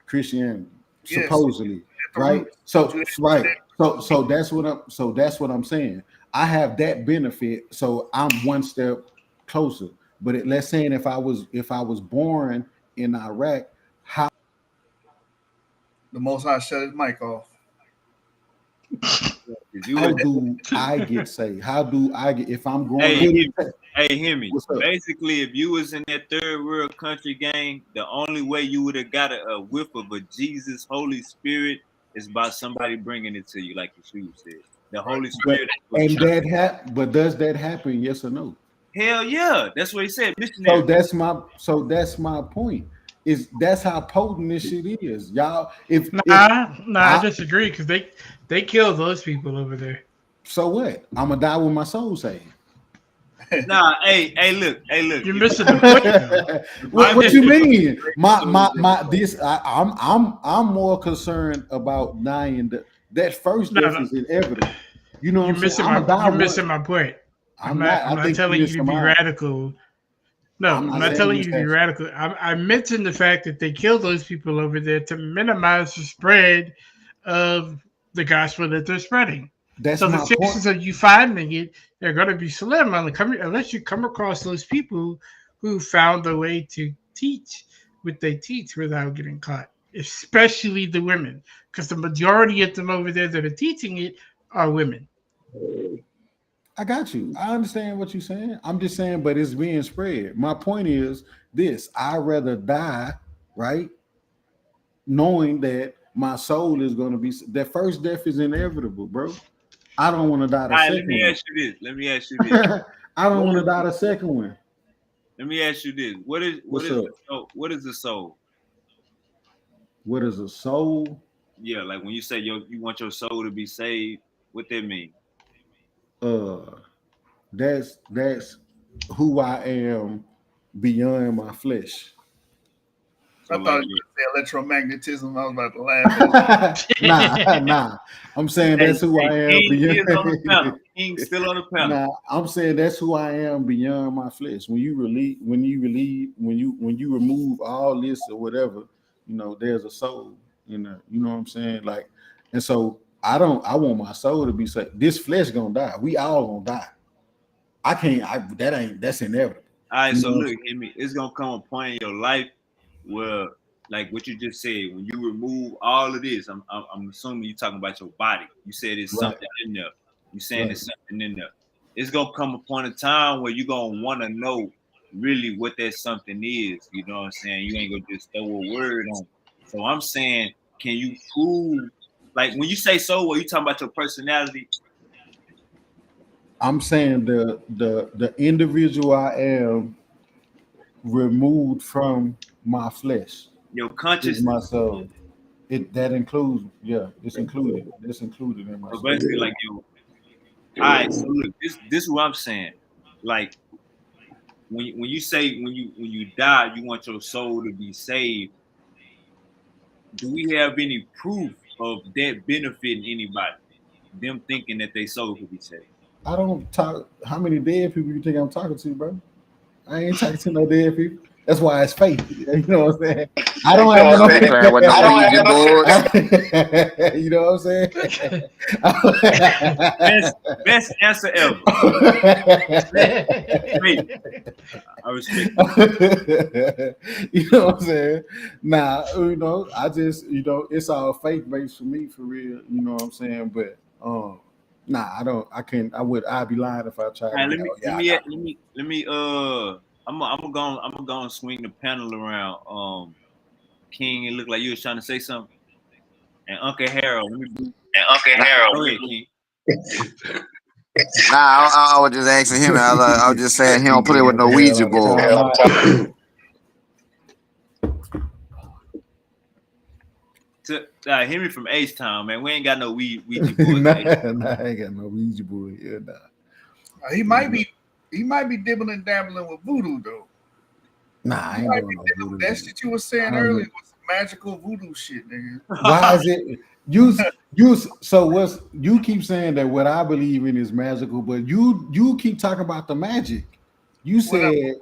Christianity, supposedly, right? So that's what I'm saying. I have that benefit, so I'm one step closer. But let's say if I was born in Iraq, how the Most High shut his mic off. How do I get saved? How do I get if I'm going? Hey, Himmy. Basically, if you was in that third world country gang, the only way you would have got a whiff of a Jesus Holy Spirit is by somebody bringing it to you, like Yeshua said. The Holy Spirit. But does that happen? Yes or no? Hell yeah, that's what he said. Missionary. So that's my point. That's how potent this shit is, y'all. I disagree because they kill those people over there. So what? I'm gonna die with my soul saved. Nah, hey, look. You're missing the point. What you mean? I'm more concerned about dying. That first death is inevitable. You know what I'm saying? You're missing my point. I'm not telling you to be radical. No, I'm not telling you to be radical. I mentioned the fact that they killed those people over there to minimize the spread of the gospel that they're spreading. So the chances of you finding it, they're going to be slim unless you come across those people who found a way to teach what they teach without getting caught, especially the women, because the majority of them over there that are teaching it are women. I got you. I understand what you're saying. I'm just saying, but it's being spread. My point is this: I'd rather die, right, knowing that my soul is going to be. That first death is inevitable, bro. I don't want to die the second one. Let me ask you this. I don't want to die the second one. Let me ask you this: What is the soul? What is the soul? What is a soul? Yeah, like when you say you want your soul to be saved, what that mean? That's who I am beyond my flesh. I thought you would say electromagnetism. I was about to laugh. Nah. I'm saying that's who I am beyond. King's still on the panel. Nah, I'm saying that's who I am beyond my flesh. When you remove all this or whatever, there's a soul. You know what I'm saying? Like, and so I want my soul to be saved. This flesh gonna die. We all gonna die. That's inevitable. All right, so look, Himmy, it's gonna come a point in your life where, like what you just said, when you remove all of this, I'm assuming you're talking about your body. You said there's something in there. You saying there's something in there. It's gonna come a point in time where you're gonna want to know really what that something is. You know what I'm saying? You ain't gonna just throw a word on it. So I'm saying, can you prove? Like when you say soul, are you talking about your personality? I'm saying the individual I am removed from my flesh. Your consciousness, my soul. That includes, it's included. It's included in my soul. Basically, like you. All right, so look, this is what I'm saying. Like when you say when you die, you want your soul to be saved. Do we have any proof of that benefiting anybody? Them thinking that they soul could be saved. I don't talk. How many dead people you think I'm talking to, bro? I ain't talking to no dead people. That's why it's faith. You know what I'm saying? I don't have no. You know what I'm saying? Best answer ever. I respect. You know what I'm saying? Nah, I just, it's all faith based for me, for real. You know what I'm saying? But Nah, I don't. I can't. I'd be lying if I tried to Right, be. Oh, yeah, I got it. let me. I'm gonna swing the panel around. King, it looked like you was trying to say something. And Uncle Harold, let me. And Uncle Harold. Go ahead, King. Nah, I was just asking him. I was just saying he don't play with no Ouija board. Himmy from H Town, man. We ain't got no Ouija board. Nah, I ain't got no Ouija board. Yeah, nah. He might be dibbling and dabbling with voodoo though. Nah, I ain't doing no voodoo. That shit you was saying earlier was magical voodoo shit, nigga. Why is it so what's you keep saying that what I believe in is magical, but you keep talking about the magic. You said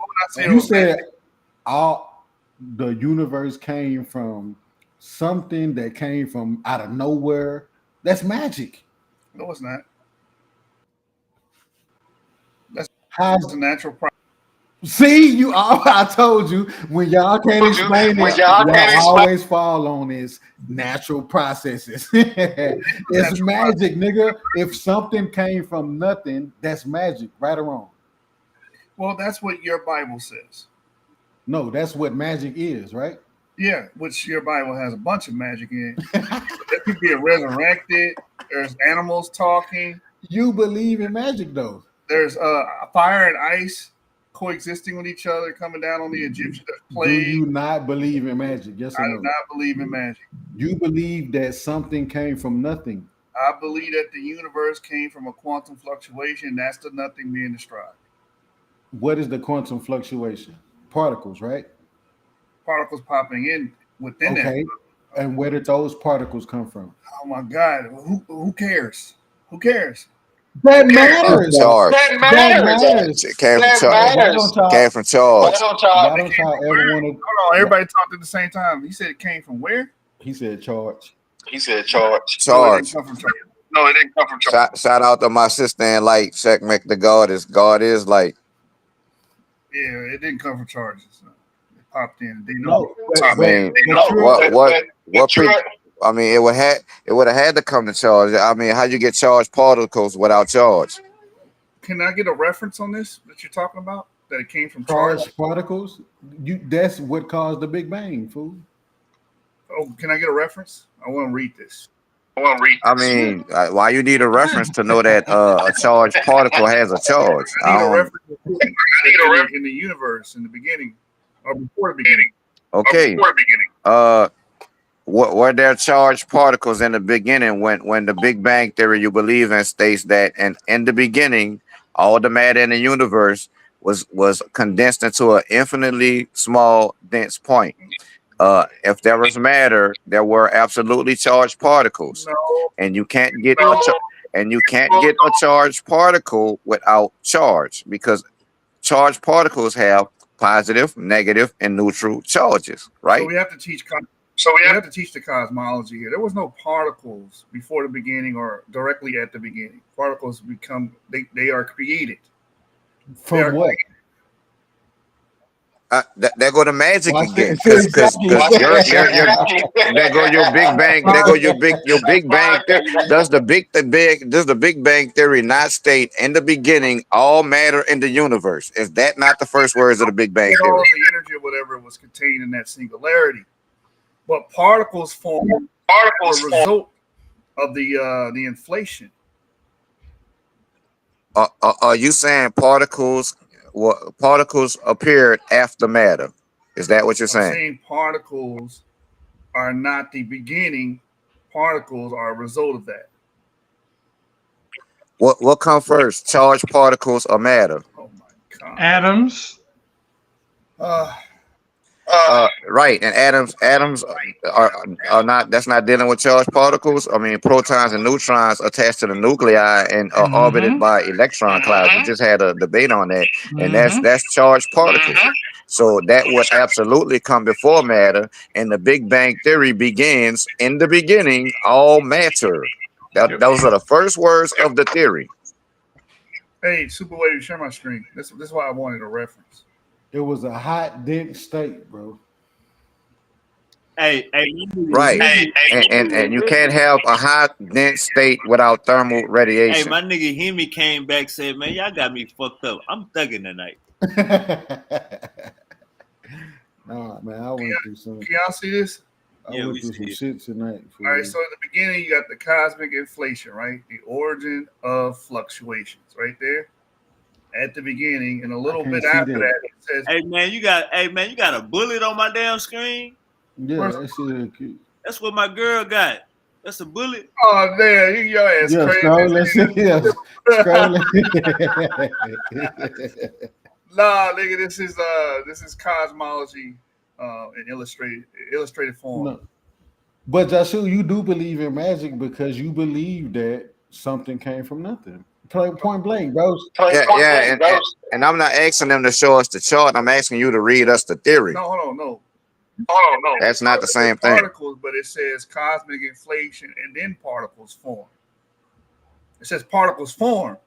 all the universe came from something that came from out of nowhere. That's magic. No, it's not. How's a natural process. See, you all I told you when y'all can't explain it, y'all always fall on this natural processes. It's magic, nigga. If something came from nothing, that's magic, right or wrong? Well, that's what your Bible says. No, that's what magic is, right? Yeah, which your Bible has a bunch of magic in it. There could be a resurrected. There's animals talking. You believe in magic, though. There's fire and ice coexisting with each other, coming down on the Egyptians. Do you not believe in magic? Yes or no? I do not believe in magic. You believe that something came from nothing. I believe that the universe came from a quantum fluctuation. That's the nothing being described. What is the quantum fluctuation? Particles, right? Particles popping in within that. Okay. And where did those particles come from? Oh my God. Who cares? Who cares? That matters. That matters. It came from charge. Came from charge. Hold on, everybody talked at the same time. He said it came from where? He said charge. Charge. No, it didn't come from charge. Shout out to my sister in light. Checkmate the God is light. Yeah, it didn't come from charges. It popped in. I mean, it would have had to come to charge. I mean, how you get charged particles without charge? Can I get a reference on this that you're talking about? That it came from charged particles? That's what caused the Big Bang, fool. Oh, can I get a reference? I want to read this. I mean, why you need a reference to know that a charged particle has a charge? I need a reference in the universe in the beginning or before the beginning. Okay. Were there charged particles in the beginning when the Big Bang theory you believe in states that in the beginning all the matter in the universe was condensed into an infinitely small dense point. If there was matter, there were absolutely charged particles, and you can't get a charged particle without charge because charged particles have positive, negative, and neutral charges, right? So we have to teach. To teach the cosmology here. There was no particles before the beginning or directly at the beginning. Particles they are created. From what? There go the magic again, because there go your Big Bang. There go your Big Bang theory. Does the Big Bang theory not state in the beginning all matter in the universe? Is that not the first words of the Big Bang theory? All the energy or whatever was contained in that singularity. But particles form as a result of the inflation. Are you saying particles appeared after matter? Is that what you're saying? I'm saying particles are not the beginning. Particles are a result of that. What come first, charged particles or matter? Oh my God. Atoms. Right, and atoms are not. That's not dealing with charged particles. I mean, protons and neutrons attached to the nuclei and are orbited by electron clouds. We just had a debate on that, and that's charged particles. So that would absolutely come before matter, and the Big Bang theory begins in the beginning, all matter. Those are the first words of the theory. Hey, Super Wave, share my screen. This is why I wanted a reference. It was a hot, dense state, bro. Right. And you can't have a hot, dense state without thermal radiation. Hey, my nigga Himmy came back, said, man, y'all got me fucked up. I'm thugging tonight. Nah, man, I went through some. Can y'all see this? I went through some shit tonight. All right, so in the beginning, you got the cosmic inflation, right? The origin of fluctuations, right there. At the beginning, and a little bit after that, it says, hey man, you got a bullet on my damn screen? Yeah, that shit cute. That's what my girl got. That's a bullet. Oh damn, your ass crazy. Nah, nigga, this is cosmology in illustrated form. No. But Joshua, you do believe in magic because you believe that something came from nothing. Point blank, bro. And I'm not asking them to show us the chart. I'm asking you to read us the theory. No, hold on, no. That's not the same thing. Particles, but it says cosmic inflation and then particles form. It says particles form.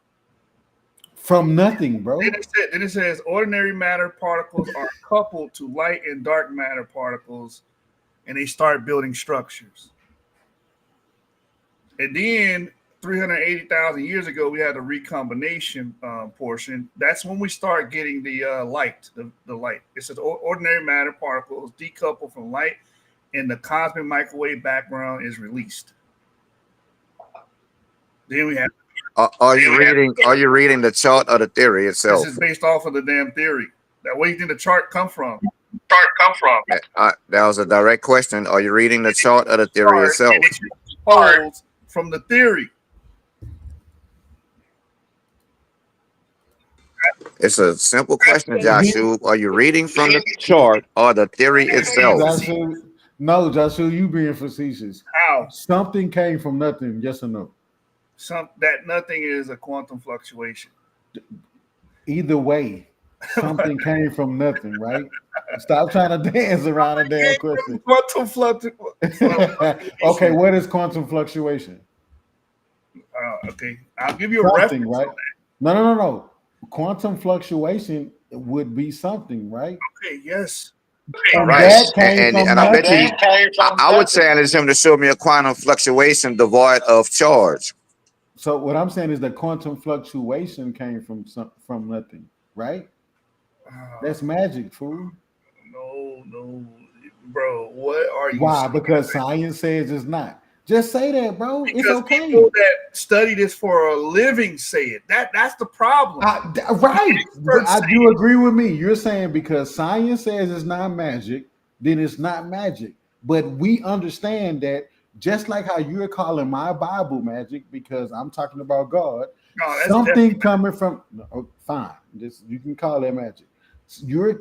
From nothing, bro. Then it says ordinary matter particles are coupled to light and dark matter particles, and they start building structures. And then 380,000 years ago, we had the recombination portion. That's when we start getting the light, the light. It says ordinary matter particles decouple from light, and the cosmic microwave background is released. Then we have. Are you reading the chart or the theory itself? This is based off of the damn theory. That where you think the chart come from? That was a direct question. Are you reading the chart or the theory itself? Holds from the theory. It's a simple question, Joshua. Are you reading from the chart or the theory itself? No, Joshua, you being facetious. How? Something came from nothing, yes or no? That nothing is a quantum fluctuation. Either way, something came from nothing, right? Stop trying to dance around a damn question. Quantum fluctuation. Okay, what is quantum fluctuation? Okay, I'll give you a reference, right? No. Quantum fluctuation would be something, right? Okay, yes. Right. And I bet you, I would challenge him to show me a quantum fluctuation devoid of charge. So what I'm saying is that quantum fluctuation came from nothing, right? That's magic, fool. No, bro. What are you? Why? Because science says it's not. Just say that, bro. Because it's okay. People that study this for a living say it. That's the problem. Right. I do agree with me. You're saying because science says it's not magic, then it's not magic. But we understand that just like how you're calling my Bible magic because I'm talking about God, something coming from fine. You can call that magic. You're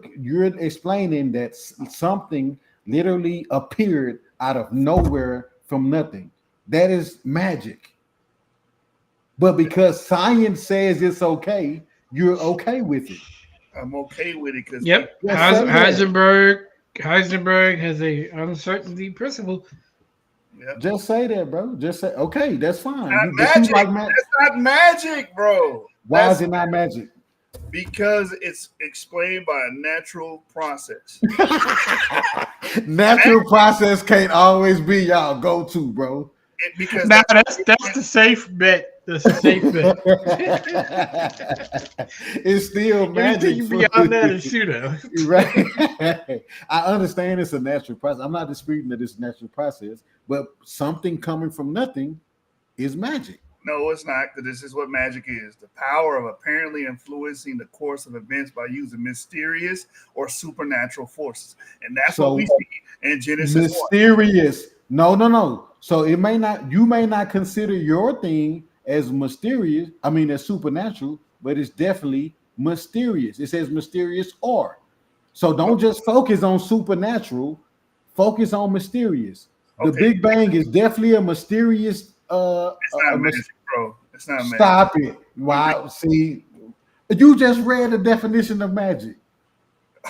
explaining that something literally appeared out of nowhere from nothing. That is magic. But because science says it's okay, you're okay with it. I'm okay with it because Heisenberg has a uncertainty principle. Yep. Just say that, bro. Just say okay. That's fine. That's not magic, bro. Why is it not magic? Because it's explained by a natural process. Natural process can't always be y'all go-to, bro. Because that's the safe bet. That's a safe bet. It's still magic. Anything beyond that is pseudo. Right. I understand it's a natural process. I'm not disputing that it's a natural process, but something coming from nothing is magic. No, it's not, because this is what magic is. The power of apparently influencing the course of events by using mysterious or supernatural forces. And that's what we see in Genesis. Mysterious. 1. No. So you may not consider your thing as mysterious, as supernatural, but it's definitely mysterious. It says mysterious or. So don't just focus on supernatural, focus on mysterious. Okay. The Big Bang is definitely a mysterious it's not magic, bro. It's not magic. Stop it. Wow. See, you just read the definition of magic.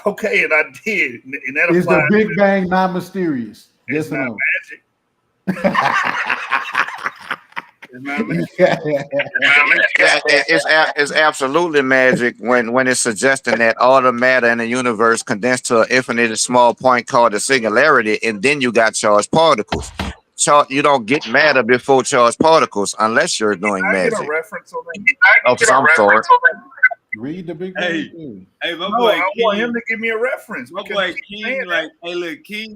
Okay, and I did. And that is the Big Bang not mysterious? Yes or no? Magic. It's absolutely magic when it's suggesting that all the matter in the universe condensed to an infinitely small point called the singularity, and then you got charged particles. You don't get matter before charged particles unless you're doing magic. I get a reference on that? Of some sort. Read the big Hey, my no, boy I King, want him to give me a reference. My boy King, like, hey, look, King,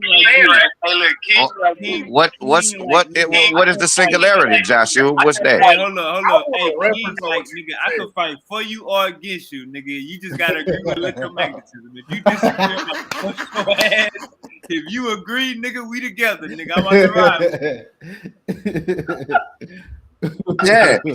What is the singularity, Joshua? What's that? Hey, hold up. Hey, King, like, nigga, I can fight for you or against you, nigga. You just gotta agree with electromagnetism. If you disagree, I'm gonna push your ass. If you agree, nigga, we together, nigga. I'm about to ride. Yeah, you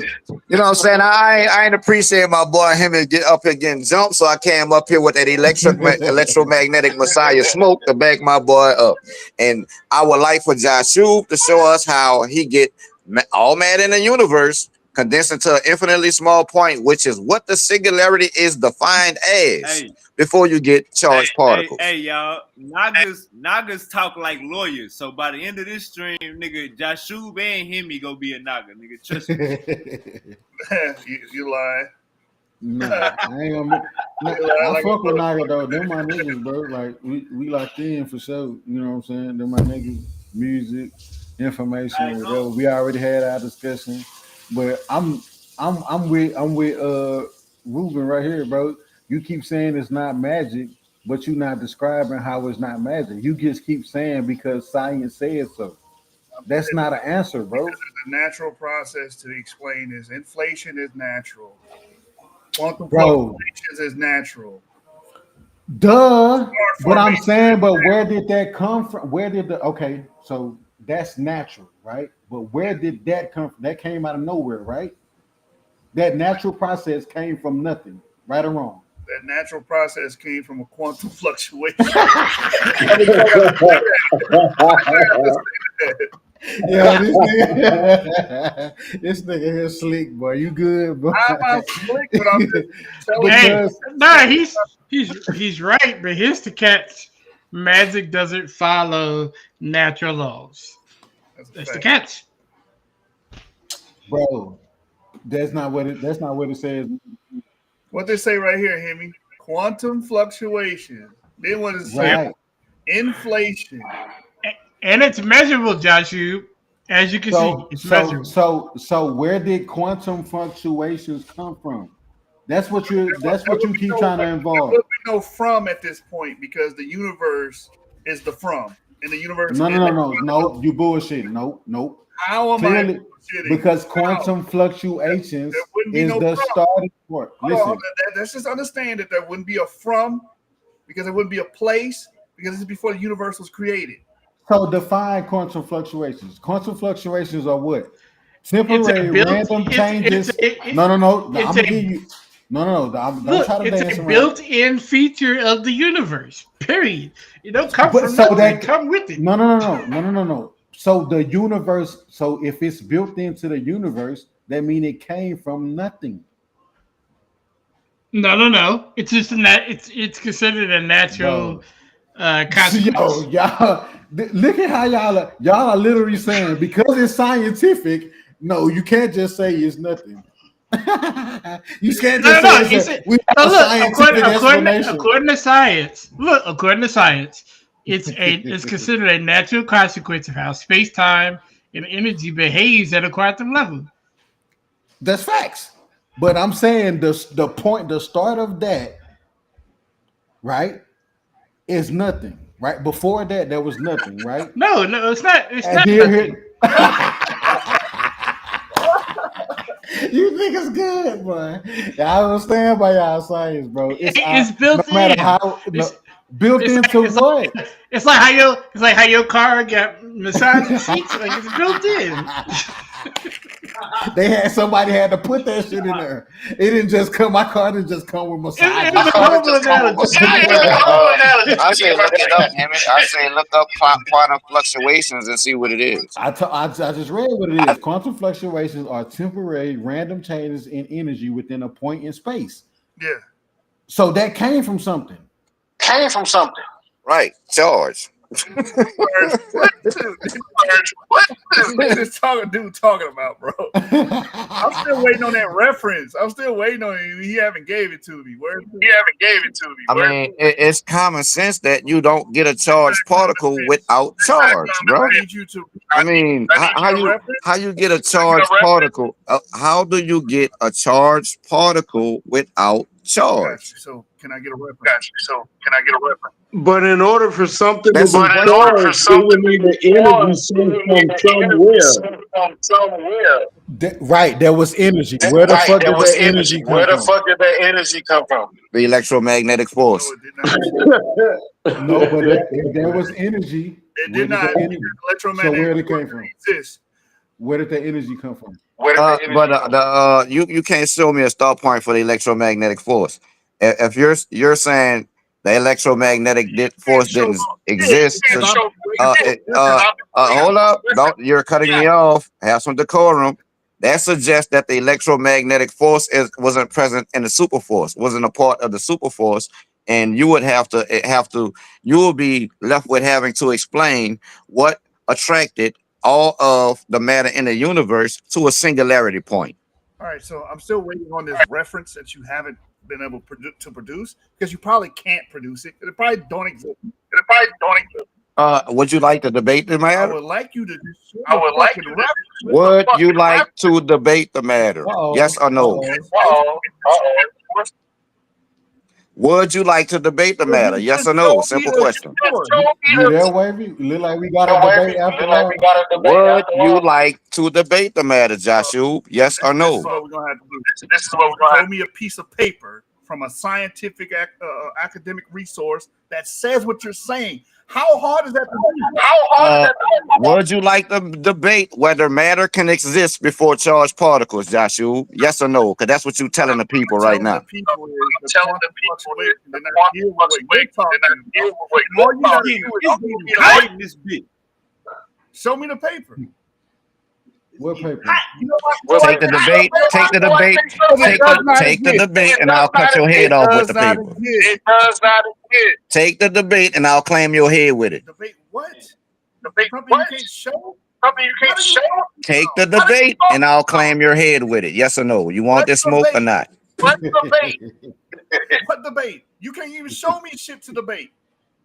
know what I'm saying? I ain't appreciate my boy Himmy get up here getting jumped, so I came up here with that electromagnetic Messiah smoke to back my boy up. And I would like for Joshua to show us how he get all matter in the universe condensed into an infinitely small point, which is what the singularity is defined as. Before you get charged particles. Hey, y'all, Nagas talk like lawyers. So by the end of this stream, nigga, Joshua and Himmy go be a Naga, nigga. Trust me. You lying. Nah, I ain't gonna. I fuck with Naga though. They're my niggas, bro. Like we locked in for sure. You know what I'm saying? They're my niggas. Music, information, whatever. We already had our discussion, but I'm with Ruben right here, bro. You keep saying it's not magic, but you're not describing how it's not magic. You just keep saying because science says so. That's not an answer, bro. Because there's a natural process to explain this. Inflation is natural. Quantum fluctuations is natural. Duh. But I'm saying, but where did that come from? Okay, so that's natural, right? But where did that come from? That came out of nowhere, right? That natural process came from nothing, right or wrong? That natural process came from a quantum fluctuation. Yeah, this nigga here sleek, boy. You good, boy? I'm not slick, but I'm just he's right, but here's the catch: magic doesn't follow natural laws. That's the catch, bro. That's not what it says. What they say right here, Himmy? Quantum fluctuation. Then what does it say? Inflation. And it's measurable, Joshua. As you can see, it's measurable. So where did quantum fluctuations come from? That's what you keep trying to involve. We know from at this point because the universe is the from. And the universe No, you bullshit. Nope. How am I? Because quantum fluctuations is the starting point. Listen, let's just understand that there wouldn't be a from because it wouldn't be a place because it's before the universe was created. So define quantum fluctuations. Quantum fluctuations are what? Temporary random changes. No. I'm gonna give you. No. Don't try to dance around. It's a built-in feature of the universe. Period. You don't come from nothing. Come with it. No. So the universe. So if it's built into the universe, that means it came from nothing. No. It's just it's considered a natural consequence. Y'all, look at how y'all are literally saying because it's scientific. No, you can't just say it's nothing. You can't just say according to science. Look, according to science. It's considered a natural consequence of how space-time and energy behaves at a quantum level. That's facts. But I'm saying the start of that, right, is nothing. Right? Before that, there was nothing, right? No, it's not. It's not nothing. You think it's good, boy. I don't stand by y'all science, bro. It's built no matter in. How, built into what? It's like how your car got massage seats. Like it's built in. Somebody had to put that shit in there. It didn't just come. My car didn't just come with massage. I say look it up, Himmy. I say look up quantum fluctuations and see what it is. I just read what it is. Quantum fluctuations are temporary random changes in energy within a point in space. Yeah. So that came from something. Right. Charge. What is dude talking about, bro? I'm still waiting on that reference. I'm still waiting on it. He haven't gave it to me. I mean, it's common sense that you don't get a charged particle without charge, bro. I mean, how you get a charged particle? How do you get a charged particle without charge? So can I get a reference? But in order for something to be charged, it would need the energy from somewhere. Right, there was energy. Where the fuck did that energy come from? The electromagnetic force. No, but there was energy. It did not. So where did it came from? Where did that energy come from? You can't show me a start point for the electromagnetic force. If you're saying the electromagnetic force didn't exist, hold up, you're cutting me off. Have some decorum. That suggests that the electromagnetic force wasn't present in the superforce, wasn't a part of the superforce, and you would you will be left with having to explain what attracted all of the matter in the universe to a singularity point. All right, so I'm still waiting on this reference that you haven't been able to produce because you probably can't produce it. It probably don't exist. Would you like to debate the matter? I would like you to. Would you like to debate the matter? Yes or no? Would you like to debate the matter? Yes or no? Simple question. You there, Wavy? Look like we got a debate after all. Would you like to debate the matter, Joshua? Yes or no? This is what we're gonna have to do. This is what we're gonna have to do. Show me a piece of paper from a scientific academic resource that says what you're saying. How hard is that to do? Would you like to debate whether matter can exist before charged particles, Joshua? Yes or no? Because that's what you're telling the people right now. Show me the paper. What paper? Take the debate. Take the debate. Take the debate, and I'll cut your head off with the paper. It does not exist. Take the debate, and I'll claim your head with it. Debate what? Debate something you can't show? Something you can't show? Take the debate, and I'll claim your head with it. Yes or no? You want this smoke or not? What debate? What debate? You can't even show me shit to debate.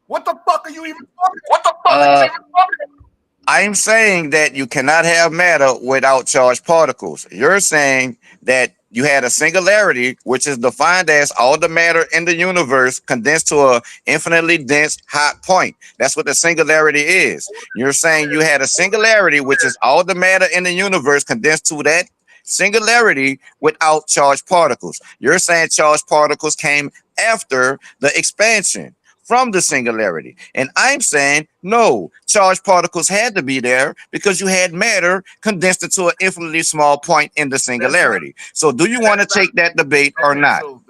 What the fuck are you even talking? What the fuck are you even talking? I'm saying that you cannot have matter without charged particles. You're saying that you had a singularity, which is defined as all the matter in the universe condensed to an infinitely dense hot point. That's what the singularity is. You're saying you had a singularity, which is all the matter in the universe condensed to that singularity without charged particles. You're saying charged particles came after the expansion from the singularity. And I'm saying, no, charged particles had to be there because you had matter condensed into an infinitely small point in the singularity. So do you want to take that debate or not? So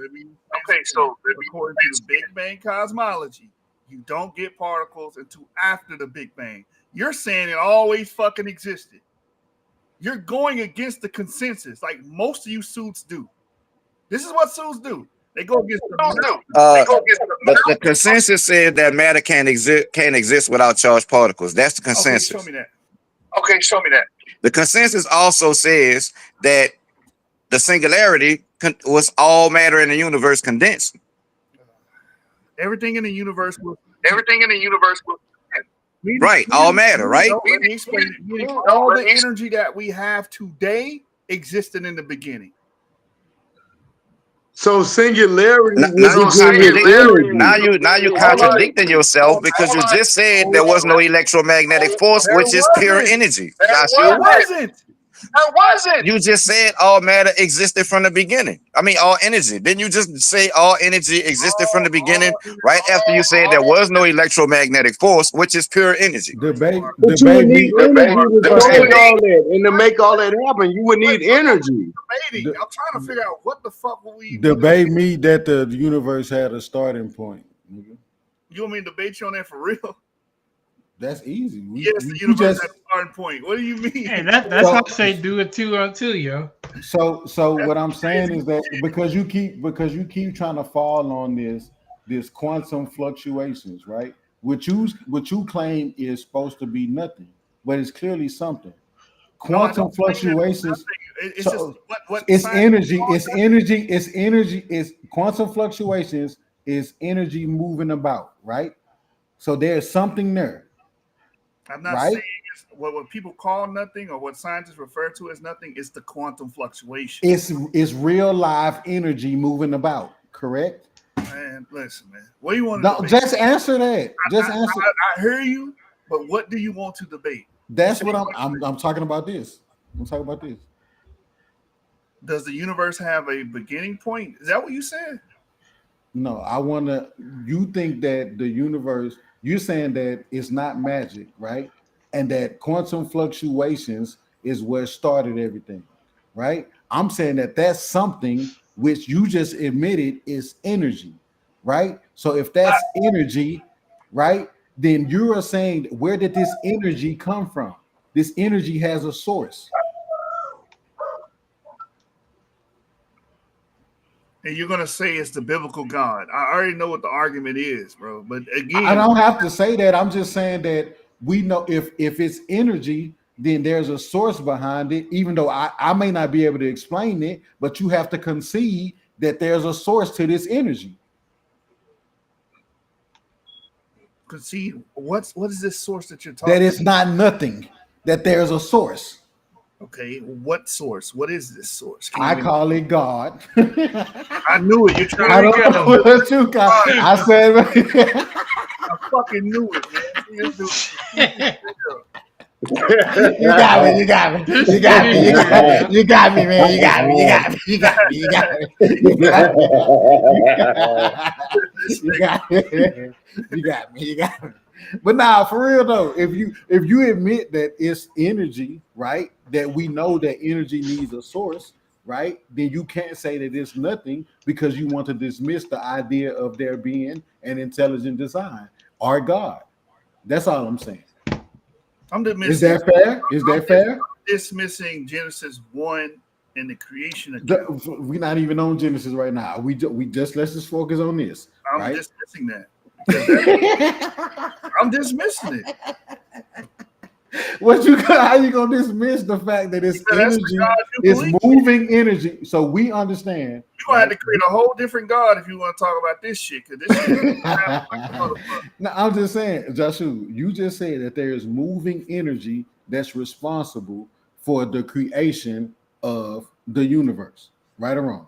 according to the Big Bang cosmology, you don't get particles until after the Big Bang. You're saying it always fucking existed. You're going against the consensus like most of you suits do. This is what suits do. They go against the consensus said that matter can't exist without charged particles. That's the consensus. Okay, show me that. Okay, show me that. The consensus also says that the singularity was all matter in the universe condensed. Everything in the universe was right, all matter, right? Let me explain it. All the energy that we have today existed in the beginning. So singularity. Now you contradicting yourself because you just said there was no electromagnetic force, which is pure energy. There wasn't. You just said all matter existed from the beginning. I mean, all energy. Didn't you just say all energy existed from the beginning? Right after you said there was no electromagnetic force, which is pure energy. But you would need energy to store all that and to make all that happen. You would need energy. I'm trying to figure out what the fuck will we debate me that the universe had a starting point. You want me to debate you on that for real? That's easy. The universe has a starting point. What do you mean? Hey, that's how I say do it 2 on 2, yo. So what I'm saying is that because you keep trying to fall on this quantum fluctuations, right? what you claim is supposed to be nothing, but it's clearly something. Quantum fluctuations. It's so just what it's energy. It's energy. It's energy. It's quantum fluctuations. Is energy moving about, right? So there's something there. I'm not saying it's what people call nothing or what scientists refer to as nothing. It's the quantum fluctuation. It's real live energy moving about. Correct? Man, listen, man. What do you want to debate? Just answer that. Just answer. I hear you, but what do you want to debate? That's what I'm talking about. This. I'm talking about this. Does the universe have a beginning point? Is that what you said? No, I want to. You think that the universe? You're saying that it's not magic, right? And that quantum fluctuations is what started everything, right? I'm saying that that's something which you just admitted is energy, right? So if that's energy, right, then you're saying where did this energy come from? This energy has a source. And you're gonna say it's the biblical God. I already know what the argument is, bro. But again, I don't have to say that. I'm just saying that we know if it's energy, then there's a source behind it, even though I may not be able to explain it, but you have to concede that there's a source to this energy. Concede what is this source that you're talking about? That it's not nothing, that there's a source. Okay, what source? What is this source? I call it God. I knew it. You're trying to know what you got. I said I fucking knew it, man. You got me, man. You got me. But nah, for real though, if you admit that it's energy, right? That we know that energy needs a source, right? Then you can't say that it's nothing because you want to dismiss the idea of there being an intelligent design or God. That's all I'm saying. I'm dismissing. Is that fair? Is that fair? I'm dismissing Genesis 1 and the creation of we're not even on Genesis right now. We just let's just focus on this. I'm dismissing that. I'm dismissing it. How you gonna dismiss the fact that it's energy? It's moving energy. So we understand. You're gonna have to create a whole different God if you want to talk about this shit. Because this shit No, I'm just saying, Joshua, you just said that there is moving energy that's responsible for the creation of the universe. Right or wrong?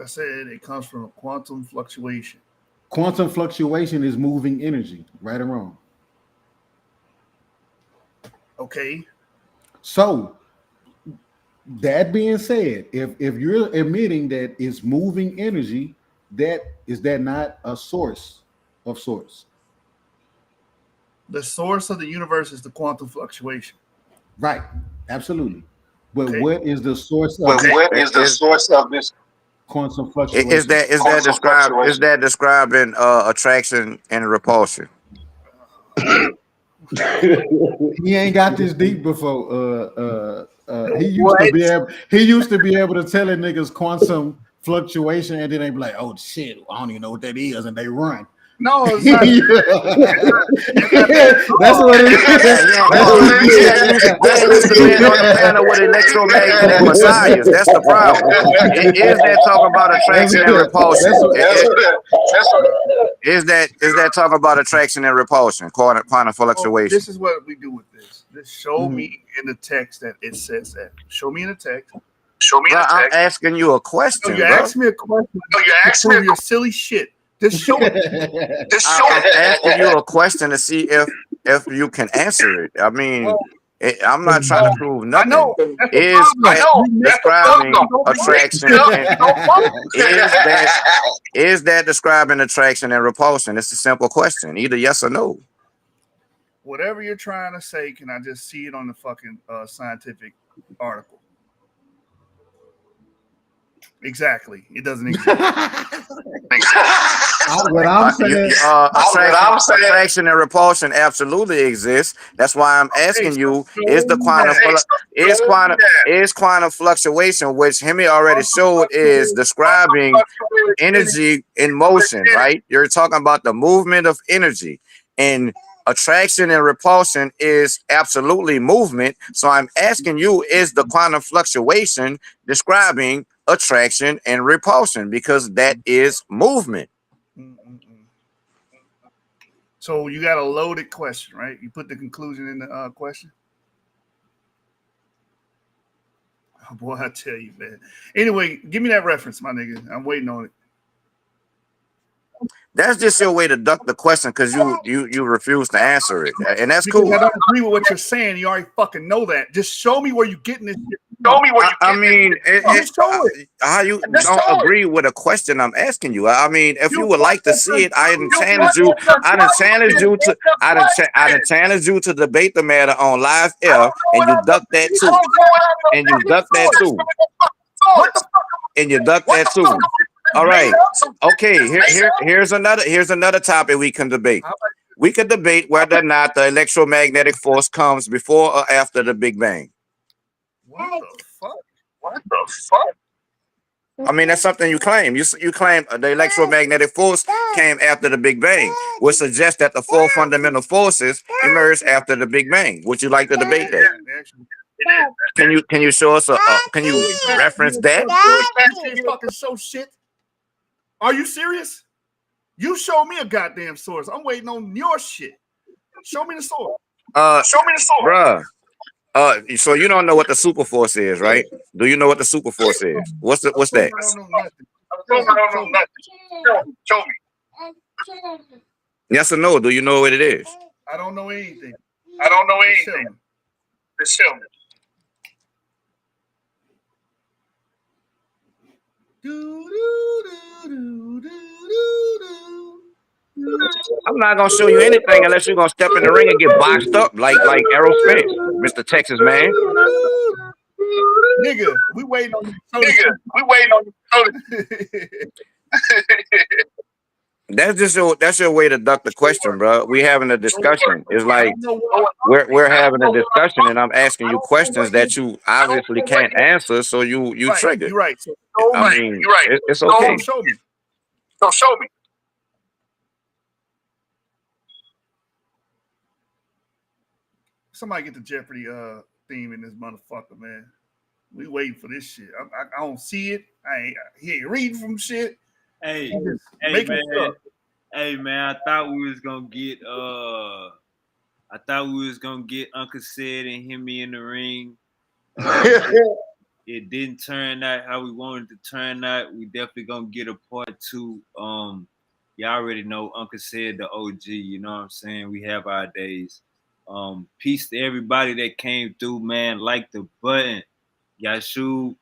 I said it comes from a quantum fluctuation. Quantum fluctuation is moving energy. Right or wrong? Okay. So that being said, if you're admitting that it's moving energy, is that not a source of sorts? The source of the universe is the quantum fluctuation. Right. Absolutely. But okay. What is the source of this quantum fluctuation? Is that describing attraction and repulsion? He ain't got this deep before. He used to be able to tell a niggas quantum fluctuation, and then they be like, "Oh shit, I don't even know what that is," and they run. No, it's not. That's what it is. They used to be on the panel with electromagnetic messiahs. That's the problem. Is that talking about attraction and repulsion? Is that talking about attraction and repulsion? Quantum fluctuation. This is what we do with this. Just show me in the text that it says that. Show me in the text. I'm asking you a question. You asked me a question. You asked me your silly shit. Just show it. I'm asking you a question to see if you can answer it. I mean, I'm not trying to prove nothing. Is that describing attraction? Is that describing attraction and repulsion? It's a simple question. Either yes or no. Whatever you're trying to say, can I just see it on the fucking scientific article? Exactly. It doesn't exist. What I'm saying, attraction and repulsion absolutely exists. That's why I'm asking you: is quantum fluctuation, which Himmy already showed, is describing energy in motion, right? You're talking about the movement of energy, and attraction and repulsion is absolutely movement. So I'm asking you: is the quantum fluctuation describing attraction and repulsion? Because that is movement. So you got a loaded question, right? You put the conclusion in the question. Oh, boy, I tell you, man. Anyway, give me that reference, my nigga. I'm waiting on it. That's just your way to duck the question because you refuse to answer it, and that's cool. I don't agree with what you're saying. You already fucking know that. Just show me where you're getting this shit. I mean, how you don't agree with a question I'm asking you? I mean, if you would like to see it, I done challenged you to debate the matter on live air, and you duck that too. And you duck that too. And you duck that too. All right. Okay. Here's another topic we can debate. We could debate whether or not the electromagnetic force comes before or after the Big Bang. What the fuck? I mean, that's something you claim. You claim the electromagnetic force came after the Big Bang, which suggests that the four fundamental forces emerged after the Big Bang. Would you like to debate that? Can you show us can you reference that? Fucking show shit. Are you serious? You show me a goddamn source. I'm waiting on your shit. Show me the source. Bruh. So you don't know what the super force is, right? Do you know what the super force is? What's that? I don't know nothing. Show me. Yes or no? Do you know what it is? I don't know anything. Just show me. I'm not gonna show you anything unless you're gonna step in the ring and get boxed up like Errol Spence, Mr. Texas Man. Nigga, we waiting on That's your way to duck the question, bro. We having a discussion. It's like we're having a discussion, and I'm asking you questions that you obviously can't answer, so you trigger. You're right. I mean, it's okay. Show me. Somebody get the Jeopardy theme in this motherfucker, man. We waiting for this shit. I don't see it. He ain't reading from shit. Hey, man. I thought we was gonna get Uncle Sid and Himmy in the ring. It didn't turn out how we wanted to turn out. We definitely gonna get a part 2. Y'all already know Uncle Sid, the OG. You know what I'm saying? We have our days. Peace to everybody that came through, man. Like the button. Yashu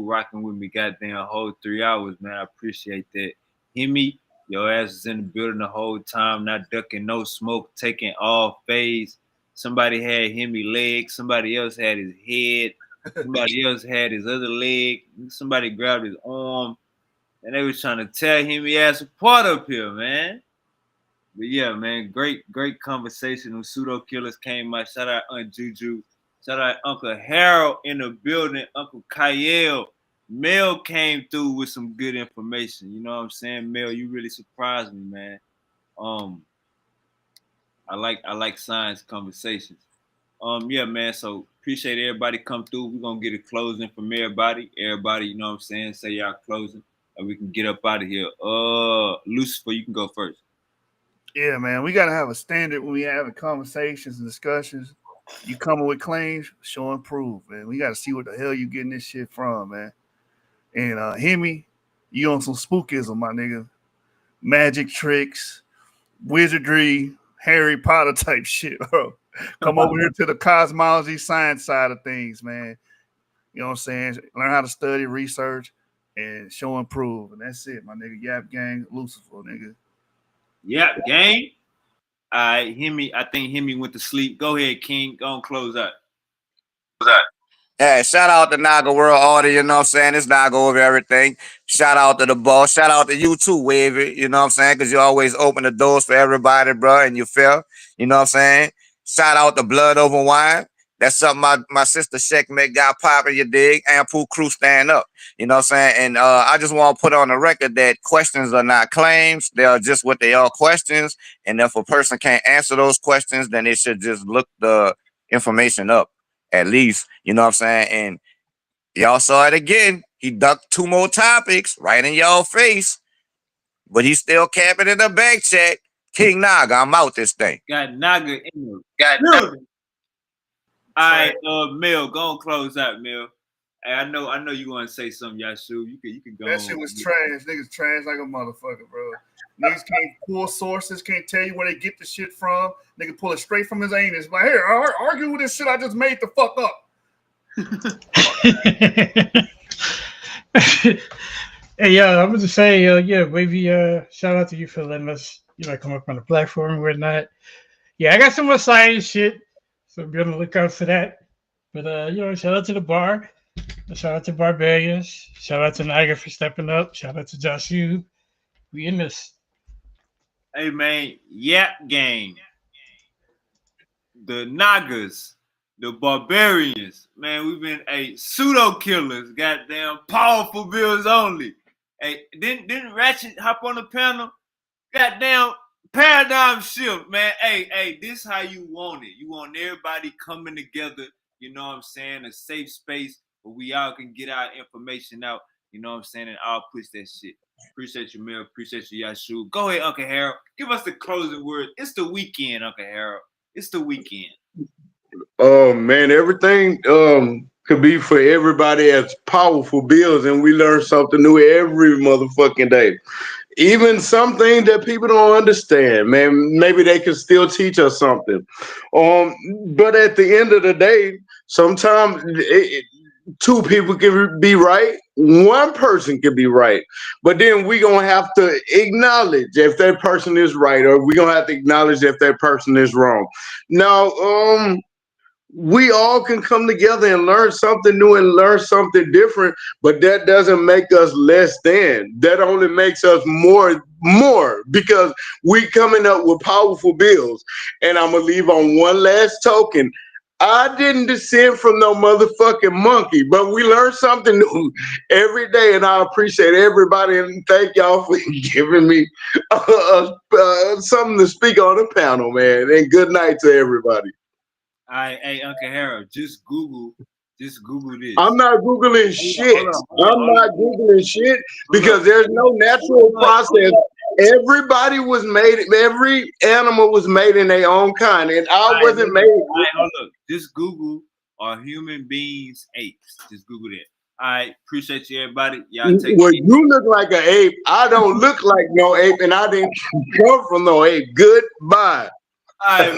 rocking with me goddamn whole 3 hours, man. I appreciate that. Himmy, your ass is in the building the whole time, not ducking no smoke, taking all phase. Somebody had Himmy leg, somebody else had his head, somebody else had his other leg, somebody grabbed his arm, and they was trying to tear Himmy ass apart up here, man. But yeah, man, great conversation. Them pseudo killers came out. Shout out Aunt Juju. Shout out Uncle Harold in the building. Uncle Kyle. Mel came through with some good information. You know what I'm saying? Mel, you really surprised me, man. I like science conversations. Yeah, man. So appreciate everybody come through. We're gonna get a closing from everybody. Everybody, you know what I'm saying? Say y'all closing, and we can get up out of here. Lucifer, you can go first. Yeah, man, we got to have a standard when we having conversations and discussions. You coming with claims, show and prove, man. We got to see what the hell you getting this shit from, man. And Himmy, you on some spookism, my nigga. Magic tricks, wizardry, Harry Potter type shit, bro. Come over here to the cosmology science side of things, man. You know what I'm saying? Learn how to study, research, and show and prove. And that's it, my nigga. Yap Gang, Lucifer, nigga. Yeah, gang. All right, Himmy. I think Himmy went to sleep. Go ahead, King. Go and close out. Hey, shout out to Naga World Order, you know what I'm saying? It's Naga over everything. Shout out to the boss. Shout out to you too, Wavy, you know what I'm saying? Because you always open the doors for everybody, bro, and you feel, you know what I'm saying? Shout out to Blood Over Wine. That's something my sister Checkmate got popping, you dig? And Pooh Crew stand up, you know what I'm saying? And I just want to put on the record that questions are not claims. They are just what they are, questions. And if a person can't answer those questions, then they should just look the information up. At least, you know what I'm saying? And y'all saw it again. He ducked 2 more topics right in y'all face, but he's still capping in the back chat. King Naga, I'm out this thing. Got Naga in the building. All right, Mel, go and close out, Mel. Hey, I know you want to say something, Yashu. You can go. That shit was trash. Niggas trash like a motherfucker, bro. Niggas can't pull sources, can't tell you where they get the shit from. Nigga pull it straight from his anus. Like, here, argue with this shit I just made the fuck up. Hey, yeah, I was to say, yeah, Wavy, shout out to you for letting us, come up on the platform and whatnot. Yeah, I got some more science shit, so be on the lookout for that. But, shout out to the bar. Shout out to Barbarians. Shout out to Niagara for stepping up. Shout out to Joshu. We in this. Hey, man, Yap Gang. The Nagas. The Barbarians. Man, we've been pseudo killers. Goddamn powerful bills only. Hey, didn't Ratchet hop on the panel? Goddamn paradigm shift, man. Hey, this how you want it. You want everybody coming together, you know what I'm saying? A safe space where we all can get our information out, you know what I'm saying? And I'll push that shit. Appreciate you, Mel. Appreciate you, Yashu. Go ahead, Uncle Harold. Give us the closing word. It's the weekend, Uncle Harold. It's the weekend. Oh, man, everything could be for everybody as powerful bills, and we learn something new every motherfucking day. Even some things that people don't understand, man, maybe they can still teach us something. But at the end of the day, sometimes 2 people can be right, 1 person can be right. But then we're going to have to acknowledge if that person is right, or we're going to have to acknowledge if that person is wrong. Now, we all can come together and learn something new and learn something different, but that doesn't make us less than. That only makes us more because we coming up with powerful bills. And I'm gonna leave on one last token. I didn't descend from no motherfucking monkey, but we learn something new every day, and I appreciate everybody, and thank y'all for giving me something to speak on the panel, man. And good night to everybody. Hey, Uncle Harold, just Google this. I'm not Googling shit. I'm not Googling shit because there's no natural process. Everybody was made, every animal was made in their own kind, and I wasn't made. Hold up. Just Google, are human beings apes? Just Google that. All right, appreciate you, everybody. Y'all take Well, you look like an ape. I don't look like no ape, and I didn't come from no ape. Goodbye. All right.